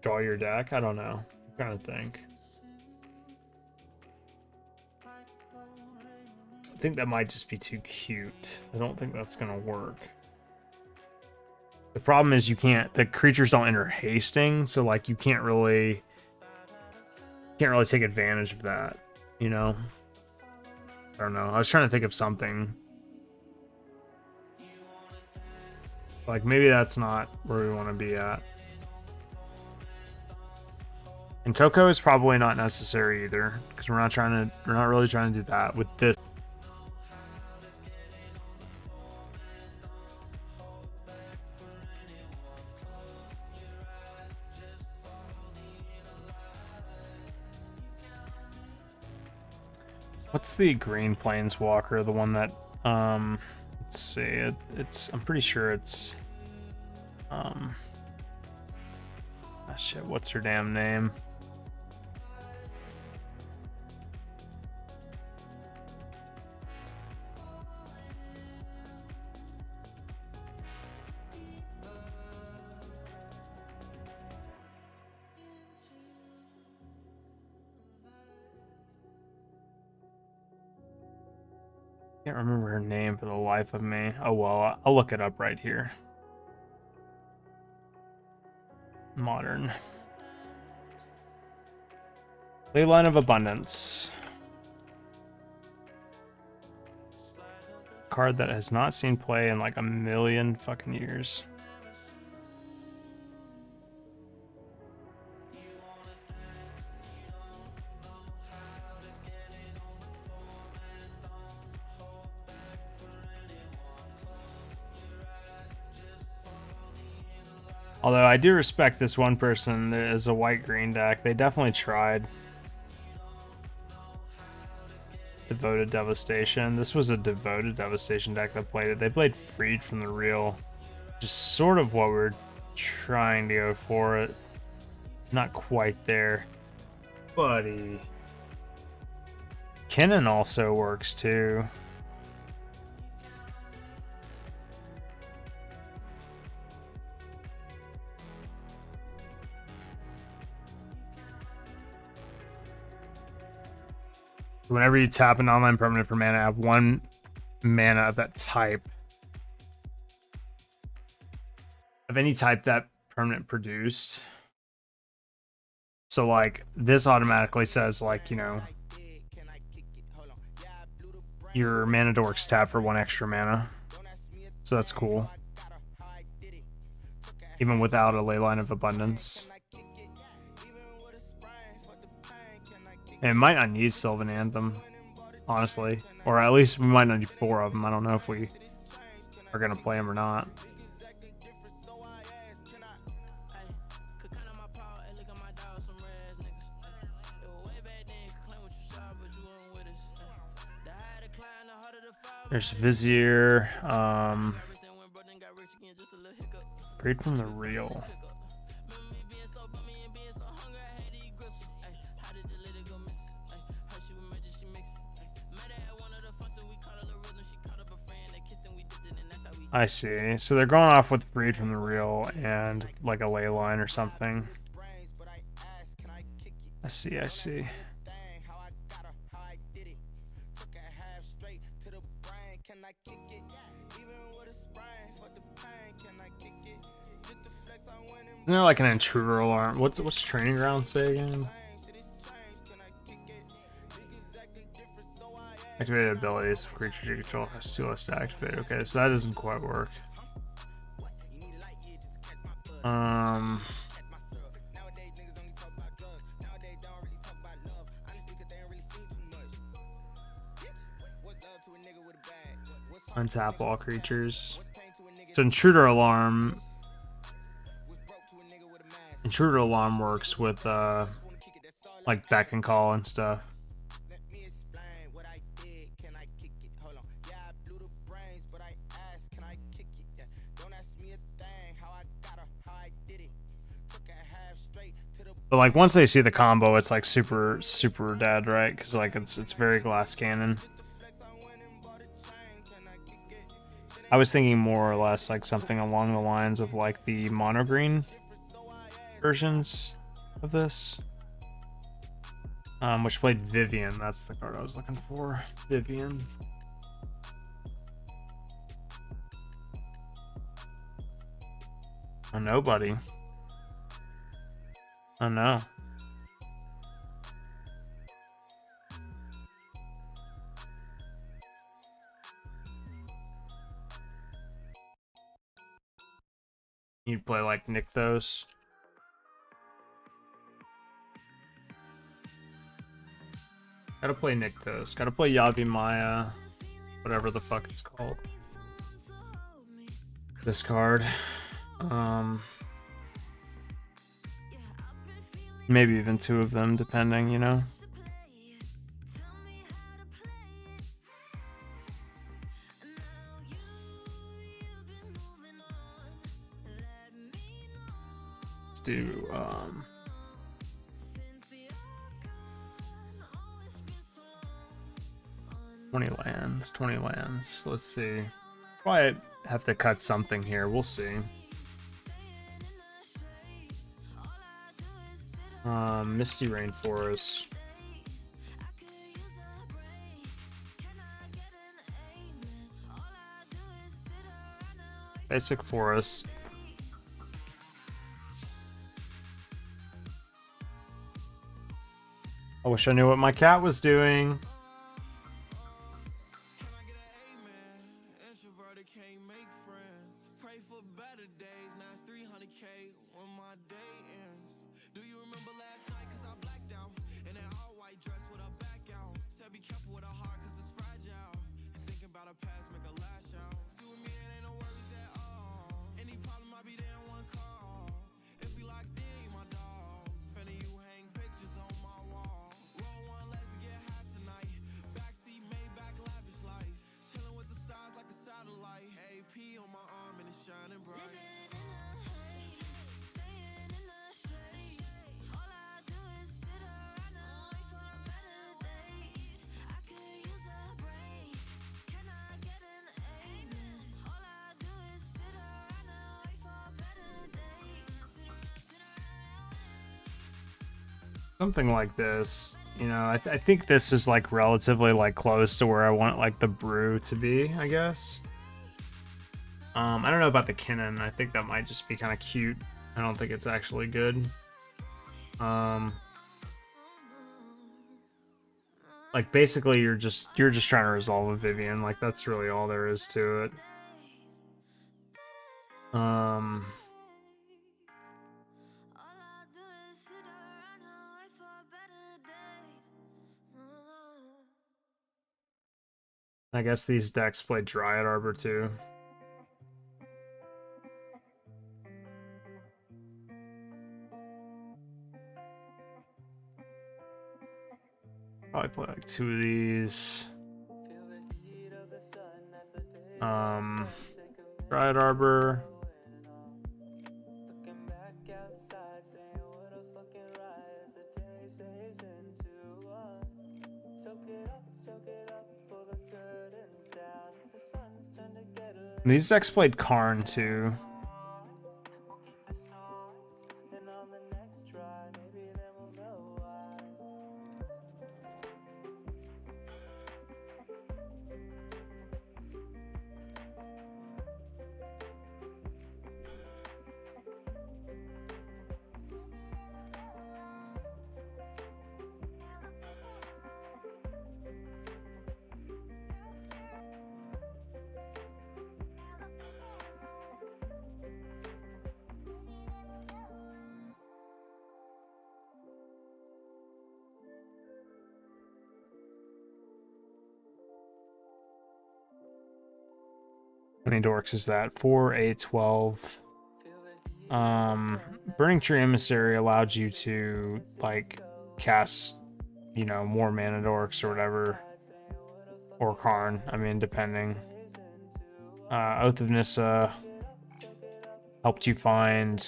draw your deck. I don't know. I'm trying to think. I think that might just be too cute. I don't think that's gonna work. The problem is you can't. The creatures don't enter hasting, so like you can't really take advantage of that. You know. I don't know. I was trying to think of something. Like maybe that's not where we want to be at. And Coco is probably not necessary either, because we're not really trying to do that with this. What's the green planeswalker? The one that let's see, I'm pretty sure it's shit, what's her damn name? Can't remember her name for the life of me. Oh well, I'll look it up right here. Modern. Leyline of Abundance. Card that has not seen play in like a million fucking years. Although I do respect this one person that is a white-green deck. They definitely tried. Devoted Devastation. This was a Devoted Devastation deck that played it. They played Freed from the Real. Just sort of what we're trying to go for. It. Not quite there. Buddy. Kinnan also works too. Whenever you tap an online permanent for mana, have 1 mana of that type. Of any type that permanent produced. So like this automatically says like, you know, your mana dorks tap for 1 extra mana. So that's cool. Even without a Leyline of Abundance. And it might not need Sylvan Anthem, honestly. Or at least we might not need 4 of them. I don't know if we are going to play them or not. There's Vizier. Breed from the Real. I see. So they're going off with Breed from the Real and like a ley line or something. I see, I see. Isn't there like an intruder alarm? What's training ground say again? Activated abilities. If creature you control has 2 less to activate. Okay, so that doesn't quite work. Untap all creatures. So intruder alarm. Intruder alarm works with like beck and call and stuff. But like once they see the combo, it's like super dead, right? Because like it's very glass cannon. I was thinking more or less like something along the lines of like the mono green versions of this, which played Vivian. That's the card I was looking for. Vivian. Oh, nobody. Oh no. You'd play like Nykthos. Gotta play Nykthos. Gotta play Yavimaya. Whatever the fuck it's called. This card. Maybe even 2 of them, depending, you know? Let's do, 20 lands. Let's see. Probably have to cut something here. We'll see. Misty Rainforest. Basic Forest. I wish I knew what my cat was doing. something like this. You know, I think this is like relatively like close to where I want like the brew to be, I guess. I don't know about the Kinnan. I think that might just be kind of cute. I don't think it's actually good. Like basically you're just trying to resolve a Vivian. Like that's really all there is to it. I guess these decks play Dryad Arbor too. Probably play like 2 of these. Dryad Arbor. These decks played Karn too. How many dorks is that? 4, 8, 12. Burning Tree Emissary allowed you to like cast, you know, more mana dorks or whatever. Or Karn, I mean, depending. Oath of Nissa helped you find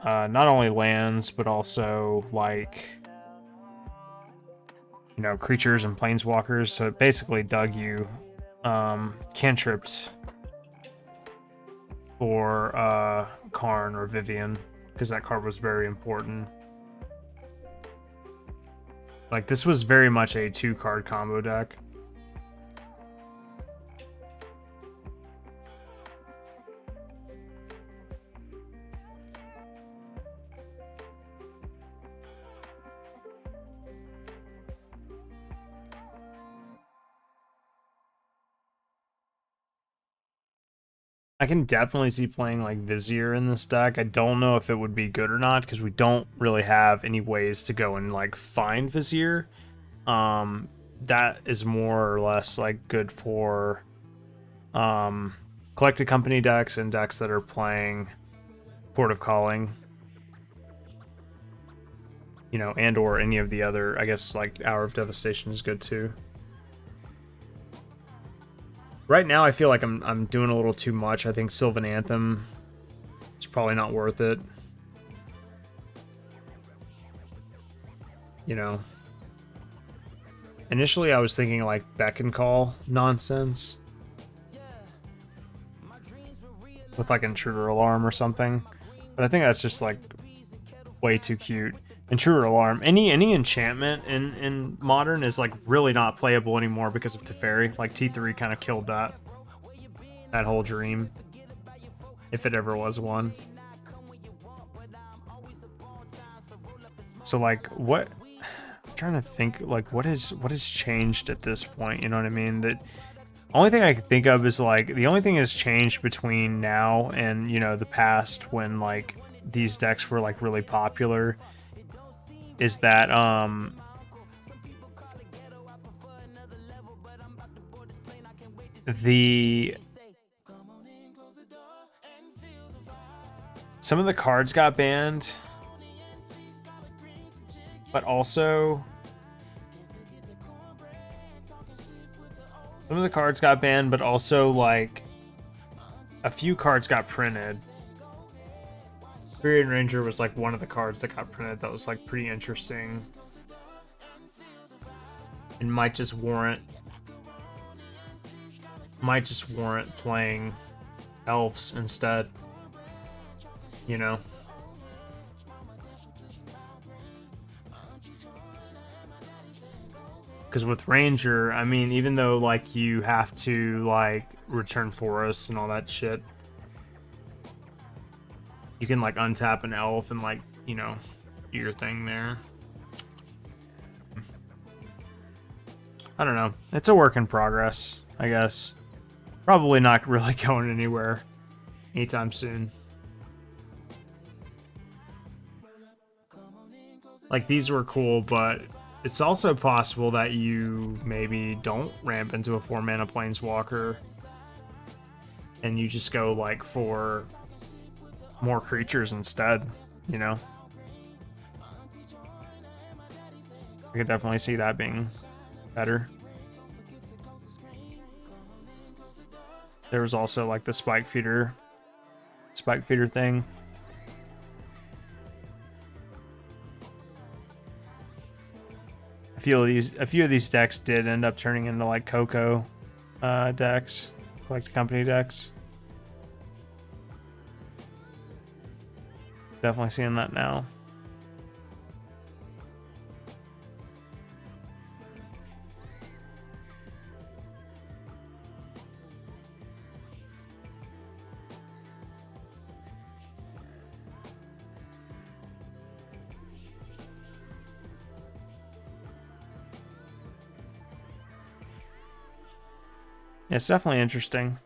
not only lands, but also like, you know, creatures and planeswalkers. So it basically dug you cantripped for Karn or Vivian, because that card was very important. Like, this was very much a 2-card combo deck. I can definitely see playing like Vizier in this deck. I don't know if it would be good or not because we don't really have any ways to go and like find Vizier. That is more or less like good for collected company decks and decks that are playing Port of Calling. You know, and or any of the other, I guess like Hour of Devastation is good too. Right now, I feel like I'm doing a little too much. I think Sylvan Anthem is probably not worth it. You know. Initially, I was thinking like Beck and Call nonsense. With like Intruder Alarm or something. But I think that's just like way too cute. Intruder Alarm. Any enchantment in Modern is like really not playable anymore because of Teferi. Like T3 kind of killed that whole dream, if it ever was one. So like what? I'm trying to think like what has changed at this point. You know what I mean? That only thing I can think of is like the only thing that's changed between now and, you know, the past when like these decks were like really popular is that some of the cards got banned, but also like a few cards got printed. Superior Ranger was like one of the cards that got printed that was like pretty interesting and might just warrant playing elves instead, you know. Because with Ranger, I mean, even though like you have to like return forests and all that shit, you can like untap an elf and like, you know, do your thing there. I don't know. It's a work in progress, I guess. Probably not really going anywhere anytime soon. Like, these were cool, but it's also possible that you maybe don't ramp into a 4-mana Planeswalker and you just go, like, for more creatures instead, you know? I could definitely see that being better. There was also, like, the spike feeder thing. A few of these decks did end up turning into like Coco decks, Collect Company decks. Definitely seeing that now. It's definitely interesting.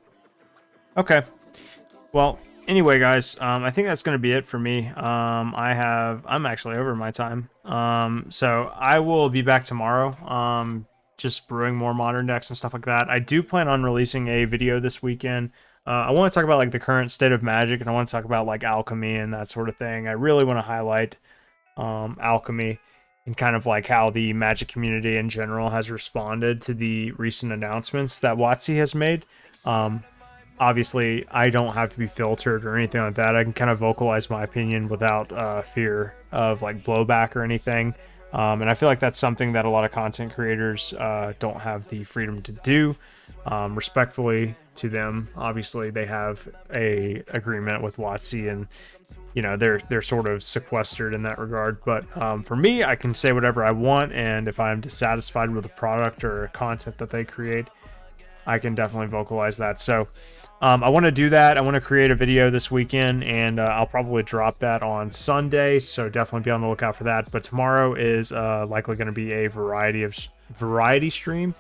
Okay. Well, anyway, guys, I think that's going to be it for me. I'm actually over my time. So I will be back tomorrow. Just brewing more modern decks and stuff like that. I do plan on releasing a video this weekend. I want to talk about like the current state of Magic, and I want to talk about like alchemy and that sort of thing. I really want to highlight alchemy and kind of like how the Magic community in general has responded to the recent announcements that WotC has made. Obviously, I don't have to be filtered or anything like that. I can kind of vocalize my opinion without fear of like blowback or anything. And I feel like that's something that a lot of content creators don't have the freedom to do. Respectfully to them, obviously they have a agreement with WotC, and you know they're sort of sequestered in that regard. But for me, I can say whatever I want, and if I'm dissatisfied with a product or content that they create, I can definitely vocalize that. So I want to do that. I want to create a video this weekend, and I'll probably drop that on Sunday, so definitely be on the lookout for that. But tomorrow is likely going to be a variety stream,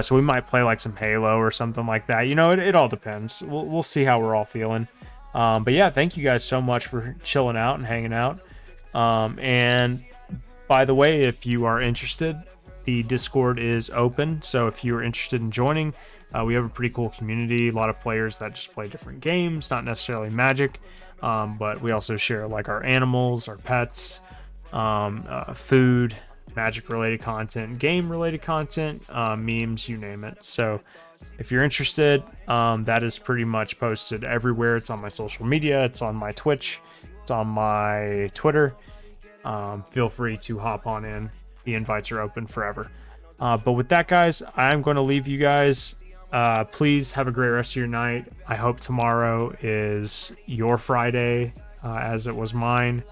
so we might play like some Halo or something like that. You know, it all depends. We'll see how we're all feeling. But yeah, thank you guys so much for chilling out and hanging out. And by the way, if you are interested, the Discord is open, so if you're interested in joining, we have a pretty cool community, a lot of players that just play different games, not necessarily Magic, but we also share like our animals, our pets, food, Magic related content, game related content, memes, you name it. So if you're interested, that is pretty much posted everywhere. It's on my social media, it's on my Twitch, it's on my Twitter. Feel free to hop on in. The invites are open forever. But with that, guys, I'm going to leave you guys. Please have a great rest of your night. I hope tomorrow is your Friday, as it was mine.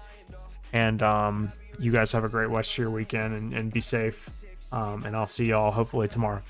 And you guys have a great rest of your weekend, and be safe. And I'll see y'all hopefully tomorrow.